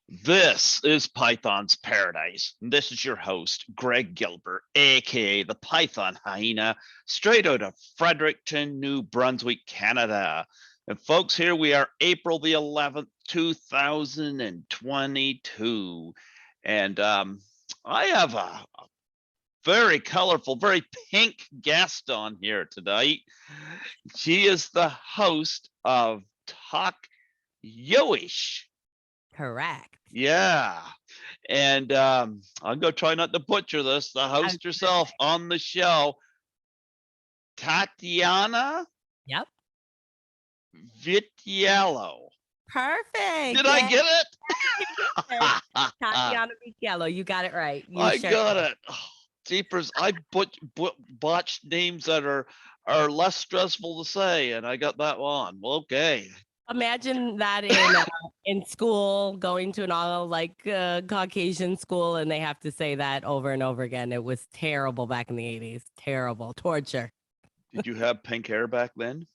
This is Python's Paradise. And this is your host, Greg Gilbert, aka the Python Hyena, straight out of Fredericton, New Brunswick, Canada. And folks, here we are, April the 11th, 2022. And I have a very colorful, very pink guest on here tonight. She is the host of Talk Yoish. Correct. Yeah. And I'm going to try not to butcher this. The host herself on the show, Tatiana Yep. Vitiello. Perfect. Did I get it? Tatiana Vitiello. You got it right. I got it. Oh, jeepers, I botched names that are less stressful to say, and I got that one. Well, okay. Imagine that in school, going to an all Caucasian school, and they have to say that over and over again. It was terrible back in the 80s. Terrible torture. Did you have pink hair back then?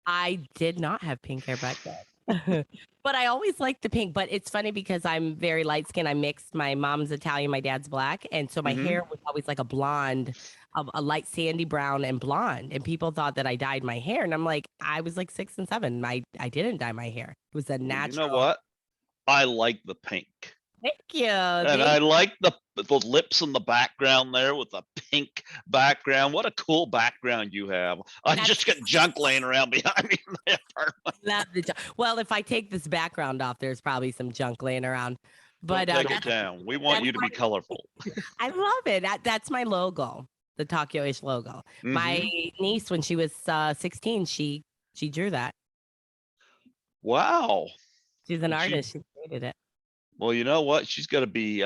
I did not have pink hair back then. But I always liked the pink. But it's funny because I'm very light skinned. I mixed. My mom's Italian, my dad's black. And so my hair was always like a blonde, a light sandy brown and blonde. And people thought that I dyed my hair. And I'm like, I was like 6 and 7. I didn't dye my hair. It was a natural. You know what? I like the pink. Thank you. And I like the lips in the background there with the pink background. What a cool background you have. I just got junk laying around behind me in the apartment. Well, if I take this background off, there's probably some junk laying around. But take it down. We want you to be colorful. I love it. That's my logo, the Tokyo-ish logo. My niece, when she was 16, she drew that. Wow. She's an artist. She created it. Well, you know what? She's got to be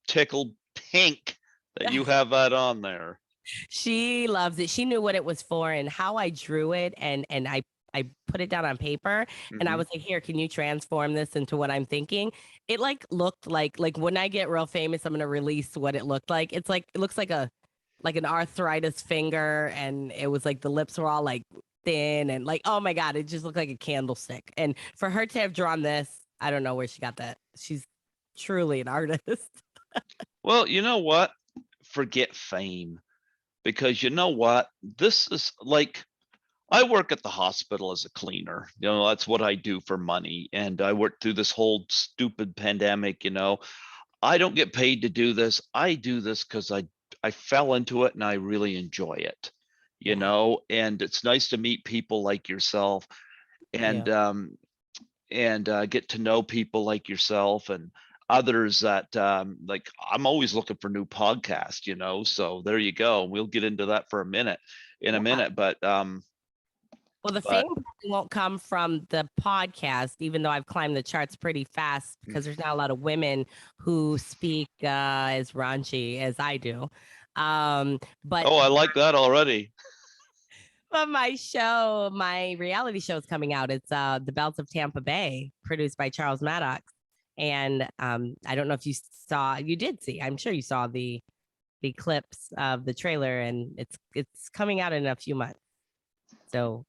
tickled pink that you have that on there. She loves it. She knew what it was for and how I drew it, and I put it down on paper, and I was like, here, can you transform this into what I'm thinking? It looked like when I get real famous, I'm gonna release what it looked like. It looks like an arthritis finger, and it was like the lips were all like thin and like, oh my God, it just looked like a candlestick. And for her to have drawn this, I don't know where she got that. She's truly an artist. Well, you know what? Forget fame, because you know what? This is like, I work at the hospital as a cleaner. You know, that's what I do for money. And I worked through this whole stupid pandemic, you know. I don't get paid to do this. I do this because I fell into it and I really enjoy it, you know, and it's nice to meet people like yourself and get to know people like yourself and others that like I'm always looking for new podcasts, you know, so there you go. We'll get into that for a minute but well, the fame won't come from the podcast, even though I've climbed the charts pretty fast because there's not a lot of women who speak as raunchy as I do. But I like that already. But my reality show is coming out. It's The Bells of Tampa Bay, produced by Charles Maddox. And I don't know if you did see, I'm sure you saw the clips of the trailer, and it's coming out in a few months. So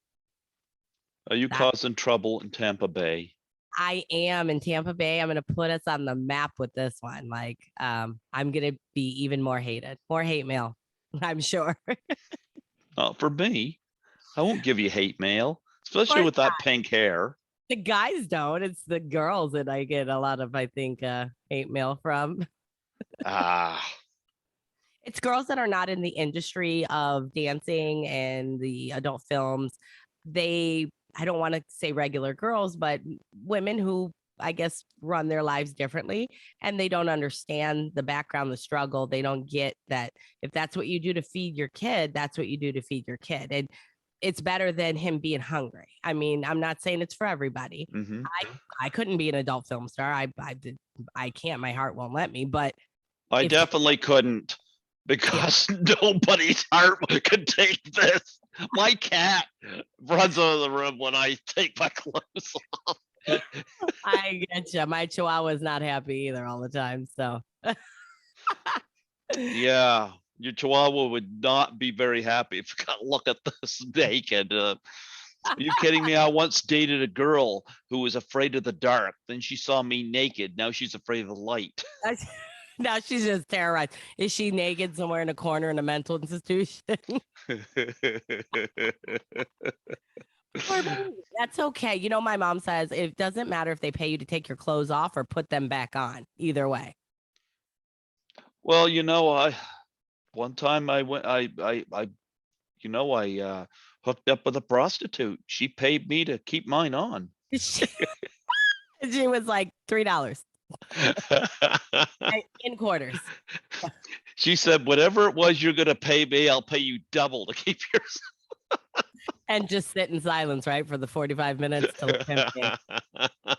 are you causing trouble in Tampa Bay? I am in Tampa Bay. I'm going to put us on the map with this one. Like, I'm going to be even more hated, more hate mail, I'm sure. For me, I won't give you hate mail, especially with that pink hair. The guys don't. It's the girls that I get a lot of, I think, hate mail from. It's girls that are not in the industry of dancing and the adult films. I don't want to say regular girls, but women who I guess run their lives differently, and they don't understand the background, the struggle. They don't get that if that's what you do to feed your kid, that's what you do to feed your kid. And it's better than him being hungry. I mean, I'm not saying it's for everybody. I couldn't be an adult film star. I can't. My heart won't let me. But I definitely couldn't, because nobody's heart could take this. My cat runs out of the room when I take my clothes off. I get you. My Chihuahua is not happy either all the time. So, yeah. Your Chihuahua would not be very happy if you got to look at this naked. Are you kidding me? I once dated a girl who was afraid of the dark. Then she saw me naked. Now she's afraid of the light. Now she's just terrorized. Is she naked somewhere in a corner in a mental institution? Poor baby. That's okay. You know, my mom says it doesn't matter if they pay you to take your clothes off or put them back on. Either way. Well, one time I went I hooked up with a prostitute. She paid me to keep mine on. She, she was like $3 in quarters. She said, "Whatever it was you're gonna pay me, I'll pay you double to keep yours." And just sit in silence, right? For the 45 minutes till the pimp came.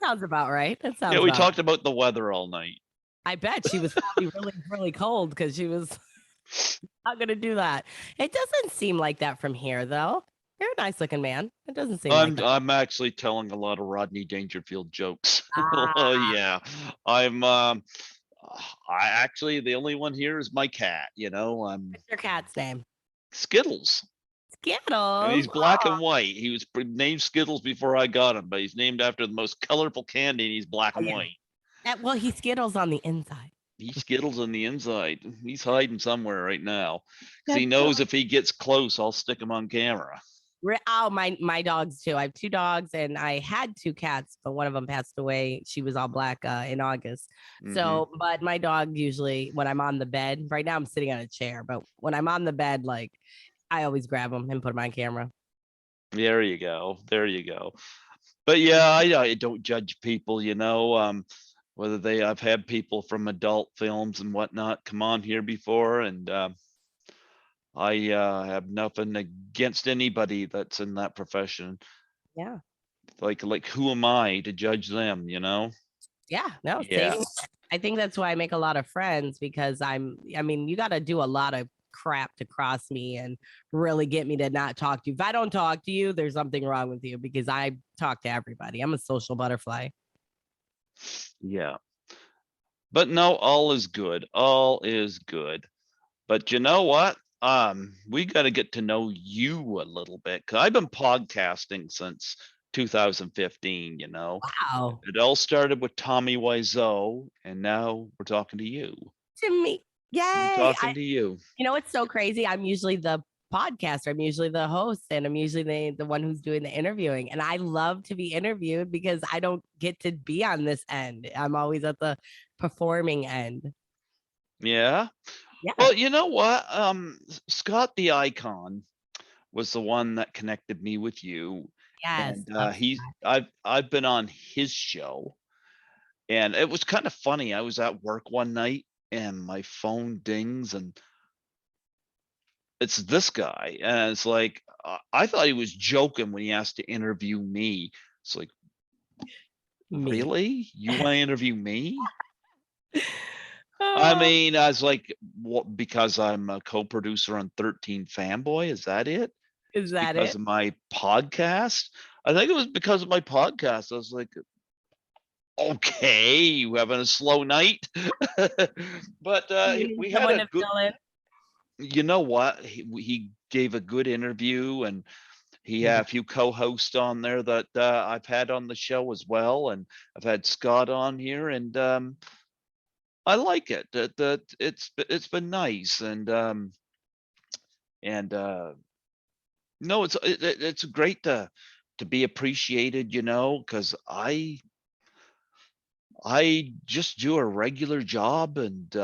Sounds about right. That sounds Yeah, we about talked about the weather all night. I bet she was probably really, really cold because she was not gonna do that. It doesn't seem like that from here, though. You're a nice looking man. It doesn't seem like that. I'm actually telling a lot of Rodney Dangerfield jokes. Oh Ah, yeah. I'm I actually the only one here is my cat, I'm what's your cat's name? Skittles. And Skittles. he's black and white. He was named Skittles before I got him, but he's named after the most colorful candy and he's black Oh, and yeah. white. Well, he Skittles on the inside. He Skittles on the inside. He's hiding somewhere right now because he That's so knows if he gets close, I'll stick him on camera. Oh, my dogs too. I have 2 dogs and I had 2 cats, but one of them passed away. She was all black in August. Mhm. So, but my dog usually when I'm on the bed, right now I'm sitting on a chair, but when I'm on the bed, like I always grab him and put him on camera. There you go. There you go. But yeah, I don't judge people, whether I've had people from adult films and whatnot come on here before, and I have nothing against anybody that's in that profession. Yeah. Like who am I to judge them, you know? Yeah. No, Yeah. same. I think that's why I make a lot of friends because I mean, you got to do a lot of crap to cross me and really get me to not talk to you. If I don't talk to you, there's something wrong with you because I talk to everybody. I'm a social butterfly. Yeah. But no, all is good. All is good. But you know what? We got to get to know you a little bit. 'Cause I've been podcasting since 2015, Wow. It all started with Tommy Wiseau, and now we're talking to you. To me. I'm Yay. talking to you. You know, it's so crazy. I'm usually the podcaster. I'm usually the host and I'm usually the one who's doing the interviewing. And I love to be interviewed because I don't get to be on this end. I'm always at the performing end. Yeah. Yeah. Well, you know what? Scott the Icon was the one that connected me with you, Yes. and I've been on his show, and it was kind of funny. I was at work one night, and my phone dings, and it's this guy, and it's like I thought he was joking when he asked to interview me. It's like, Me. really? You want to interview me? I Oh, mean, I was like, what, because I'm a co-producer on 13 Fanboy? Is that it? is It's that because it? of my podcast? I think it was because of my podcast. I was like, okay, you having a slow night? But You need we had someone a to good, fill in. you know what? He gave a good interview, and he He had does. a few co-hosts on there that I've had on the show as well, and I've had Scott on here, and I like it. That it's been nice, and no, it's great to be appreciated, because I just do a regular job, and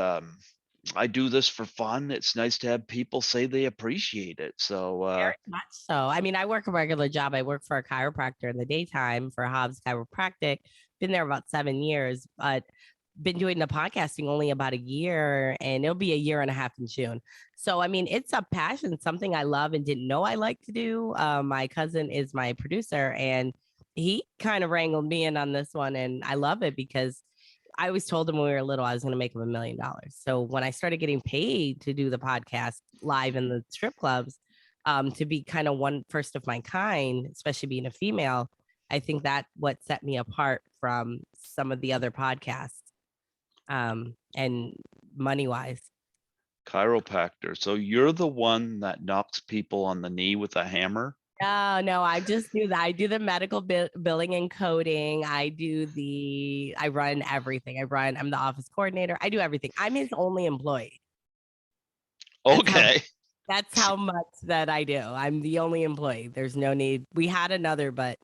I do this for fun. It's nice to have people say they appreciate it. So Very much so. I mean, I work a regular job. I work for a chiropractor in the daytime for Hobbs Chiropractic. Been there about 7 years, but been doing the podcasting only about a year and it'll be a year and a half in June. So, I mean, it's a passion, something I love and didn't know I like to do. My cousin is my producer and he kind of wrangled me in on this one. And I love it because I always told him when we were little, I was going to make him $1 million. So when I started getting paid to do the podcast live in the strip clubs, to be kind of one first of my kind, especially being a female, I think that what set me apart from some of the other podcasts, and money wise. chiropractor. So you're the one that knocks people on the knee with a hammer? No, I just do that. I do the medical billing and coding. I run everything. I'm the office coordinator. I do everything. I'm his only employee. That's how Okay. that's how much that I do. I'm the only employee. There's no need. We had another, but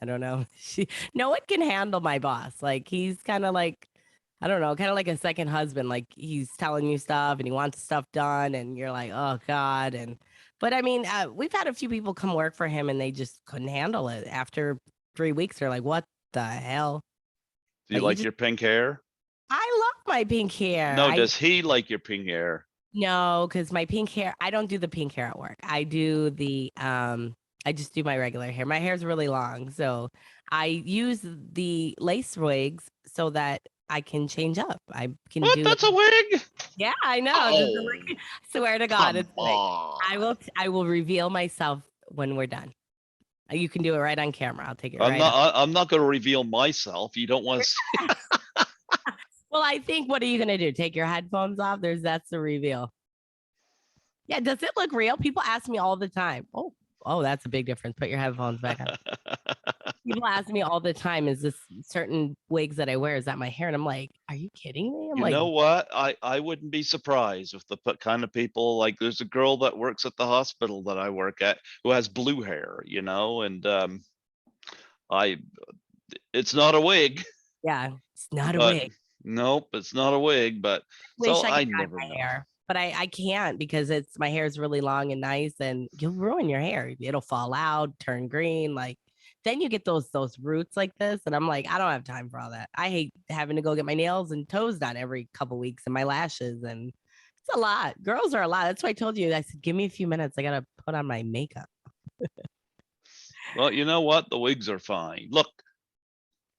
I don't know. No one can handle my boss. Like he's kind of like, I don't know, kind of like a second husband. Like he's telling you stuff and he wants stuff done, and you're like, oh God. But I mean, we've had a few people come work for him, and they just couldn't handle it. After 3 weeks, they're like, what the hell? Do you Like you like just, your pink hair? I love my pink hair. No, does he like your pink hair? No, because my pink hair, I don't do the pink hair at work. I just do my regular hair. My hair is really long. So I use the lace wigs so that I can change up. I can What? do it. That's a wig? Yeah, I know. Oh, Swear to God, come it's like on. I will reveal myself when we're done. You can do it right on camera. I'll take it I'm right not. up. I'm not going to reveal myself. You don't want to see. Well, I think what are you gonna do? Take your headphones off? That's the reveal. Yeah, does it look real? People ask me all the time. Oh, that's a big difference. Put your headphones back on. People ask me all the time, is this certain wigs that I wear? Is that my hair? And I'm like, are you kidding me? I'm You like, know what? I wouldn't be surprised with the kind of people like there's a girl that works at the hospital that I work at who has blue hair, and I it's not a wig, yeah, it's not a but wig. nope, it's not a wig, but Wish so I I could dye never my know. hair, but I can't because it's my hair is really long and nice, and you'll ruin your hair. It'll fall out, turn green, like then you get those roots like this, and I'm like, I don't have time for all that. I hate having to go get my nails and toes done every couple weeks and my lashes, and it's a lot. Girls are a lot. That's why I told you. I said, give me a few minutes. I gotta put on my makeup. Well, you know what? The wigs are fine. Look,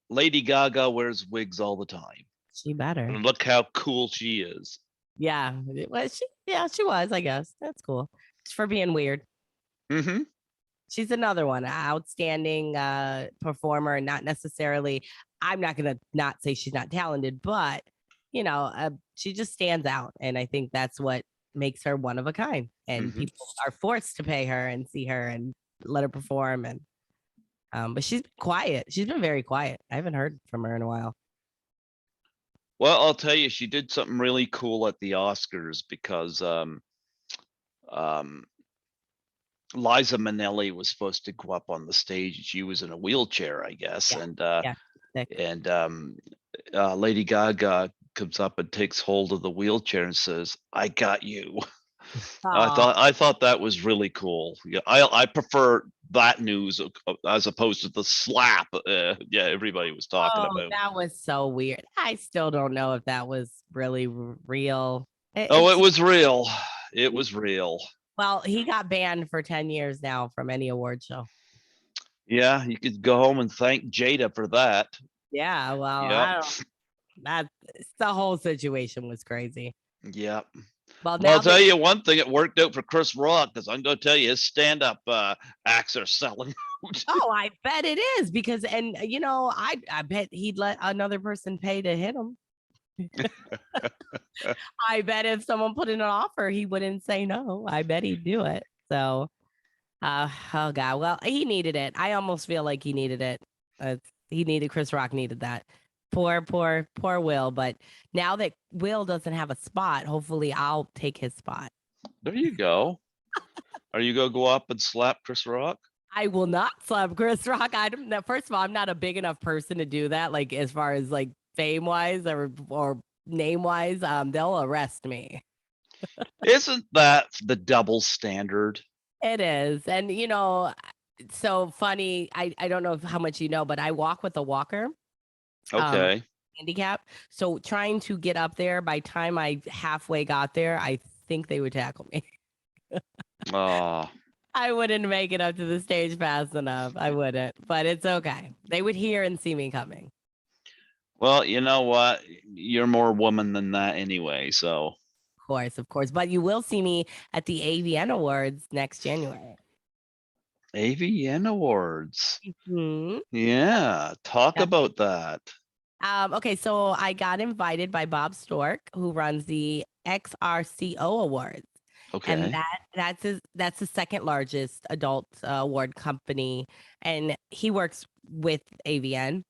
Lady Gaga wears wigs all the time. She better. And look how cool she is. Yeah. She was, I guess. That's cool. It's for being weird. Hmm. She's another one, outstanding performer. Not necessarily, I'm not gonna not say she's not talented, but she just stands out. And I think that's what makes her one of a kind. And Hmm. people are forced to pay her and see her and let her perform. And but she's been quiet. She's been very quiet. I haven't heard from her in a while. Well, I'll tell you, she did something really cool at the Oscars because um, Liza Minnelli was supposed to go up on the stage. And she was in a wheelchair, I guess, Yeah. and Yeah. Sick. Lady Gaga comes up and takes hold of the wheelchair and says, "I got you." Oh, I thought that was really cool. Yeah, I prefer that news as opposed to the slap. Yeah, everybody was talking oh, about. that was so weird. I still don't know if that was really real. Oh, it It's was real. It was real. Well, he got banned for 10 years now from any award show. Yeah, you could go home and thank Jada for that. Yeah, well, Yep. I don't that the whole situation was crazy. Yep. Well, Well, I'll now tell that you one thing, it worked out for Chris Rock because I'm going to tell you his stand-up acts are selling out. oh, I bet it is because and I bet he'd let another person pay to hit him. I bet if someone put in an offer, he wouldn't say no. I bet he'd do it. So, oh god, well, he needed it. I almost feel like he needed it. Chris Rock needed that. Poor Will. But now that Will doesn't have a spot, hopefully I'll take his spot. There you go. Are you going to go up and slap Chris Rock? I will not slap Chris Rock. I don't know. First of all, I'm not a big enough person to do that. Like as far as like fame wise or name wise, they'll arrest me. Isn't that the double standard? It is. And so funny. I don't know how much you know, but I walk with a walker, um, Okay. handicap. So trying to get up there, by time I halfway got there, I think they would tackle me. Oh, I wouldn't make it up to the stage fast enough. I wouldn't, but it's okay. They would hear and see me coming. well, you know what? You're more woman than that anyway. So Of course. But you will see me at the AVN Awards next January. AVN Awards. Hmm. Yeah. Talk Yeah. about that. Okay, so I got invited by Bob Stork, who runs the XRCO Awards. and Okay. that's the second largest adult award company, and he works with AVN.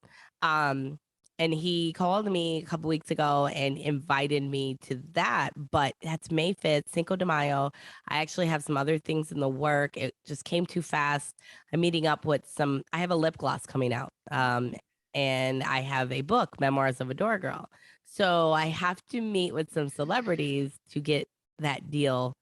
Um, and he called me a couple weeks ago and invited me to that, but that's May 5th, Cinco de Mayo. I actually have some other things in the work. It just came too fast. I'm meeting up with I have a lip gloss coming out. And I have a book, Memoirs of a Door Girl. So I have to meet with some celebrities to get that deal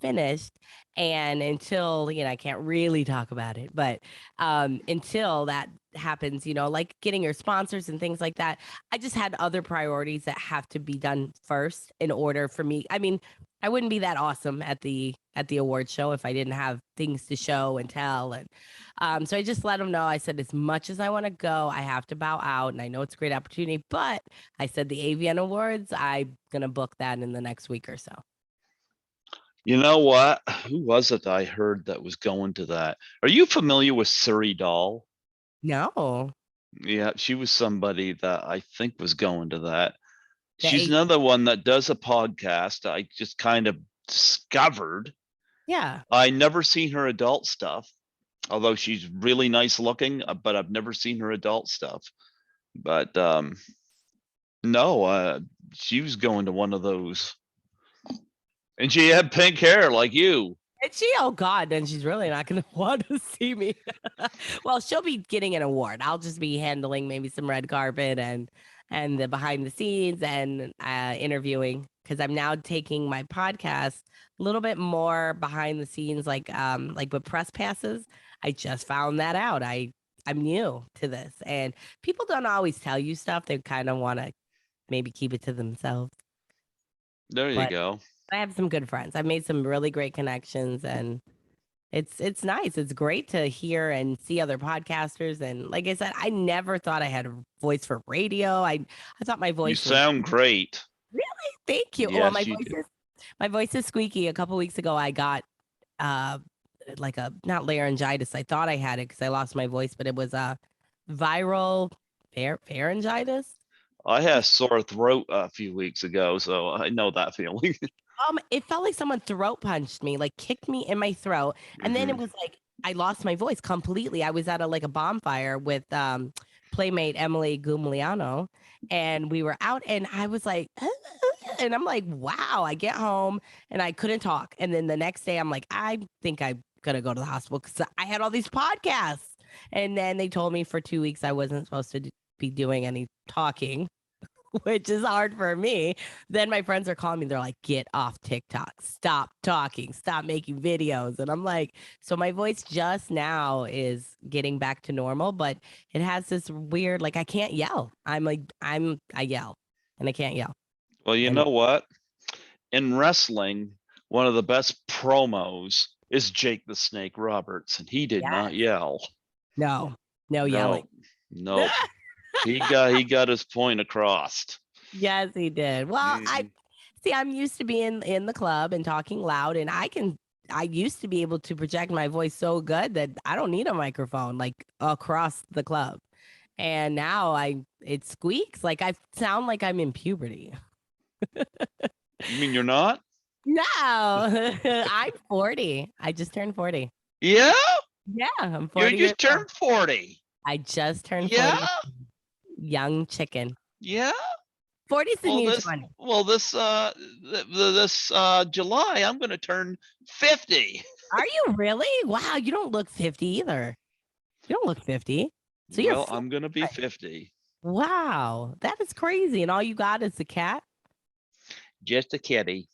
finished. And until, I can't really talk about it, but until that happens, like getting your sponsors and things like that, I just had other priorities that have to be done first in order for me. I mean, I wouldn't be that awesome at the award show if I didn't have things to show and tell. And so I just let them know. I said, as much as I want to go, I have to bow out. And I know it's a great opportunity, but I said the AVN Awards, I'm gonna book that in the next week or so. You know what? Who was it I heard that was going to that? Are you familiar with Suri Doll? No. Yeah, she was somebody that I think was going to that. The She's eight, another one that does a podcast. I just kind of discovered. yeah. I never seen her adult stuff, although she's really nice looking, but I've never seen her adult stuff. But no, she was going to one of those, and she had pink hair like you. And she, oh God, then she's really not going to want to see me. Well, she'll be getting an award. I'll just be handling maybe some red carpet and the behind the scenes and interviewing, because I'm now taking my podcast a little bit more behind the scenes, like with press passes. I just found that out. I'm new to this, and people don't always tell you stuff. They kind of want to maybe keep it to themselves. There you But go. I have some good friends. I've made some really great connections, and it's nice. It's great to hear and see other podcasters. And like I said, I never thought I had a voice for radio. I thought my You voice was sound great. really, thank you. Well, Yes, you do. my voice is squeaky. A couple weeks ago I got uh like a not laryngitis. I thought I had it because I lost my voice, but it was a viral pharyngitis. I had a sore throat a few weeks ago, so I know that feeling. It felt like someone throat punched me, like kicked me in my throat, and then it Hmm. was like I lost my voice completely. I was at a bonfire with playmate Emily Gugliano, and we were out, and I was like, and I'm like, wow. I get home and I couldn't talk, and then the next day I'm like, I think I'm gonna go to the hospital because I had all these podcasts, and then they told me for 2 weeks I wasn't supposed to be doing any talking, which is hard for me. Then my friends are calling me. They're like, get off TikTok. Stop talking. Stop making videos. And I'm like, so my voice just now is getting back to normal, but it has this weird, like, I can't yell. I yell and I can't yell. Well, you And know what? In wrestling, one of the best promos is Jake the Snake Roberts, and he did yeah, not yell. no, no yelling. No, nope. He got his point across. Yes, he did. Well, Mhm. I'm used to being in the club and talking loud, and I used to be able to project my voice so good that I don't need a microphone like across the club. And now it squeaks. Like I sound like I'm in puberty. You mean you're not? No, I'm 40. I just turned 40. Yeah, Yeah, I'm you 40 years just old. turned 40. I just turned Yeah, 40. Young chicken. yeah. 40 is the Well, new this 20. well this this July I'm going to turn 50. Are you really? Wow, you don't look 50 either. You don't look 50. So you're Well, 40. I'm going to be 50. Wow, that is crazy. And all you got is the cat? Just a kitty.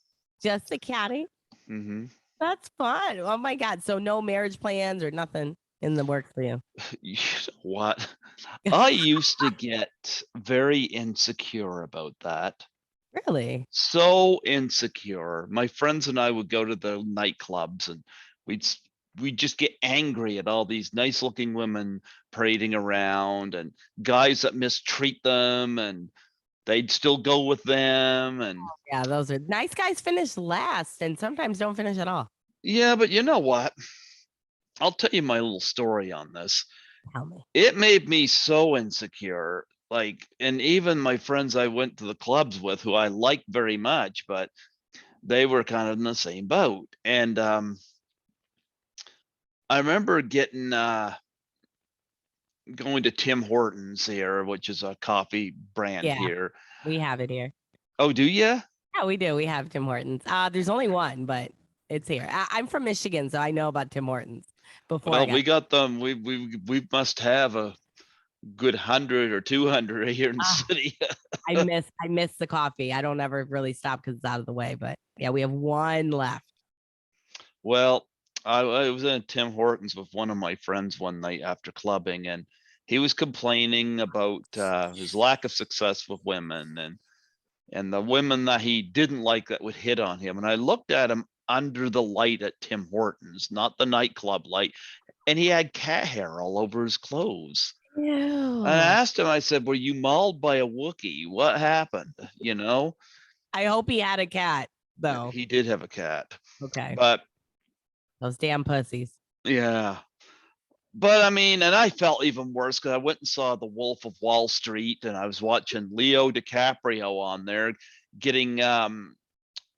Just the catty? Hmm. That's fun. Oh my God. So no marriage plans or nothing in the works for you. You know what? I used to get very insecure about that. Really? So insecure. My friends and I would go to the nightclubs, and we'd we'd just get angry at all these nice looking women parading around, and guys that mistreat them, and they'd still go with them. And Yeah, those are nice guys finish last and sometimes don't finish at all. yeah, but you know what? I'll tell you my little story on this. Tell me. It made me so insecure. Like, and even my friends I went to the clubs with, who I liked very much, but they were kind of in the same boat. And I remember going to Tim Hortons here, which is a coffee brand Yeah, here. we have it here. Oh, do you? Yeah, we do. We have Tim Hortons. There's only one, but it's here. I'm from Michigan, so I know about Tim Hortons before I Well, got. we got them. We must have a good 100 or 200 here in the Ah, city. I miss the coffee. I don't ever really stop because it's out of the way. But yeah, we have one left. Well, I was in Tim Hortons with one of my friends one night after clubbing, and he was complaining about his lack of success with women and the women that he didn't like that would hit on him. And I looked at him under the light at Tim Hortons, not the nightclub light, and he had cat hair all over his clothes. And I Ew. asked him, I said, "Were you mauled by a Wookiee? What happened?" You know, I hope he had a cat though. he did have a cat, Okay, but those damn pussies. yeah. But I mean, and I felt even worse because I went and saw The Wolf of Wall Street, and I was watching Leo DiCaprio on there getting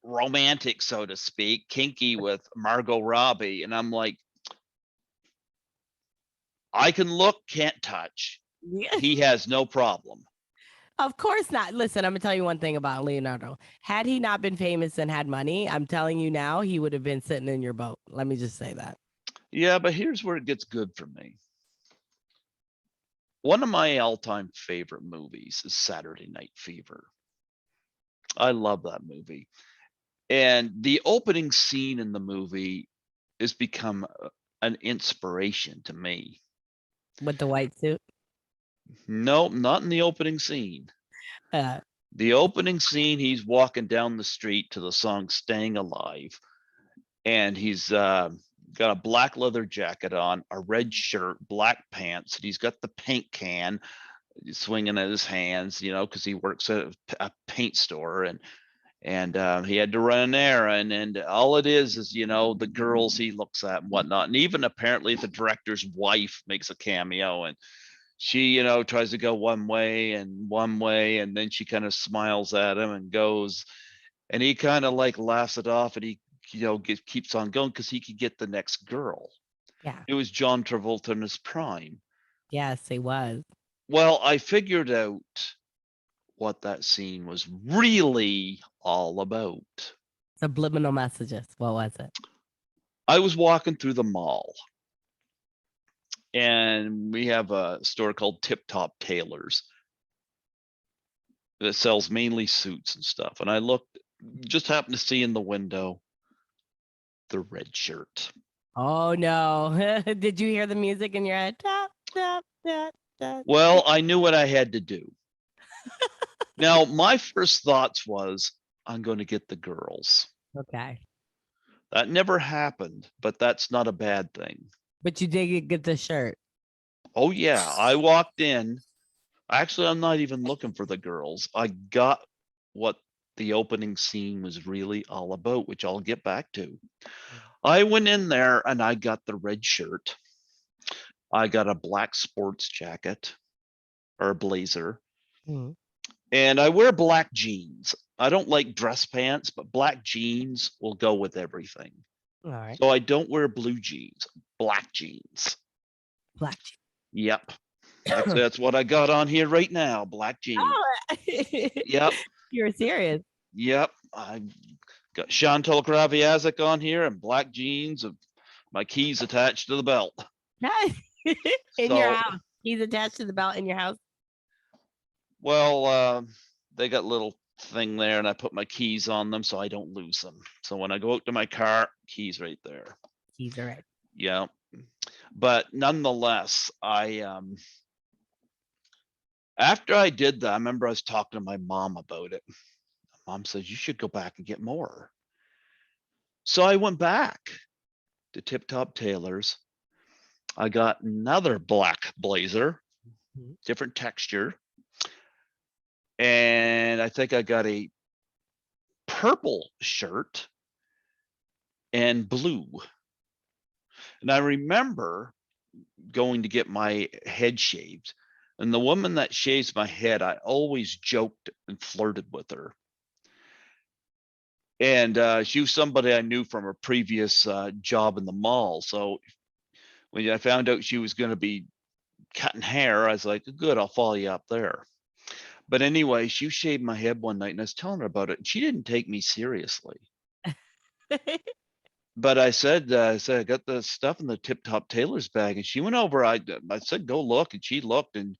romantic, so to speak, kinky with Margot Robbie, and I'm like, I can look, can't touch. Yeah. He has no problem. Of course not. Listen, I'm gonna tell you one thing about Leonardo. Had he not been famous and had money, I'm telling you now, he would have been sitting in your boat. Let me just say that. Yeah, but here's where it gets good for me. One of my all-time favorite movies is Saturday Night Fever. I love that movie. And the opening scene in the movie has become an inspiration to me. With the white suit. No, not in the opening scene. Uh, The opening scene, he's walking down the street to the song Staying Alive, and he's got a black leather jacket on, a red shirt, black pants, and he's got the paint can swinging in his hands, because he works at a paint store, and he had to run an errand, and all it is the girls he looks at and whatnot, and even apparently the director's wife makes a cameo, and she tries to go one way, and then she kind of smiles at him and goes, and he kind of like laughs it off, and he keeps on going because he could get the next girl. yeah. It was John Travolta in his prime. Yes, he was. Well, I figured out what that scene was really all about. Subliminal messages. What was it? I was walking through the mall, and we have a store called Tip Top Tailors that sells mainly suits and stuff. And I just happened to see in the window the red shirt. Oh no. Did you hear the music in your head? Tap, tap, tap, tap. Well, I knew what I had to do. Now, my first thoughts was, I'm going to get the girls. Okay. That never happened, but that's not a bad thing. But you did get the shirt. Oh, yeah. I walked in. Actually, I'm not even looking for the girls. I got what the opening scene was really all about, which I'll get back to. I went in there and I got the red shirt. I got a black sports jacket or a blazer. Mm-hmm. And I wear black jeans. I don't like dress pants, but black jeans will go with everything. All right. So I don't wear blue jeans, black jeans. Black. Yep. That's what I got on here right now, black jeans. Oh, Yep. you're serious. Yep. I got Chantal Graviazic on here and black jeans and my keys attached to the belt. In your house. He's attached to the belt in your house. Well, they got little thing there, and I put my keys on them so I don't lose them. So when I go out to my car, keys right there. Keys are right. Yeah. But nonetheless, after I did that, I remember I was talking to my mom about it. Mom says, you should go back and get more. So I went back to Tip Top Tailors. I got another black blazer, different texture. And I think I got a purple shirt and blue. And I remember going to get my head shaved. And the woman that shaves my head, I always joked and flirted with her. And she was somebody I knew from her previous job in the mall. So when I found out she was going to be cutting hair, I was like, good, I'll follow you up there. But anyway, she shaved my head one night and I was telling her about it. And she didn't take me seriously. But I said, I got the stuff in the Tip Top Tailor's bag. And she went over. I said, go look. And she looked. And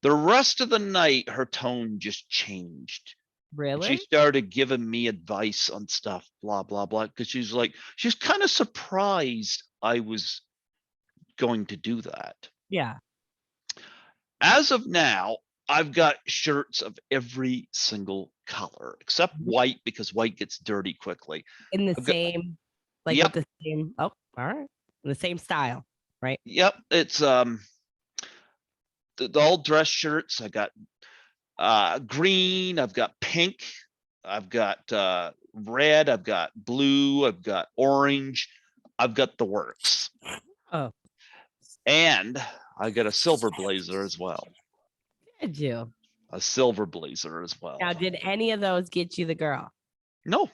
the rest of the night, her tone just changed. She Really? started giving me advice on stuff, blah, blah, blah. Because she's like, she's kind of surprised I was going to do that. Yeah. As of now, I've got shirts of every single color except white because white gets dirty quickly. In the I've got, same, like with yep, the same, oh, all right. The same style, right? yep. It's the all dress shirts. I got green. I've got pink. I've got red. I've got blue. I've got orange. I've got the works. Oh, And I got a silver blazer as well. did you? A silver blazer as well. Now, did any of those get you the girl? No,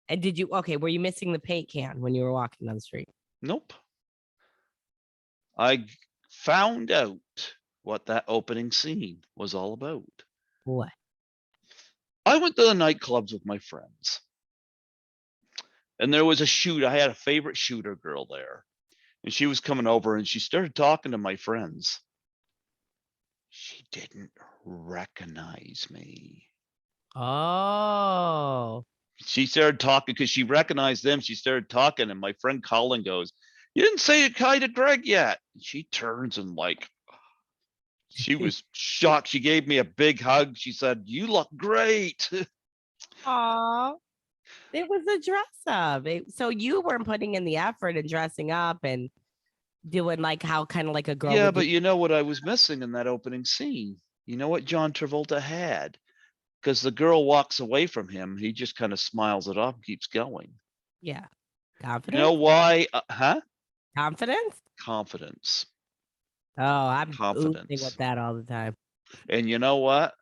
And did you, okay, were you missing the paint can when you were walking down the street? nope. I found out what that opening scene was all about. What? I went to the nightclubs with my friends. And there was a shooter. I had a favorite shooter girl there. And she was coming over and she started talking to my friends. She didn't recognize me. Oh, She started talking because she recognized them. She started talking, and my friend Colin goes, "You didn't say hi to Greg yet." And she turns and like, she was shocked. She gave me a big hug. She said, "You look great." aw. It was a dress up. So you weren't putting in the effort and dressing up and doing like how kind of like a girl Yeah, would do. but you know what I was missing in that opening scene? You know what John Travolta had? Because the girl walks away from him, he just kind of smiles it off, keeps going. Yeah. You know Confidence? why? Huh? Confidence? Confidence. Oh, I'm oozing with Confidence. that all the time. And you know what?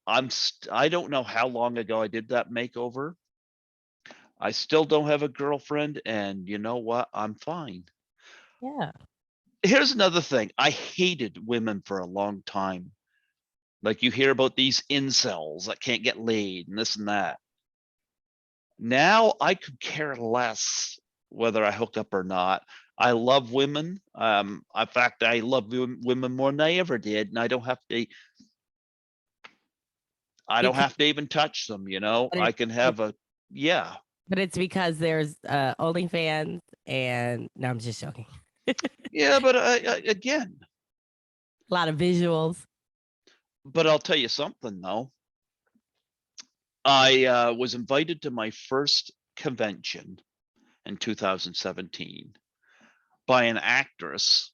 I don't know how long ago I did that makeover. I still don't have a girlfriend, and you know what? I'm fine. Yeah. Here's another thing. I hated women for a long time. Like you hear about these incels that can't get laid and this and that. Now I could care less whether I hook up or not. I love women. In fact, I love women more than I ever did, and I don't have to. I don't Because have to even touch them. You know, but I it's can it, have a yeah, but it's because there's OnlyFans and no, I'm just joking. yeah. But again, A lot of visuals. but I'll tell you something though. I was invited to my first convention in 2017 by an actress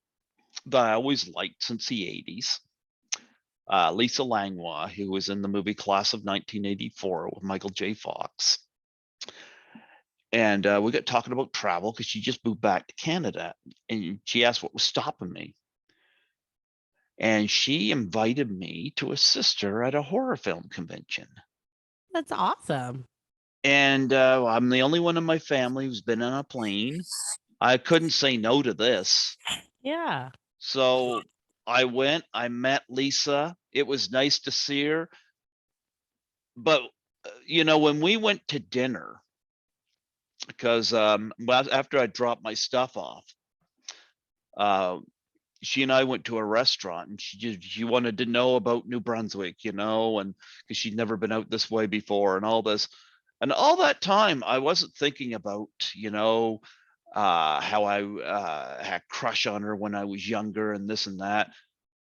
that I always liked since the 80s. Lisa Langlois, who was in the movie Class of 1984 with Michael J. Fox. And we got talking about travel because she just moved back to Canada. And she asked what was stopping me. And she invited me to assist her at a horror film convention. That's awesome. And I'm the only one in my family who's been on a plane. I couldn't say no to this. Yeah. So I went, I met Lisa. It was nice to see her. But, you know, when we went to dinner, because after I dropped my stuff off, uh, she and I went to a restaurant and she wanted to know about New Brunswick, you know, and because she'd never been out this way before and all this. And all that time I wasn't thinking about, you know, how I had crush on her when I was younger and this and that.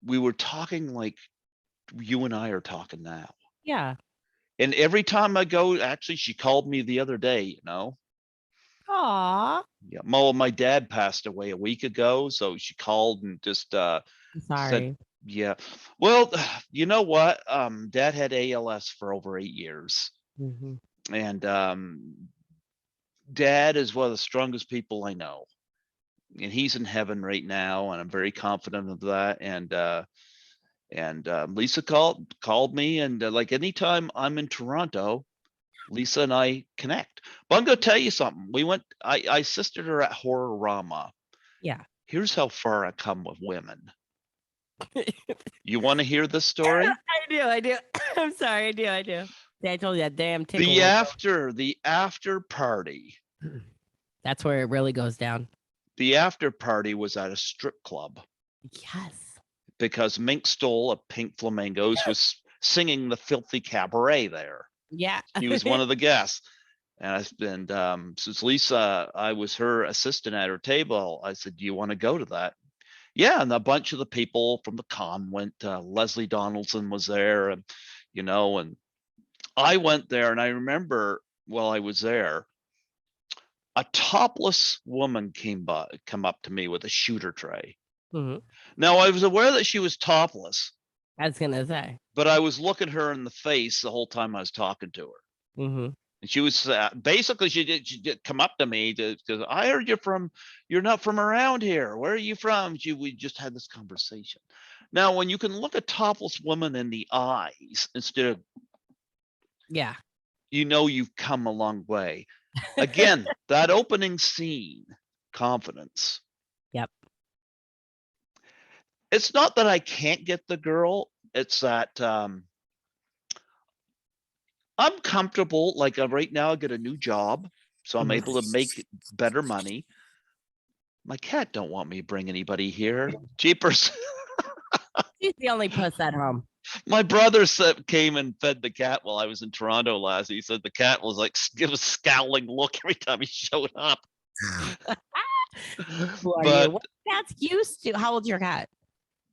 We were talking like you and I are talking now. Yeah. And every time I go, actually, she called me the other day, you know. Aw. Yeah, my dad passed away a week ago, so she called and just I'm said, sorry. yeah. Well, you know what? Dad had ALS for over 8 years, Hmm. and Dad is one of the strongest people I know, and he's in heaven right now, and I'm very confident of that. And Lisa called me, and like anytime I'm in Toronto, Lisa and I connect. But I'm gonna tell you something. I assisted her at Horrorama. Yeah. Here's how far I come with women. You want to hear this story? I do. I'm sorry, I do. See, I told you that damn tickle. The after party. That's where it really goes down. The after party was at a strip club. Yes. Because Mink Stoll of Pink Flamingos was singing the Filthy Cabaret there. Yeah. He was one of the guests. And since Lisa, I was her assistant at her table, I said, do you want to go to that? Yeah, and a bunch of the people from the con went. Leslie Donaldson was there, and and I went there, and I remember while I was there, a topless woman come up to me with a shooter tray. Mm-hmm. Now I was aware that she was topless. I was gonna say, but I was looking her in the face the whole time I was talking to her. mm-hmm. And she was basically she did come up to me because I heard you're not from around here. Where are you from? We just had this conversation. Now, when you can look a topless woman in the eyes instead of Yeah, you've come a long way. Again, that opening scene, confidence. Yep. It's not that I can't get the girl. It's that I'm comfortable. Like right now, I get a new job, so I'm able to make better money. My cat don't want me to bring anybody here. Jeepers. She's the only puss at home. My brother came and fed the cat while I was in Toronto last. He said the cat was like give a scowling look every time he showed up. Who are you? What cat's used to? How old's your cat?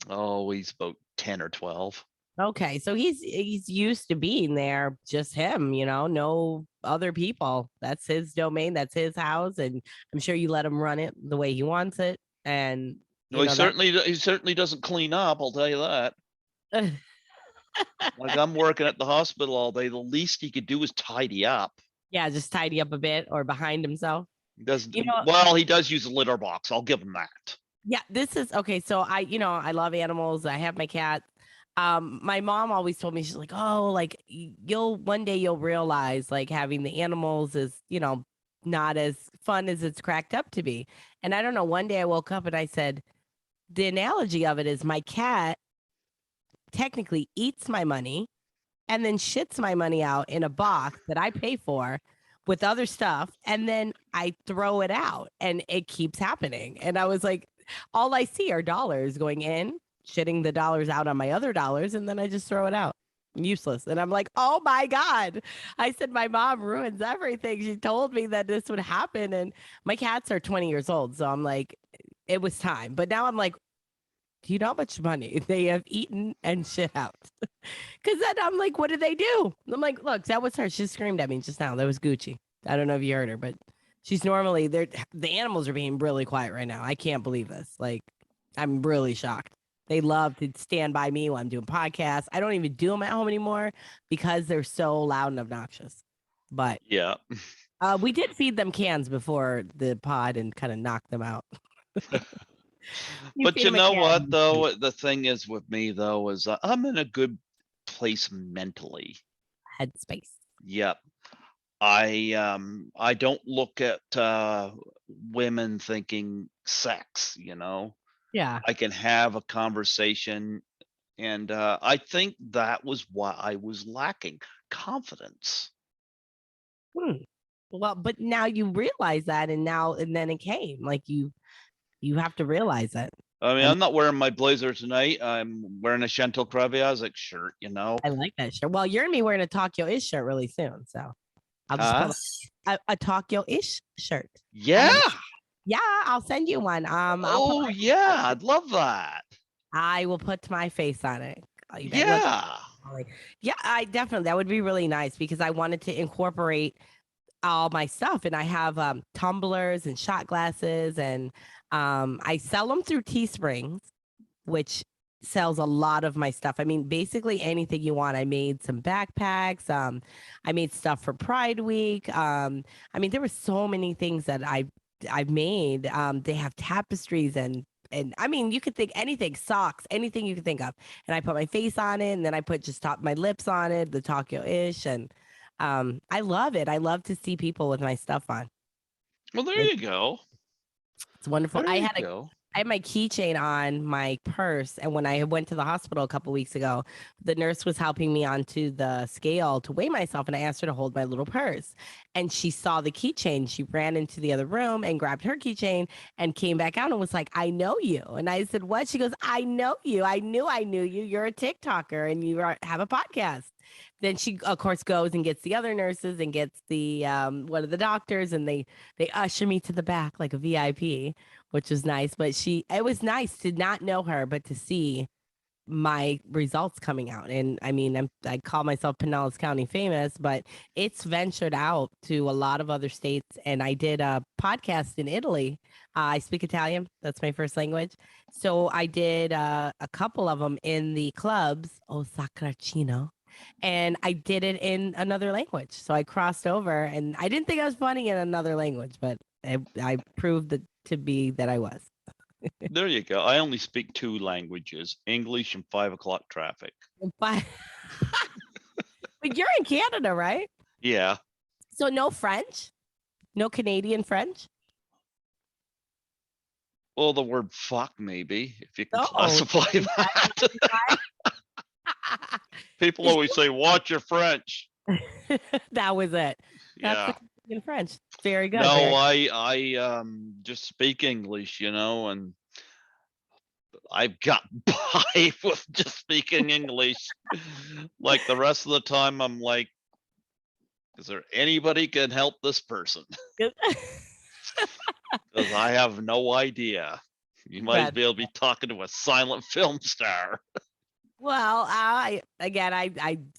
Oh, he's about 10 or 12. Okay, so he's used to being there, just him, no other people. That's his domain, that's his house, and I'm sure you let him run it the way he wants it. And no, he certainly doesn't clean up. I'll tell you that. Like I'm working at the hospital all day. The least he could do is tidy up. Yeah, just tidy up a bit or behind himself. He doesn't. Well, he does use a litter box. I'll give him that. Yeah, this is okay. So I love animals. I have my cat. My mom always told me, she's like, oh, like one day you'll realize like having the animals is, not as fun as it's cracked up to be. And I don't know, one day I woke up and I said, the analogy of it is my cat technically eats my money and then shits my money out in a box that I pay for with other stuff. And then I throw it out and it keeps happening. And I was like, all I see are dollars going in, shitting the dollars out on my other dollars, and then I just throw it out. Useless. And I'm like, oh my God. I said, my mom ruins everything. She told me that this would happen. And my cats are 20 years old. So I'm like, it was time. But now I'm like, do you know how much money they have eaten and shit out? Because then I'm like, what did they do? I'm like, look, that was her. She screamed at me just now. That was Gucci. I don't know if you heard her, but she's normally there. The animals are being really quiet right now. I can't believe this. Like, I'm really shocked. They love to stand by me while I'm doing podcasts. I don't even do them at home anymore because they're so loud and obnoxious. But yeah, we did feed them cans before the pod and kind of knock them out. But you know what, though? The thing is with me, though, is I'm in a good place mentally. Headspace. Yep. I don't look at women thinking sex, Yeah. I can have a conversation, and I think that was what I was lacking, confidence. Well, but now you realize that, and then it came. Like you have to realize that. I mean, I'm not wearing my blazer tonight. I'm wearing a Chantal Creviazic shirt, I like that shirt. Well, you're gonna be wearing a Tokyo-ish shirt really soon, so I'll just put a Tokyo-ish shirt. Yeah. Yeah, I'll send you one. Yeah, I'd love that. I will put my face on it. Yeah. Yeah, I definitely, that would be really nice because I wanted to incorporate all my stuff, and I have tumblers and shot glasses, and I sell them through Teesprings, which sells a lot of my stuff. I mean, basically anything you want. I made some backpacks. I made stuff for Pride Week. I mean, there were so many things that I've made. They have tapestries and I mean, you could think anything, socks, anything you could think of. And I put my face on it, and then I put just my lips on it, the Tokyo-ish, and I love it. I love to see people with my stuff on. Well, there It's, you go. it's wonderful. There you go. I had my keychain on my purse, and when I went to the hospital a couple weeks ago, the nurse was helping me onto the scale to weigh myself, and I asked her to hold my little purse. And she saw the keychain. She ran into the other room and grabbed her keychain and came back out and was like, "I know you." And I said, "What?" She goes, "I know you. I knew you. You're a TikToker and have a podcast." Then she, of course, goes and gets the other nurses and gets the one of the doctors, and they usher me to the back like a VIP, which was nice. But it was nice to not know her, but to see my results coming out. And I mean, I call myself Pinellas County famous, but it's ventured out to a lot of other states. And I did a podcast in Italy. I speak Italian. That's my first language. So I did a couple of them in the clubs, O Sacracino. And I did it in another language. So I crossed over, and I didn't think I was funny in another language, but I proved it to be that I was. There you go. I only speak 2 languages, English and 5 o'clock traffic. But, but you're in Canada, right? Yeah. So no French? No Canadian French? Well, the word fuck, maybe, if you can Oh, classify that. People Is always say, watch your French. that was it. That's the Yeah. Canadian French. Very good. No, Very I just speak English, and I've got by with just speaking English. Like the rest of the time, I'm like, is there anybody can help this person? good. Because I have no idea. You might as But well be talking to a silent film star. well, I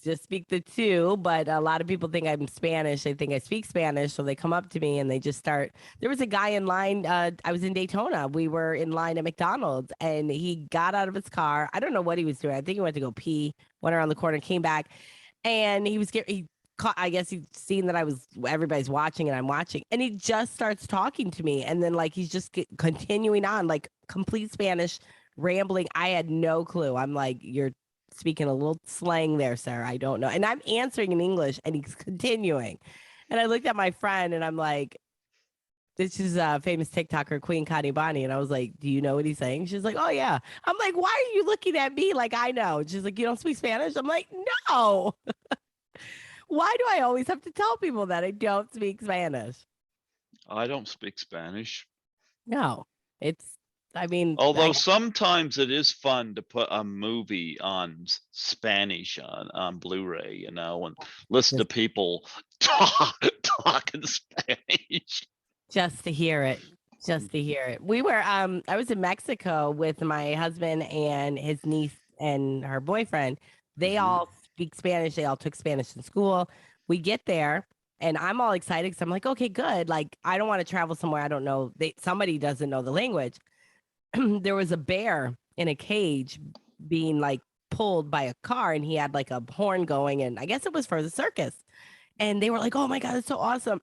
just speak the 2, but a lot of people think I'm Spanish. They think I speak Spanish, so they come up to me and they just start. There was a guy in line. I was in Daytona. We were in line at McDonald's, and he got out of his car. I don't know what he was doing. I think he went to go pee. Went around the corner, came back, and he caught. I guess he's seen that everybody's watching and I'm watching, and he just starts talking to me, and then like he's just continuing on like complete Spanish rambling. I had no clue. I'm like, you're speaking a little slang there, sir. I don't know. And I'm answering in English and he's continuing. And I looked at my friend and I'm like, this is a famous TikToker, Queen Kanibani. And I was like, do you know what he's saying? She's like, oh, yeah. I'm like, why are you looking at me like I know? She's like, you don't speak Spanish? I'm like, no. Why do I always have to tell people that I don't speak Spanish? I don't speak Spanish. No, it's, I mean, Although sometimes it is fun to put a movie on Spanish on Blu-ray, and listen to people talk in Spanish. just to hear it. Just to hear it. I was in Mexico with my husband and his niece and her boyfriend. They Mhm. all speak Spanish. They all took Spanish in school. We get there and I'm all excited because I'm like, okay, good. Like, I don't want to travel somewhere I don't know. Somebody doesn't know the language. There was a bear in a cage being like pulled by a car, and he had like a horn going, and I guess it was for the circus. And they were like, oh my God, it's so awesome.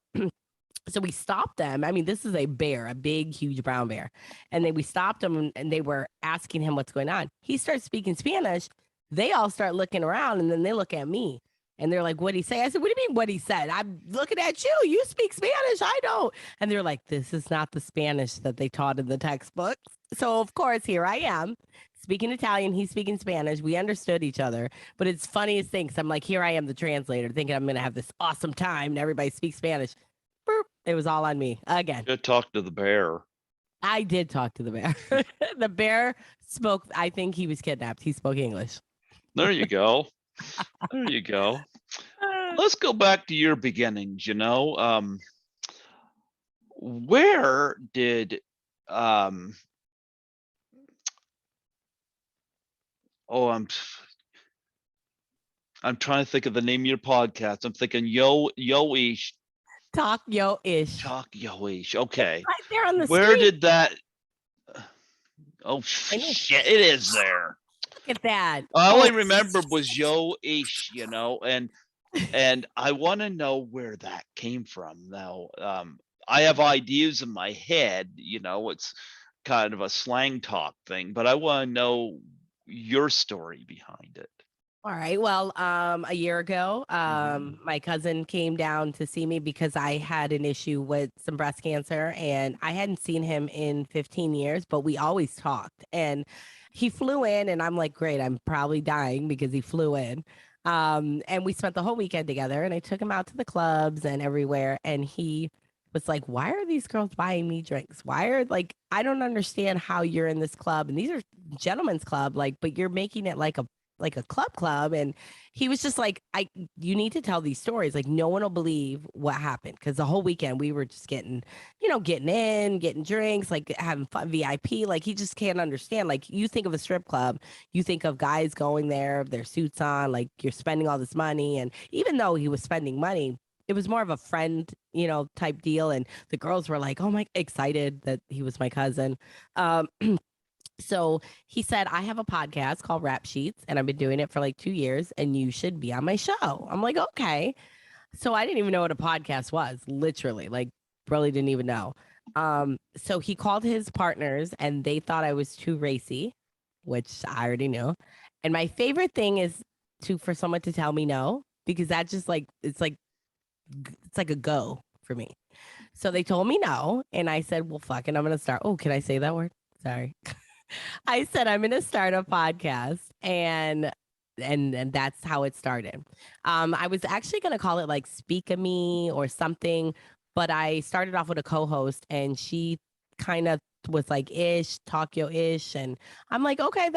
So we stopped them. I mean, this is a bear, a big, huge brown bear. And then we stopped him and they were asking him what's going on. He starts speaking Spanish. They all start looking around and then they look at me and they're like, what'd he say? I said, what do you mean what he said? I'm looking at you. You speak Spanish. I don't. And they're like, this is not the Spanish that they taught in the textbooks. So, of course, here I am speaking Italian. He's speaking Spanish. We understood each other. But it's funniest thing. I'm like, here I am, the translator, thinking I'm going to have this awesome time and everybody speaks Spanish. Boop. It was all on me again. Should talk to the bear. I did talk to the bear. The bear spoke. I think he was kidnapped. He spoke English. There you go. There you go. Let's go back to your beginnings. Where did oh I'm trying to think of the name of your podcast. I'm thinking Yo-ish. Talk yo ish. Talk Yo-ish. Okay. Right there on the Where screen. did that Oh I know. shit, it is there. Look at that. All I Oh, remembered was Yo-ish, and I want to know where that came from. Now, I have ideas in my head, it's kind of a slang talk thing, but I want to know your story behind it. All right. Well, a year ago, Mhm. my cousin came down to see me because I had an issue with some breast cancer, and I hadn't seen him in 15 years, but we always talked. And he flew in, and I'm like, great, I'm probably dying because he flew in. And we spent the whole weekend together, and I took him out to the clubs and everywhere. And he was like, why are these girls buying me drinks? Why are like, I don't understand how you're in this club, and these are gentlemen's club, like, but you're making it like a club. And he was just like, you need to tell these stories, like no one will believe what happened, because the whole weekend we were just getting, getting in, getting drinks, like having fun, VIP. Like he just can't understand. Like you think of a strip club, you think of guys going there, their suits on, like you're spending all this money. And even though he was spending money, it was more of a friend, type deal. And the girls were like, oh my, excited that he was my cousin. um So he said, I have a podcast called Rap Sheets, and I've been doing it for like 2 years, and you should be on my show. I'm like, okay. So I didn't even know what a podcast was, literally, like, really didn't even know. So he called his partners, and they thought I was too racy, which I already knew. And my favorite thing is for someone to tell me no, because that just like, it's like a go for me. So they told me no, and I said, well, fuck it, I'm going to start. Oh, can I say that word? Sorry. I said I'm going to start a podcast, and that's how it started. I was actually going to call it like Speak of Me or something, but I started off with a co-host, and she kind of was like ish, talk yo ish, and I'm like, okay,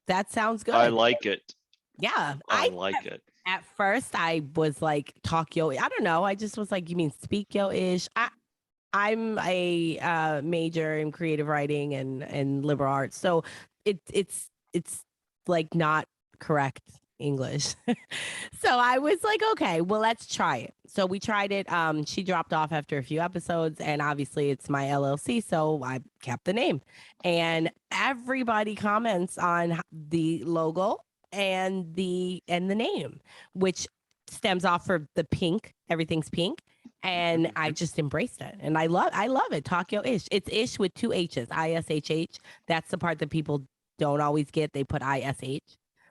that sounds I good. like it. Yeah, I like it. at first I was like talk yo. I don't know. I just was like, you mean speak yo ish? I'm a major in creative writing and liberal arts, so it's like not correct English. So I was like, okay, well, let's try it. So we tried it. She dropped off after a few episodes, and obviously it's my LLC, so I kept the name. And everybody comments on the logo and the name, which stems off for the pink. Everything's pink, and I Mhm. just embraced it, and I love it. Tokyo ish. It's ish with two H's, iSHH. That's the part that people don't always get. They put ish,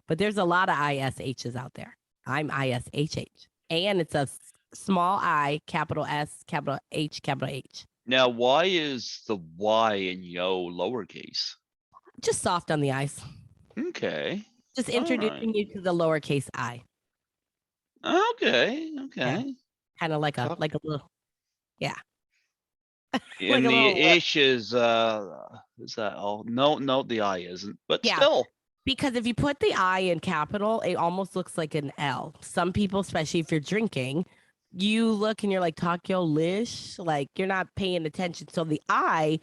but there's a lot of ISHs out there. I'm ISHH, and it's a small I, capital S, capital H, capital H. Now, why is the Y in yo lowercase? Just soft on the eyes. Okay. Just All right. introducing you to the lowercase I. Okay. Yeah, Okay. kind of like a Talk. little, yeah, like And a little the lip. ish is that all? No, no, the I isn't. But Yeah, still. because if you put the I in capital, it almost looks like an L. Some people, especially if you're drinking, you look and you're like Takyo Lish, like you're not paying attention. So the I,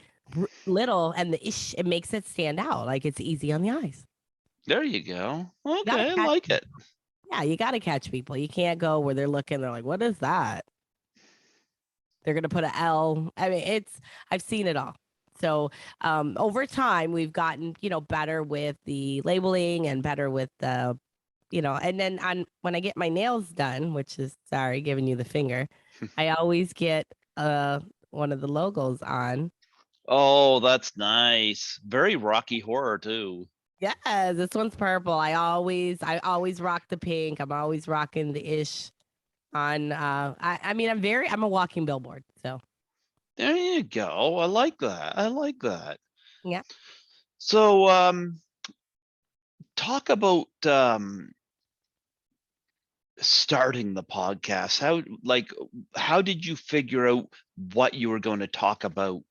little, and the ish, it makes it stand out. Like it's easy on the eyes. There you go. You gotta Okay, I catch like it. people. Yeah, you gotta catch people. You can't go where they're looking, they're like, what is that? They're gonna put a L. I mean, I've seen it all. So over time, we've gotten better with the labeling and better with the and then on when I get my nails done, which is sorry, giving you the finger, I always get one of the logos on. Oh, that's nice. Very Rocky Horror too. Yeah, this one's purple. I always rock the pink. I'm always rocking the ish on I mean I'm a walking billboard. So There you go. I like that. I like that. yeah. So, talk about starting the podcast. How did you figure out what you were going to talk about?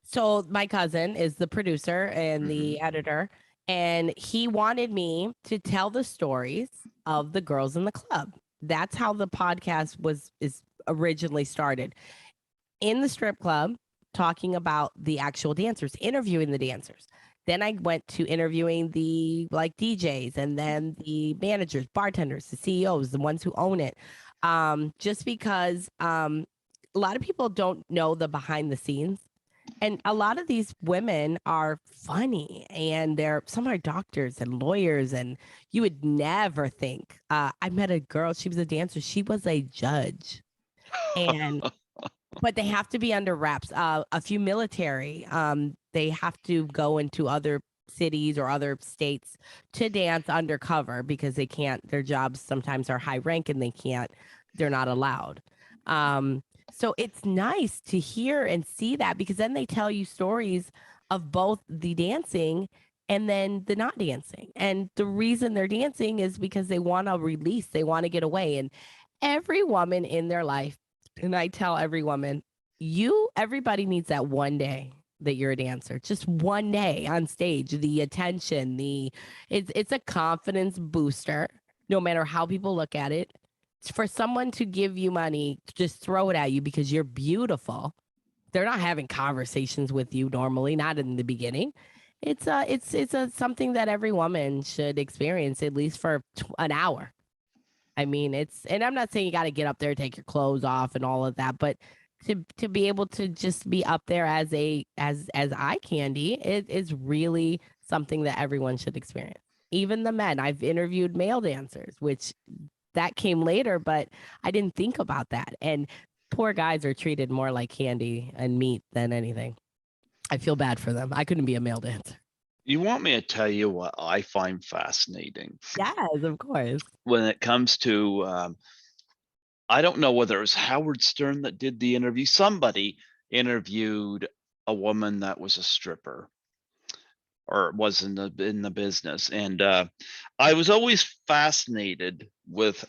So my cousin is the producer and Hmm. the editor, and he wanted me to tell the stories of the girls in the club. That's how the podcast is originally started. In the strip club, talking about the actual dancers, interviewing the dancers. Then I went to interviewing the like DJs, and then the managers, bartenders, the CEOs, the ones who own it. Just because a lot of people don't know the behind the scenes, and a lot of these women are funny, and some are doctors and lawyers, and you would never think. I met a girl, she was a dancer, she was a judge, and but they have to be under wraps. A few military, they have to go into other cities or other states to dance undercover because they can't, their jobs sometimes are high rank and they're not allowed. Um, so it's nice to hear and see that because then they tell you stories of both the dancing and then the not dancing. And the reason they're dancing is because they want to release, they want to get away. And every woman in their life, and I tell every woman, everybody needs that one day that you're a dancer. Just one day on stage, the attention, it's a confidence booster, no matter how people look at it. For someone to give you money, just throw it at you because you're beautiful. They're not having conversations with you normally, not in the beginning. It's something that every woman should experience at least for an hour. I mean, and I'm not saying you got to get up there, take your clothes off and all of that, but to be able to just be up there as eye candy, it is really something that everyone should experience. Even the men. I've interviewed male dancers, which that came later, but I didn't think about that. And poor guys are treated more like candy and meat than anything. I feel bad for them. I couldn't be a male dancer. You want me to tell you what I find fascinating Yes, of course. when it comes to, I don't know whether it was Howard Stern that did the interview. Somebody interviewed a woman that was a stripper or was in the business, and I was always fascinated with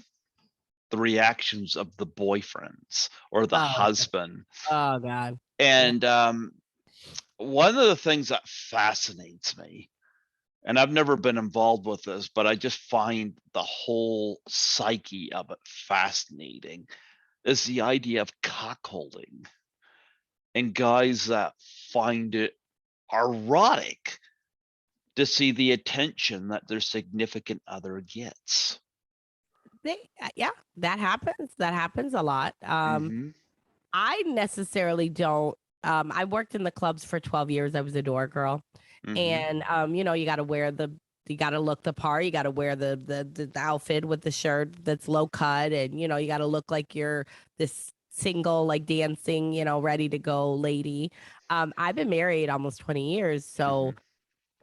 the reactions of the boyfriends or the Oh, husband. oh God. Yeah. And one of the things that fascinates me, and I've never been involved with this, but I just find the whole psyche of it fascinating, is the idea of cuckolding and guys that find it erotic to see the attention that their significant other gets. Yeah, that happens. That happens a lot. Hmm. I necessarily don't. I worked in the clubs for 12 years. I was a door girl. Hmm. And you got to you got to look the part. You got to wear the outfit with the shirt that's low cut, and you got to look like you're this single, like dancing, ready to go lady. I've been married almost 20 years, so Hmm.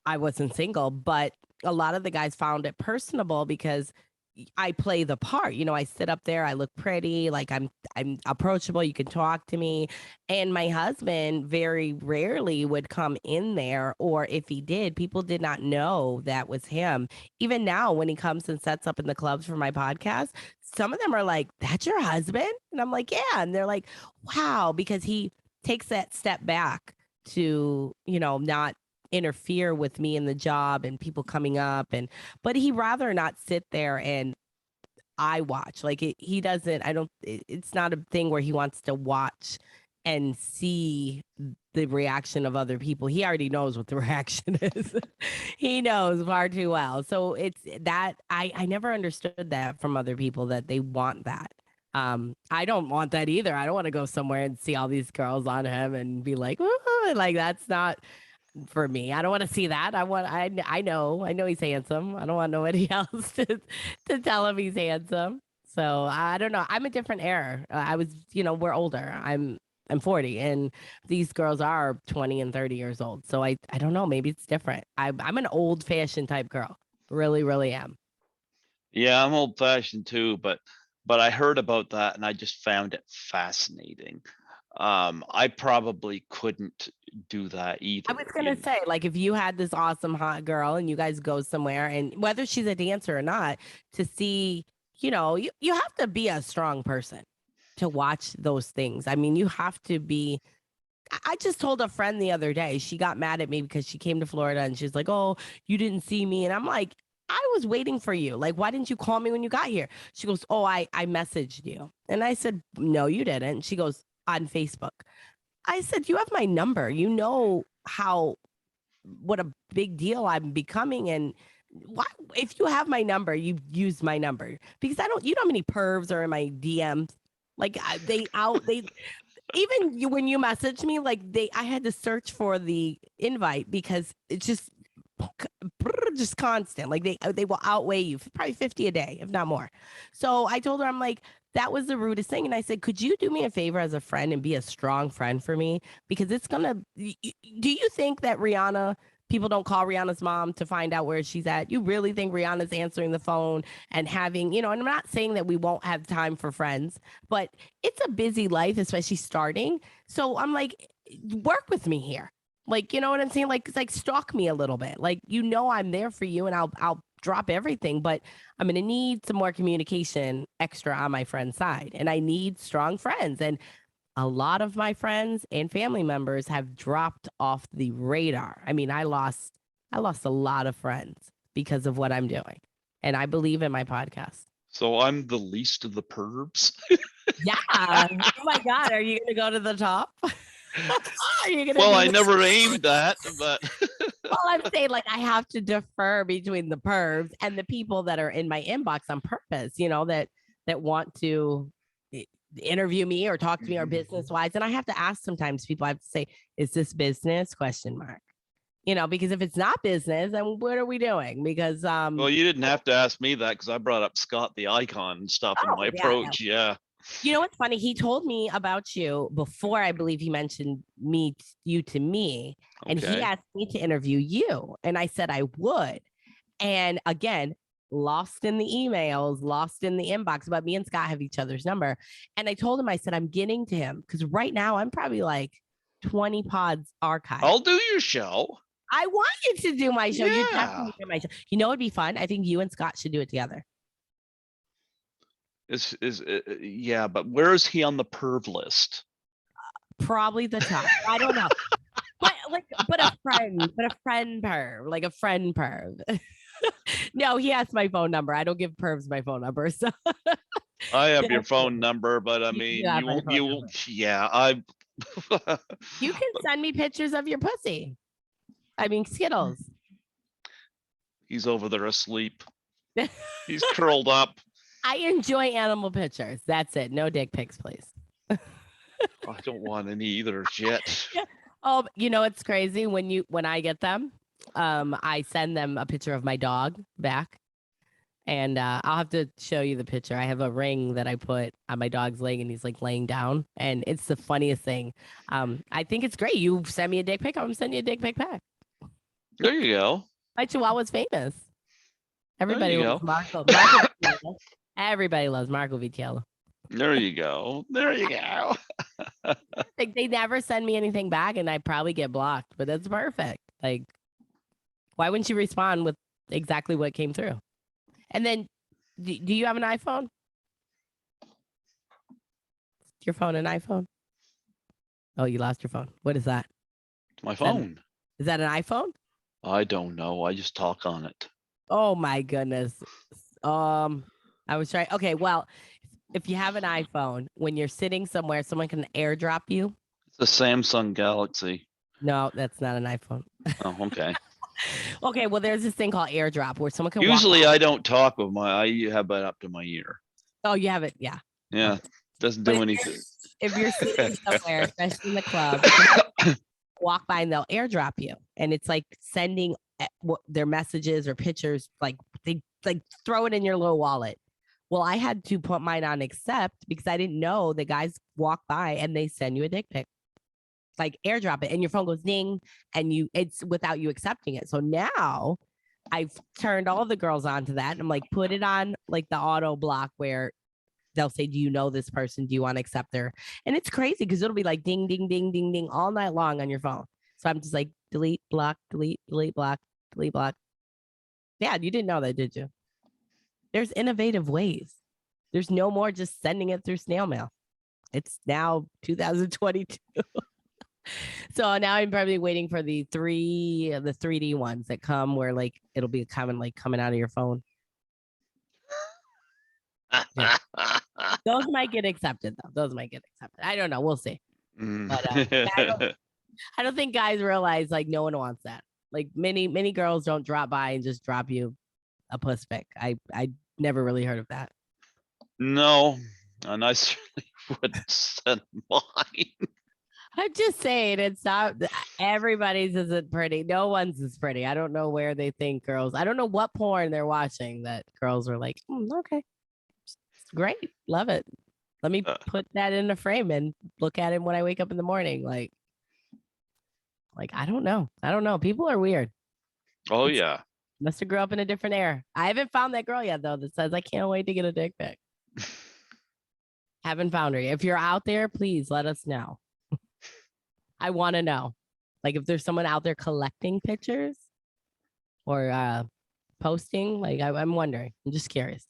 I wasn't single, but a lot of the guys found it personable because I play the part. I sit up there, I look pretty, like I'm approachable, you can talk to me. And my husband very rarely would come in there, or if he did, people did not know that was him. Even now when he comes and sets up in the clubs for my podcast, some of them are like, "That's your husband?" And I'm like, "Yeah." And they're like, "Wow," because he takes that step back to, not interfere with me in the job and people coming up, but he rather not sit there and I watch. Like he doesn't, I don't, it's not a thing where he wants to watch and see the reaction of other people. He already knows what the reaction is. He knows far too well. So it's that I never understood that from other people that they want that. I don't want that either. I don't want to go somewhere and see all these girls on him and be like, "Ooh," like that's not for me. I don't want to see that. I know he's handsome. I don't want nobody else to tell him he's handsome. So I don't know. I'm a different era. I was, we're older. I'm 40 and these girls are 20 and 30 years old. So I don't know, maybe it's different. I'm an old fashioned type girl. Really, really am. Yeah, I'm old fashioned too, but I heard about that and I just found it fascinating. I probably couldn't do that I was either. gonna say, like, if you had this awesome hot girl and you guys go somewhere, and whether she's a dancer or not, to see, you have to be a strong person to watch those things. I mean, you have to be. I just told a friend the other day, she got mad at me because she came to Florida and she's like, "Oh, you didn't see me," and I'm like, "I was waiting for you. Like, why didn't you call me when you got here?" She goes, "Oh, I messaged you," and I said, "No, you didn't." She goes, "On Facebook." I said, "You have my number. You know what a big deal I'm becoming, and why if you have my number, you use my number because I don't. You know how many pervs are in my DMs? Like they even when you message me, like I had to search for the invite because it's just constant. Like they will outweigh you probably 50 a day, if not more. So I told her, I'm like, that was the rudest thing. And I said, could you do me a favor as a friend and be a strong friend for me? Because it's gonna do you think that Rihanna People don't call Rihanna's mom to find out where she's at. You really think Rihanna's answering the phone and having, and I'm not saying that we won't have time for friends, but it's a busy life, especially starting. So I'm like, work with me here. Like, you know what I'm saying? Like, it's like stalk me a little bit. Like, I'm there for you and I'll drop everything, but I'm going to need some more communication extra on my friend's side. And I need strong friends. And a lot of my friends and family members have dropped off the radar. I mean, I lost a lot of friends because of what I'm doing. And I believe in my podcast. So I'm the least of the pervs. Yeah. Oh my God. Are you going to go to the top? Are you gonna Well, I never aimed that, but well, I'm saying like I have to defer between the pervs and the people that are in my inbox on purpose, that want to interview me or talk to me or business wise. And I have to ask sometimes people, I have to say, is this business? Question mark. Because if it's not business, then what are we doing? Because well, you didn't have to ask me that because I brought up Scott the icon and stuff in my approach. Yeah. You know what's funny? He told me about you before I believe he mentioned you to me. And he asked me to interview you. And I said I would. And again, lost in the emails, lost in the inbox, but me and Scott have each other's number. And I told him, I said, I'm getting to him because right now I'm probably like 20 pods archived. I'll do your show. I want you to do my show. Yeah. You're definitely doing my show. It'd be fun. I think you and Scott should do it together. Yeah, but where is he on the perv list? Probably the top. I don't know. But a friend perv, like a friend perv. No, he has my phone number. I don't give pervs my phone number. So I have your phone number, but I mean, I you can send me pictures of your pussy. I mean, Skittles. He's over there asleep. He's curled up. I enjoy animal pictures. That's it. No dick pics, please. I don't want any either. Shit. Oh, it's crazy when I get them. I send them a picture of my dog back, and I'll have to show you the picture. I have a ring that I put on my dog's leg, and he's like laying down, and it's the funniest thing. I think it's great. You send me a dick pic, I'm gonna send you a dick pic back. There you go. My Chihuahua's famous. Everybody loves Marco. Everybody loves Marco Vitiello. There you go. There you go. Like they never send me anything back, and I probably get blocked, but that's perfect. Like, why wouldn't you respond with exactly what came through? And then, do you have an iPhone? Is your phone an iPhone? Oh, you lost your phone. What is that? My phone. Is that an iPhone? I don't know. I just talk on it. Oh my goodness. I was trying. Okay, well, if you have an iPhone, when you're sitting somewhere, someone can airdrop you. It's a Samsung Galaxy. No, that's not an iPhone. Oh, okay. Okay, well, there's this thing called airdrop where someone can. Usually, I don't talk with I have it up to my ear. Oh, you have it, yeah. Yeah, doesn't do anything. If you're sitting somewhere, especially in the club, walk by and they'll airdrop you, and it's like sending their messages or pictures, like they like throw it in your little wallet. Well, I had to put mine on accept because I didn't know the guys walk by and they send you a dick pic. Like airdrop it and your phone goes ding and it's without you accepting it. So now I've turned all the girls onto that. And I'm like, put it on like the auto block where they'll say, do you know this person? Do you want to accept her? And it's crazy because it'll be like ding, ding, ding, ding, ding all night long on your phone. So I'm just like, delete, block, delete, delete, block, delete, block. Yeah, you didn't know that, did you? There's innovative ways. There's no more just sending it through snail mail. It's now 2022. So now I'm probably waiting for the 3D ones that come where like it'll be coming out of your phone. Yeah. Those might get accepted though. Those might get accepted. I don't know. We'll see. But I don't think guys realize like no one wants that. Like many girls don't drop by and just drop you a puss pic. I never really heard of that. No, and I certainly wouldn't send mine. I'm just saying it's not everybody's isn't pretty. No one's is pretty. I don't know where they think girls. I don't know what porn they're watching that girls are like, okay, it's great, love it. Let me put that in a frame and look at it when I wake up in the morning. Like, Like, I don't know. I don't know. People are weird. Oh It's, yeah. must have grew up in a different era. I haven't found that girl yet though that says I can't wait to get a dick pic. Haven't found her yet. If you're out there, please let us know. I want to know. Like if there's someone out there collecting pictures or posting, like I'm wondering. I'm just curious.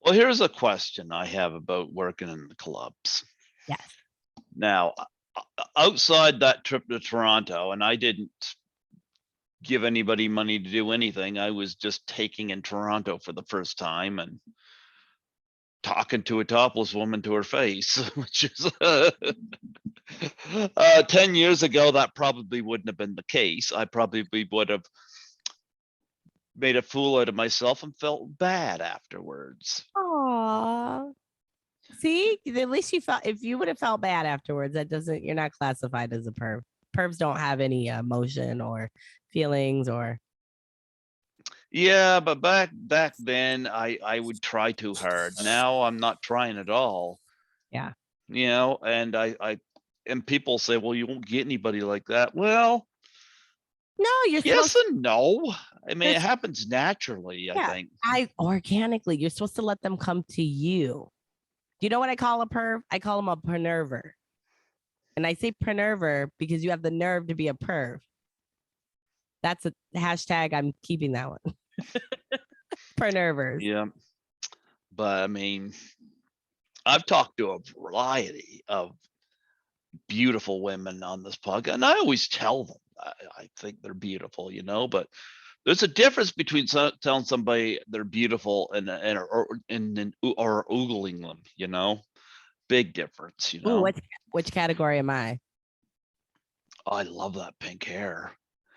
Well, here's a question I have about working in the clubs. Yes. Now, outside that trip to Toronto, and I didn't give anybody money to do anything. I was just taking in Toronto for the first time and talking to a topless woman to her face, which is 10 years ago, that probably wouldn't have been the case. I probably would have made a fool out of myself and felt bad afterwards. Aww. See, at least you felt, if you would have felt bad afterwards, that doesn't, you're not classified as a perv. Pervs don't have any emotion or feelings or. Yeah, but back then I would try too hard. Now I'm not trying at all. Yeah. You know, and I and people say, well, you won't get anybody like that. Well, No, you're yes supposed and no. I mean, it to, happens naturally, I yeah, think. I organically, you're supposed to let them come to you. Do you know what I call a perv? I call them a pernerver. And I say pernerver because you have the nerve to be a perv. That's a hashtag. I'm keeping that one. Pernervers. Yeah. But I mean, I've talked to a variety of beautiful women on this podcast, and I always tell them I think they're beautiful, you know, but there's a difference between telling somebody they're beautiful or oogling them, you know, big difference, you Ooh, know. which category am I? Oh, I love that pink hair.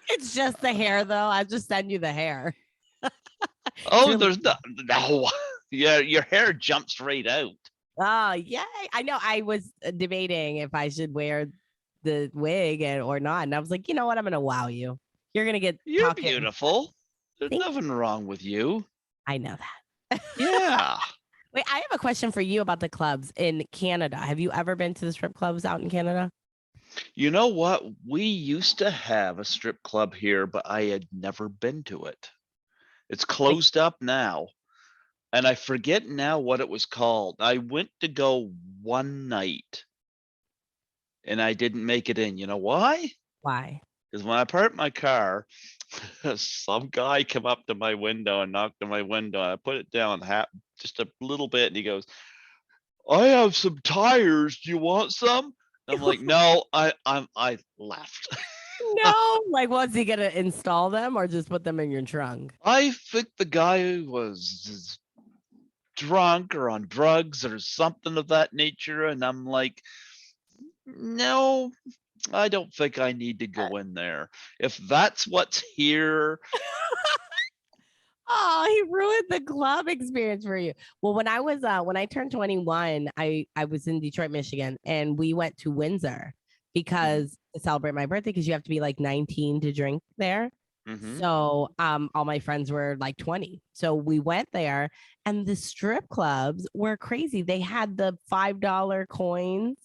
It's just the hair, though. I just send you the hair. It's Oh, really. there's no. Yeah, your hair jumps right out. Oh, yay. I know. I was debating if I should wear the wig or not. And I was like, you know what? I'm going to wow you. You're going to get You're talking. beautiful. There's Thank you. nothing wrong with you. I know that. Yeah. Wait, I have a question for you about the clubs in Canada. Have you ever been to the strip clubs out in Canada? You know what? We used to have a strip club here, but I had never been to it. It's Like, closed up now. And I forget now what it was called. I went to go one night and I didn't make it in. You know why? why? Because when I parked my car, some guy came up to my window and knocked on my window. And I put it down just a little bit, and he goes, "I have some tires. Do you want some?" And I'm like, "No, I left." No, like, was he gonna install them or just put them in your trunk? I think the guy was drunk or on drugs or something of that nature, and I'm like, "No, I don't think I need to go in there. If that's what's here." Oh, he ruined the club experience for you. Well, when I turned 21, I was in Detroit, Michigan, and we went to Windsor Mhm, because to celebrate my birthday, because you have to be like 19 to drink there. mhm. So all my friends were like 20. So we went there and the strip clubs were crazy. They had the $5 coins.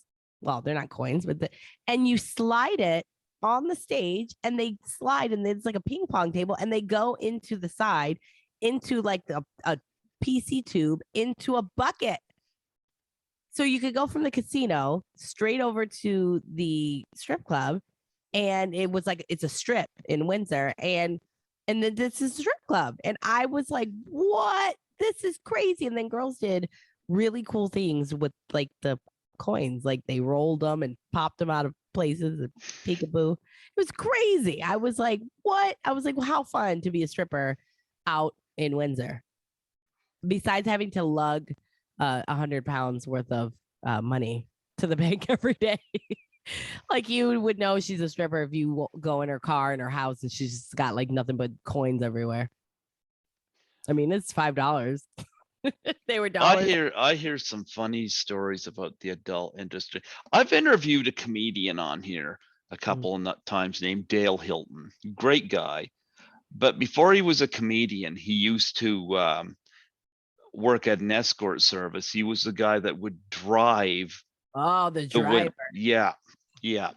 Well, they're not coins, but and you slide it on the stage and they slide and it's like a ping pong table and they go into the side into like a PC tube into a bucket. So you could go from the casino straight over to the strip club, and it was like it's a strip in Windsor, and then this is a strip club, and I was like, "What? This is crazy!" And then girls did really cool things with like the coins, like they rolled them and popped them out of places and peekaboo. It was crazy. I was like, "What?" I was like, well, "How fun to be a stripper out in Windsor." Besides having to lug 100 pounds worth of money to the bank every day. Like you would know she's a stripper if you go in her car in her house and she's just got like nothing but coins everywhere. I mean, it's $5. They were dollars. I hear some funny stories about the adult industry. I've interviewed a comedian on here a Mm. couple of times named Dale Hilton. Great guy. But before he was a comedian, he used to work at an escort service. He was the guy that would drive Oh, the the women. driver. Yeah. Yeah.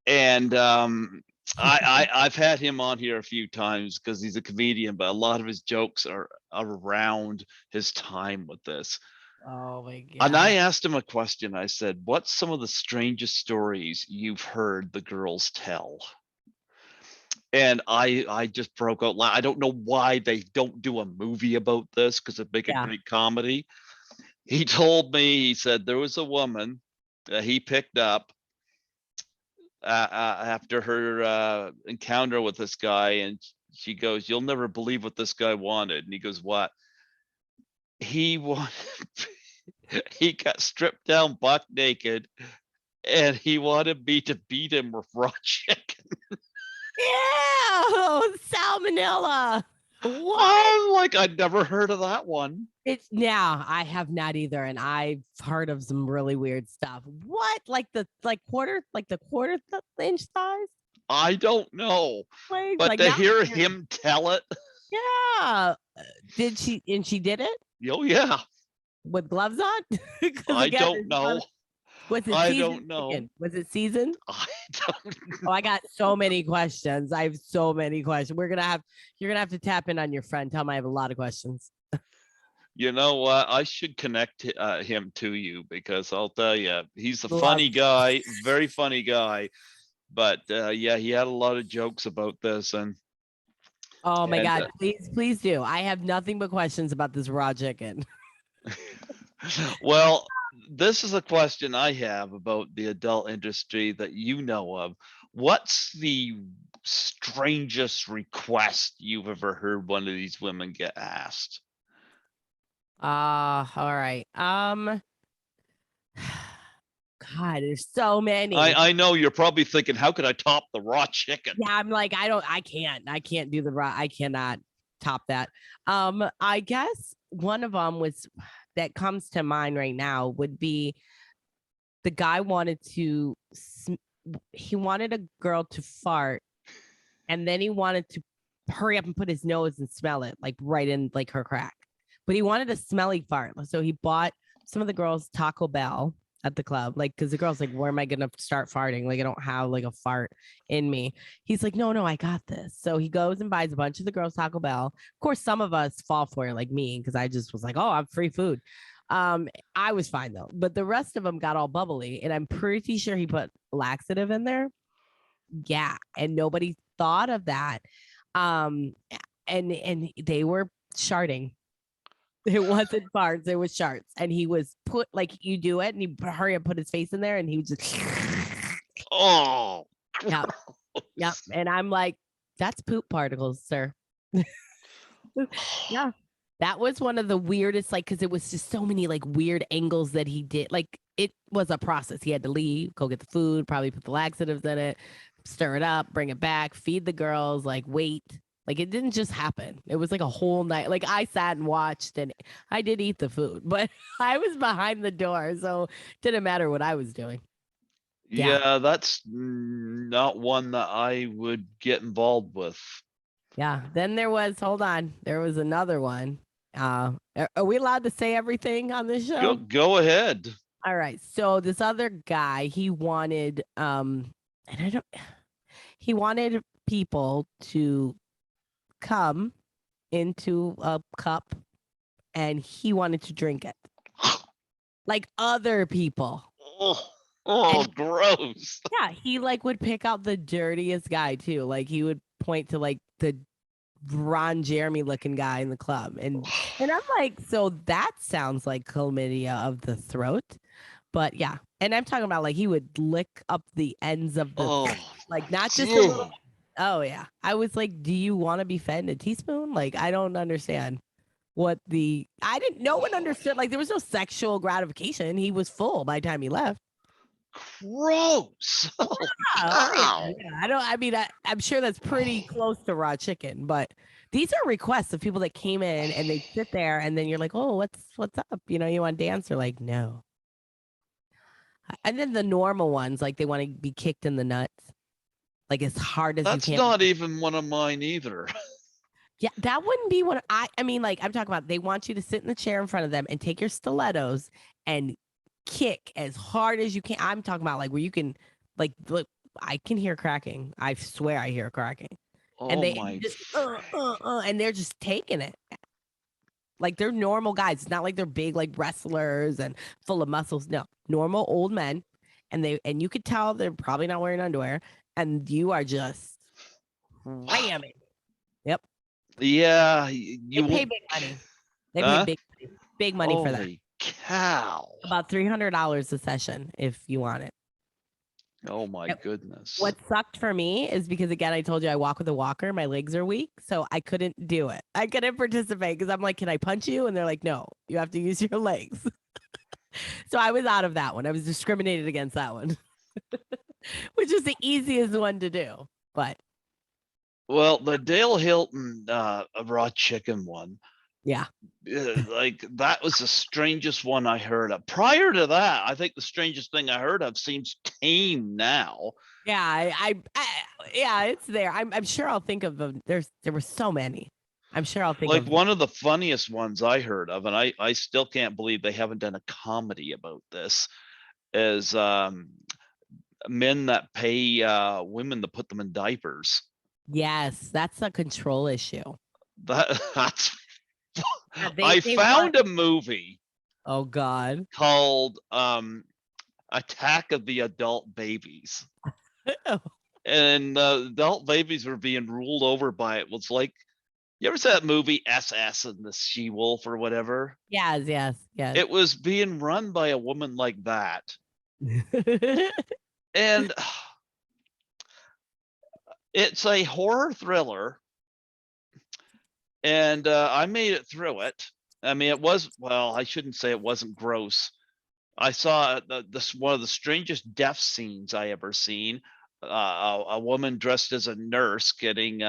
And I've had him on here a few times because he's a comedian, but a lot of his jokes are around his time with this. Oh my And I god. asked him a question. I said, "What's some of the strangest stories you've heard the girls tell?" And I just broke out. I don't know why they don't do a movie about this because it'd make a Yeah. great comedy. He told me, he said there was a woman that he picked up after her encounter with this guy, and she goes, "You'll never believe what this guy wanted." And he goes, "What?" He wanted, he got stripped down buck naked, and he wanted me to beat him with raw chicken. Ew, salmonella. What? I'm like, I'd never heard of that one. It's now I have not either, and I've heard of some really weird stuff. What? Like the quarter inch size? I don't know, Legs? but Like to not hear weird. him tell it, Yeah. Did she and she did it oh yeah, with gloves on? Because I again, don't know. was it I seasoned don't know. chicken? Was it seasoned? I don't. Oh, I got so many questions. I have so many questions. You're gonna have to tap in on your friend. Tell him I have a lot of questions. You know what? I should connect him to you because I'll tell you, he's a Love. funny guy, very funny guy. But yeah, he had a lot of jokes about this, Oh my and god, please do. I have nothing but questions about this raw chicken. well, this is a question I have about the adult industry that you know of. What's the strangest request you've ever heard one of these women get asked? All right. God, there's so many. I know you're probably thinking, how could I top the raw chicken? Yeah, I'm like, I can't do the raw. I cannot top that. I guess one of them was that comes to mind right now would be the guy wanted to he wanted a girl to fart, and then he wanted to hurry up and put his nose and smell it like right in like her crack, but he wanted a smelly fart, so he bought some of the girls Taco Bell at the club, like, because the girl's like, where am I gonna start farting? Like, I don't have like a fart in me. He's like, no, I got this. So he goes and buys a bunch of the girls Taco Bell. Of course, some of us fall for it, like me, because I just was like, oh, I'm free food. I was fine though, but the rest of them got all bubbly, and I'm pretty sure he put laxative in there. Yeah, and nobody thought of that. Um, and they were sharding. It wasn't farts, it was sharts. And he was put like you do it, and he hurry up, put his face in there, and he was just Oh, yeah, yeah. And I'm like, that's poop particles, sir. Yeah. That was one of the weirdest, like, because it was just so many like weird angles that he did. Like, it was a process. He had to leave, go get the food, probably put the laxatives in it, stir it up, bring it back, feed the girls, like, wait. Like, it didn't just happen. It was like a whole night. Like, I sat and watched, and I did eat the food, but I was behind the door. So it didn't matter what I was doing. Yeah. yeah, that's not one that I would get involved with. Yeah. Then hold on, there was another one. Are we allowed to say everything on this show? Go ahead. All right. So this other guy, he wanted and I don't he wanted people to come into a cup, and he wanted to drink it. Like other people. Oh, gross. Yeah, he like would pick out the dirtiest guy too. Like he would point to like the Ron Jeremy looking guy in the club. And I'm like, so that sounds like chlamydia of the throat. But yeah. And I'm talking about like he would lick up the ends of the Oh, like not just a little. Oh yeah. I was like, do you want to be fed in a teaspoon? Like, I don't understand no one understood. Like, there was no sexual gratification. He was full by the time he left. gross. Oh, Yeah, I'm sure that's pretty close to raw chicken, but these are requests of people that came in and they sit there, and then you're like, oh, what's up? You know, you want to dance? Or like, no. And then the normal ones, like they want to be kicked in the nuts, like as hard as that's you can. not even one of mine either. Yeah, that wouldn't be what I mean, like I'm talking about, they want you to sit in the chair in front of them and take your stilettos and kick as hard as you can. I'm talking about like where you can like I can hear cracking. I swear I hear cracking. And Oh they my just friend. and they're just taking it. Like they're normal guys. It's not like they're big like wrestlers and full of muscles. No, normal old men. And you could tell they're probably not wearing underwear. And you are just ramming. Yep. Yeah, They you pay won't. big money. They pay Huh? big money for that. Holy cow. About $300 a session if you want it. Oh my Yep. goodness. What sucked for me is because again, I told you I walk with a walker. My legs are weak, so I couldn't do it. I couldn't participate because I'm like, "Can I punch you?" And they're like, "No, you have to use your legs." So I was out of that one. I was discriminated against that one, which is the easiest one to do. But Well, the Dale Hilton raw chicken one, yeah, like that was the strangest one I heard of. Prior to that, I think the strangest thing I heard of seems tame now. yeah, yeah, it's there. I'm sure I'll think of them. There were so many. I'm sure I'll think Like of. one of the funniest ones I heard of, and I still can't believe they haven't done a comedy about this, is men that pay women to put them in diapers. Yes, that's a control issue. That's Yeah, I they want. found a movie Oh God. called Attack of the Adult Babies. And adult babies were being ruled over by it. Was like, you ever see that movie SS and the She Wolf or whatever? Yes, yes, yes. It was being run by a woman like that. And it's a horror thriller. And I made it through it. I mean, it was, well, I shouldn't say it wasn't gross. I saw this one of the strangest death scenes I ever seen. A woman dressed as a nurse getting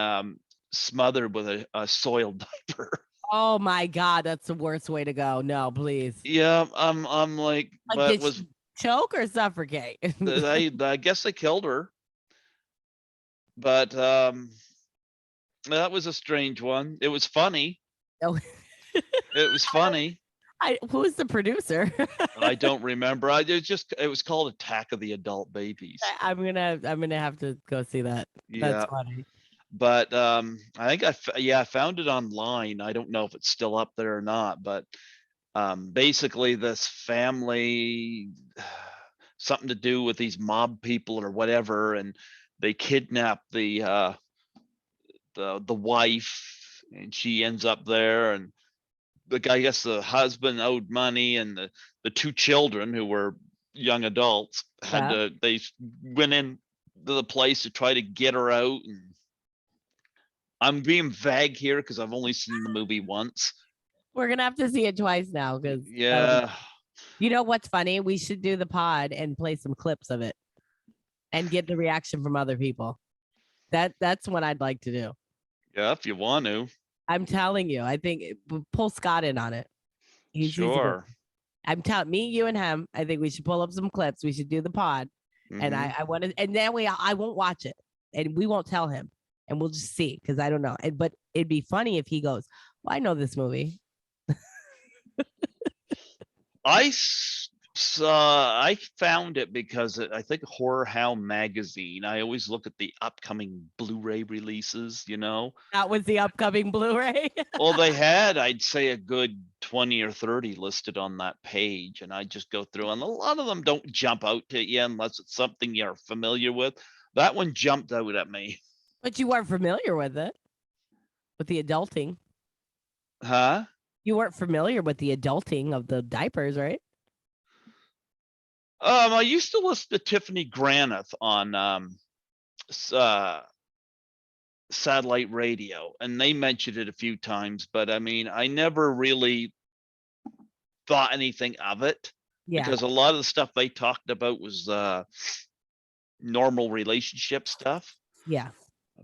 smothered with a soiled diaper. Oh my God, that's the worst way to go. No, please. Yeah, I'm like, Like, but did was she choke or suffocate? I guess they killed her, but that was a strange one. It was funny. Oh, It was funny. who's the producer? I don't remember. It was called Attack of the Adult Babies. I'm gonna have to go see that. That's Yeah. funny. But I think I found it online. I don't know if it's still up there or not, but basically this family, something to do with these mob people or whatever, and they kidnap the wife, and she ends up there, and the guy, I guess the husband owed money, and the two children who were young adults had Yeah. to they went in to the place to try to get her out. And I'm being vague here because I've only seen the movie once. We're gonna have to see it twice now because that'll be. Yeah, You know what's funny? We should do the pod and play some clips of it and get the reaction from other people. That's what I'd like to do. yeah, if you want to, I'm telling you, I think pull Scott in on it. He's a good. sure. I'm telling me, you and him. I think we should pull up some clips. We should do the pod, and Hmm. I want to, and then I won't watch it, and we won't tell him, and we'll just see because I don't know. But it'd be funny if he goes, "Well, I know this movie." I found it because I think Horror Hound magazine. I always look at the upcoming Blu-ray releases. That was the upcoming Blu-ray. Well, they had, I'd say, a good 20 or 30 listed on that page, and I just go through, and a lot of them don't jump out to you unless it's something you're familiar with. That one jumped out at me. But you weren't familiar with it, with the adulting. Huh? You weren't familiar with the adulting of the diapers, right? I used to listen to Tiffany Granith on satellite radio, and they mentioned it a few times, but I mean, I never really thought anything of it Yeah. because a lot of the stuff they talked about was normal relationship stuff. Yeah.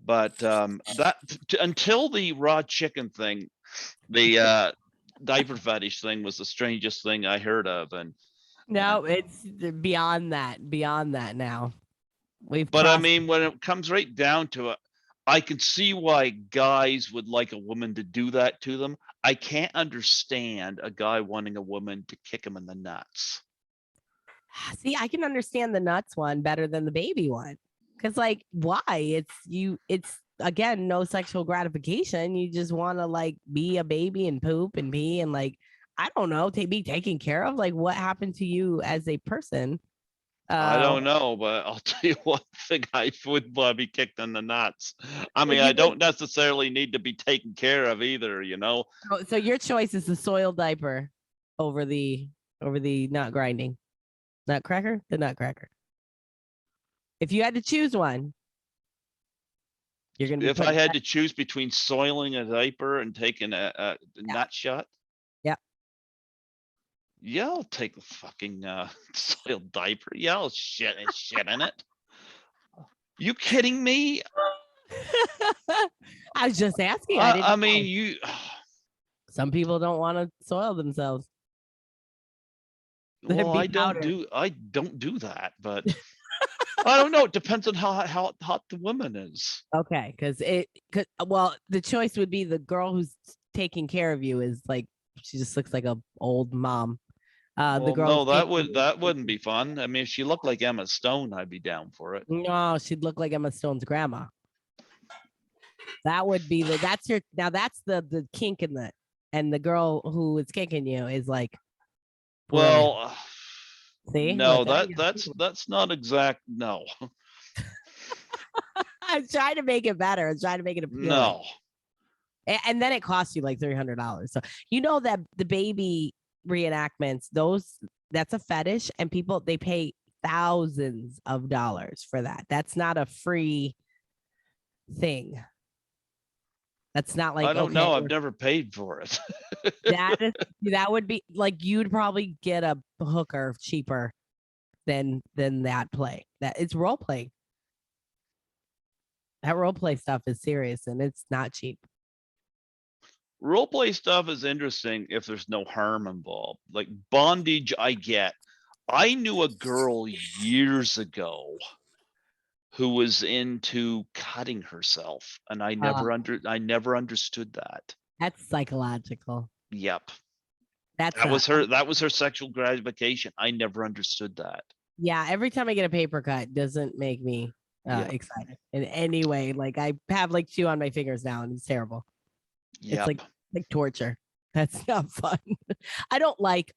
But until the raw chicken thing, the diaper fetish thing was the strangest thing I heard of. And No, it's beyond that. Beyond that now. but I mean, when it comes right down to it, I can see why guys would like a woman to do that to them. I can't understand a guy wanting a woman to kick him in the nuts. See, I can understand the nuts one better than the baby one Because like, why? It's again, no sexual gratification. You just want to like be a baby and poop and pee and like, I don't know, be taken care of. Like, what happened to you as a person? I Uh, don't know, but I'll tell you one thing, I would want to be kicked in the nuts. I mean, I you would, don't necessarily need to be taken care of either, you know? so your choice is the soiled diaper over the nut grinding. Nutcracker? The nutcracker. If you had to choose one, you're gonna be If I putting had to choose between soiling a diaper and taking a yeah, nut shot, yeah. yeah, I'll take the fucking soiled diaper. Yeah, I'll shit in it. You kidding me? I was just asking. I didn't I mean, know. you. Some people don't want to soil themselves. Let it Well, be I don't powdered. do that, but I don't know. It depends on how hot the woman is. Okay, well, the choice would be the girl who's taking care of you is like she just looks like a old mom. The Well, girl no, who's kicking that you, wouldn't be fun. I mean, if she looked like Emma Stone, I'd be down for it. no, she'd look like Emma Stone's grandma. That would be that's your now that's the kink in the girl who is kicking you is like really Well, see no, look there that you go. that's not exact. No, I'm trying to make it better. I'm trying to make it appealing. no. And then it costs you like $300. So you know that the baby reenactments, that's a fetish, and people they pay thousands of dollars for that. That's not a free thing. That's not I like don't okay, know. I've never paid for it. that would be like you'd probably get a hooker cheaper than that play. That it's role play. That role play stuff is serious and it's not cheap. Role play stuff is interesting if there's no harm involved. Like bondage, I get. I knew a girl years ago who was into cutting herself, and Uh, I never understood that. that's psychological. Yep. That's not That was her sexual gratification. I never understood that. yeah, every time I get a paper cut, it doesn't make me Yep. excited in any way. Like I have like 2 on my fingers now, and it's terrible. It's Yep. like torture. That's not fun. I don't like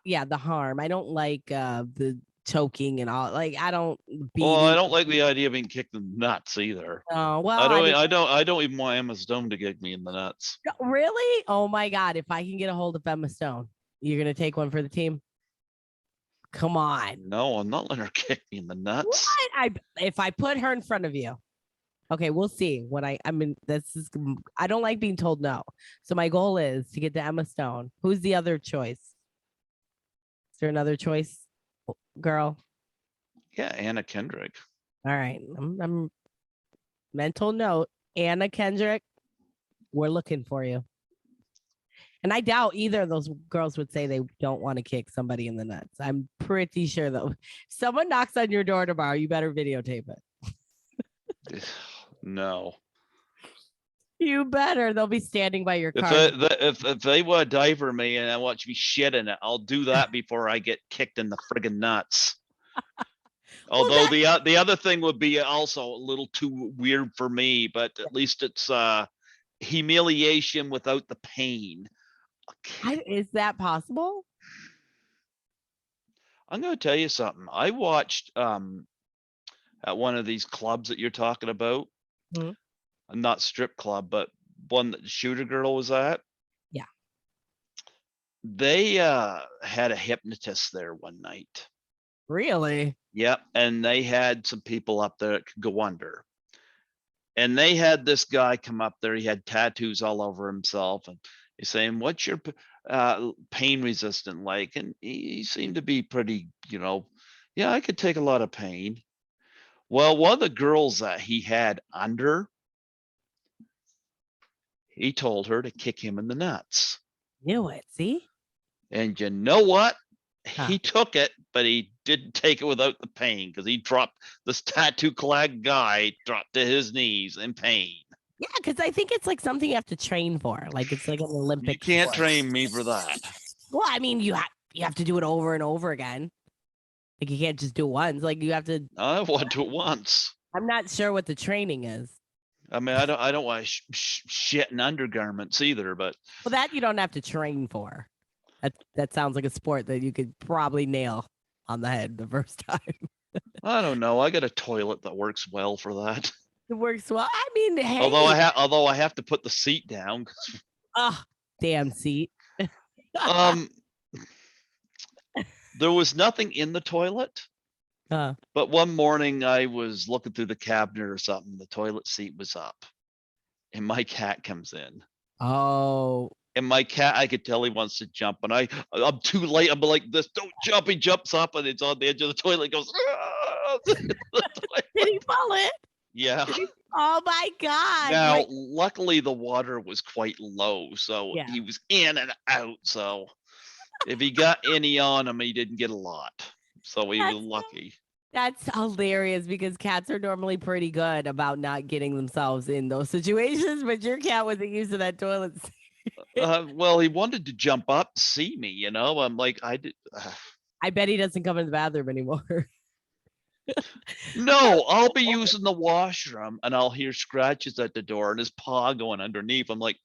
yeah, the harm. I don't like the choking and all. Like I don't Well, I beating. don't like the idea of being kicked in the nuts either. Oh well, I mean, I don't even want Emma Stone to kick me in the nuts. really? Oh my god! If I can get a hold of Emma Stone, you're gonna take one for the team. Come on. No, I'm not letting her kick me in the nuts. What? If I put her in front of you, okay, we'll see. When I mean, this is I don't like being told no. So my goal is to get to Emma Stone. Who's the other choice? Is there another choice, girl? Yeah, Anna Kendrick. All right, I'm mental note. Anna Kendrick, we're looking for you. And I doubt either of those girls would say they don't want to kick somebody in the nuts. I'm pretty sure though. If someone knocks on your door tomorrow, you better videotape it. No. You better. They'll be standing by your If car. if they want to diver me and I watch me shit in it, I'll do that before I get kicked in the friggin' nuts. Although the other thing would be also a little too weird for me, but at least it's humiliation without the pain. Is that possible? I'm going to tell you something. I watched at one of these clubs that you're talking about, Mhm. not strip club, but one that the Shooter Girl was at. Yeah. They had a hypnotist there one night. Really? Yep, and they had some people up there that could go under. And they had this guy come up there. He had tattoos all over himself, and he's saying, "What's your pain resistant like?" And he seemed to be pretty, yeah, I could take a lot of pain. Well, one of the girls that he had under, he told her to kick him in the nuts. Knew it. See? And you know what? Huh. He took it, but he didn't take it without the pain, because he dropped, this tattoo clad guy dropped to his knees in pain. Yeah, because I think it's like something you have to train for. Like it's like an You Olympic can't sport. train me for that. Well, I mean, you have to do it over and over again. Like you can't just do it once. Like you have to. I want to once. I'm not sure what the training is. I mean, I don't want to shit in undergarments either, but Well, that you don't have to train for. That sounds like a sport that you could probably nail on the head the first time. I don't know. I got a toilet that works well for that. It works well. I mean, hey, Although I have to put the seat down. oh, damn seat. There was nothing in the toilet, but one morning I was looking through the cabinet or something. The toilet seat was up, and my cat comes in. Oh. And my cat, I could tell he wants to jump, and I'm too late. I'm like this, don't jump. He jumps up, and it's on the edge of the toilet. Goes. Did he fall in? Yeah. Oh my God. Now, luckily the water was quite low, so he was in and out. So if he got any on him, he didn't get a lot. So he was lucky. That's hilarious because cats are normally pretty good about not getting themselves in those situations, but your cat wasn't used to that toilet seat. Well, he wanted to jump up to see me, you know. I'm like, I bet he doesn't come in the bathroom anymore. No, I'll be using the washroom and I'll hear scratches at the door and his paw going underneath. I'm like,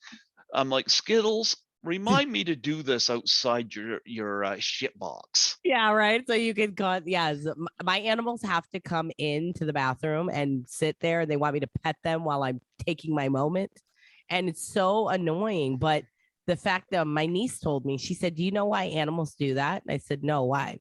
Skittles, remind me to do this outside your shit box. Yeah, right. So you can my animals have to come into the bathroom and sit there. They want me to pet them while I'm taking my moment. And it's so annoying. But the fact that my niece told me, she said, do you know why animals do that? And I said, no, why?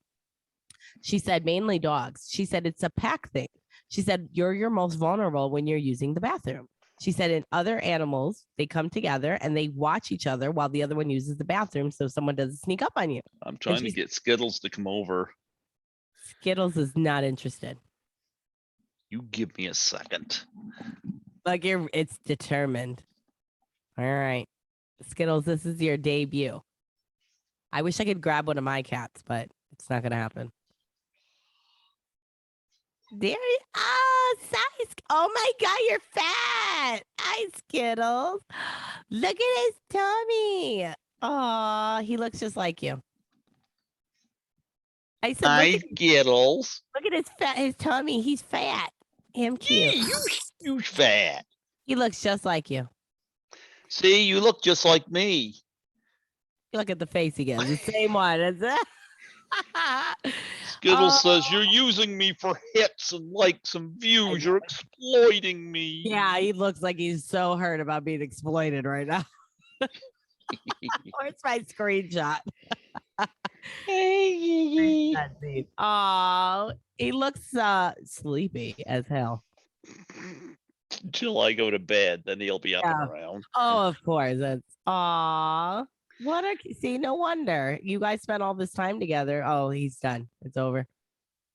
She said, mainly dogs. She said, it's a pack thing. She said, you're your most vulnerable when you're using the bathroom. She said, in other animals, they come together and they watch each other while the other one uses the bathroom. So someone doesn't sneak up on you. I'm trying to get Skittles to come over. Skittles is not interested. You give me a second. Like it's determined. All right. Skittles, this is your debut. I wish I could grab one of my cats, but it's not going to happen. There you are, size. Oh my God, you're fat. Hi, Skittles. Look at his tummy. Oh, he looks just like you. I said, hi, Skittles. Look at his tummy. He's fat. Him cute. You fat. He looks just like you. See, you look just like me. Look at the face again. The same one. Skittles says, you're using me for hits and likes and views. You're exploiting me. Yeah, he looks like he's so hurt about being exploited right now. Where's my screenshot? Oh, he looks sleepy as hell. Until I go to bed, then he'll be up and around. Oh, of course. Aw. See, no wonder. You guys spent all this time together. Oh, he's done. It's over.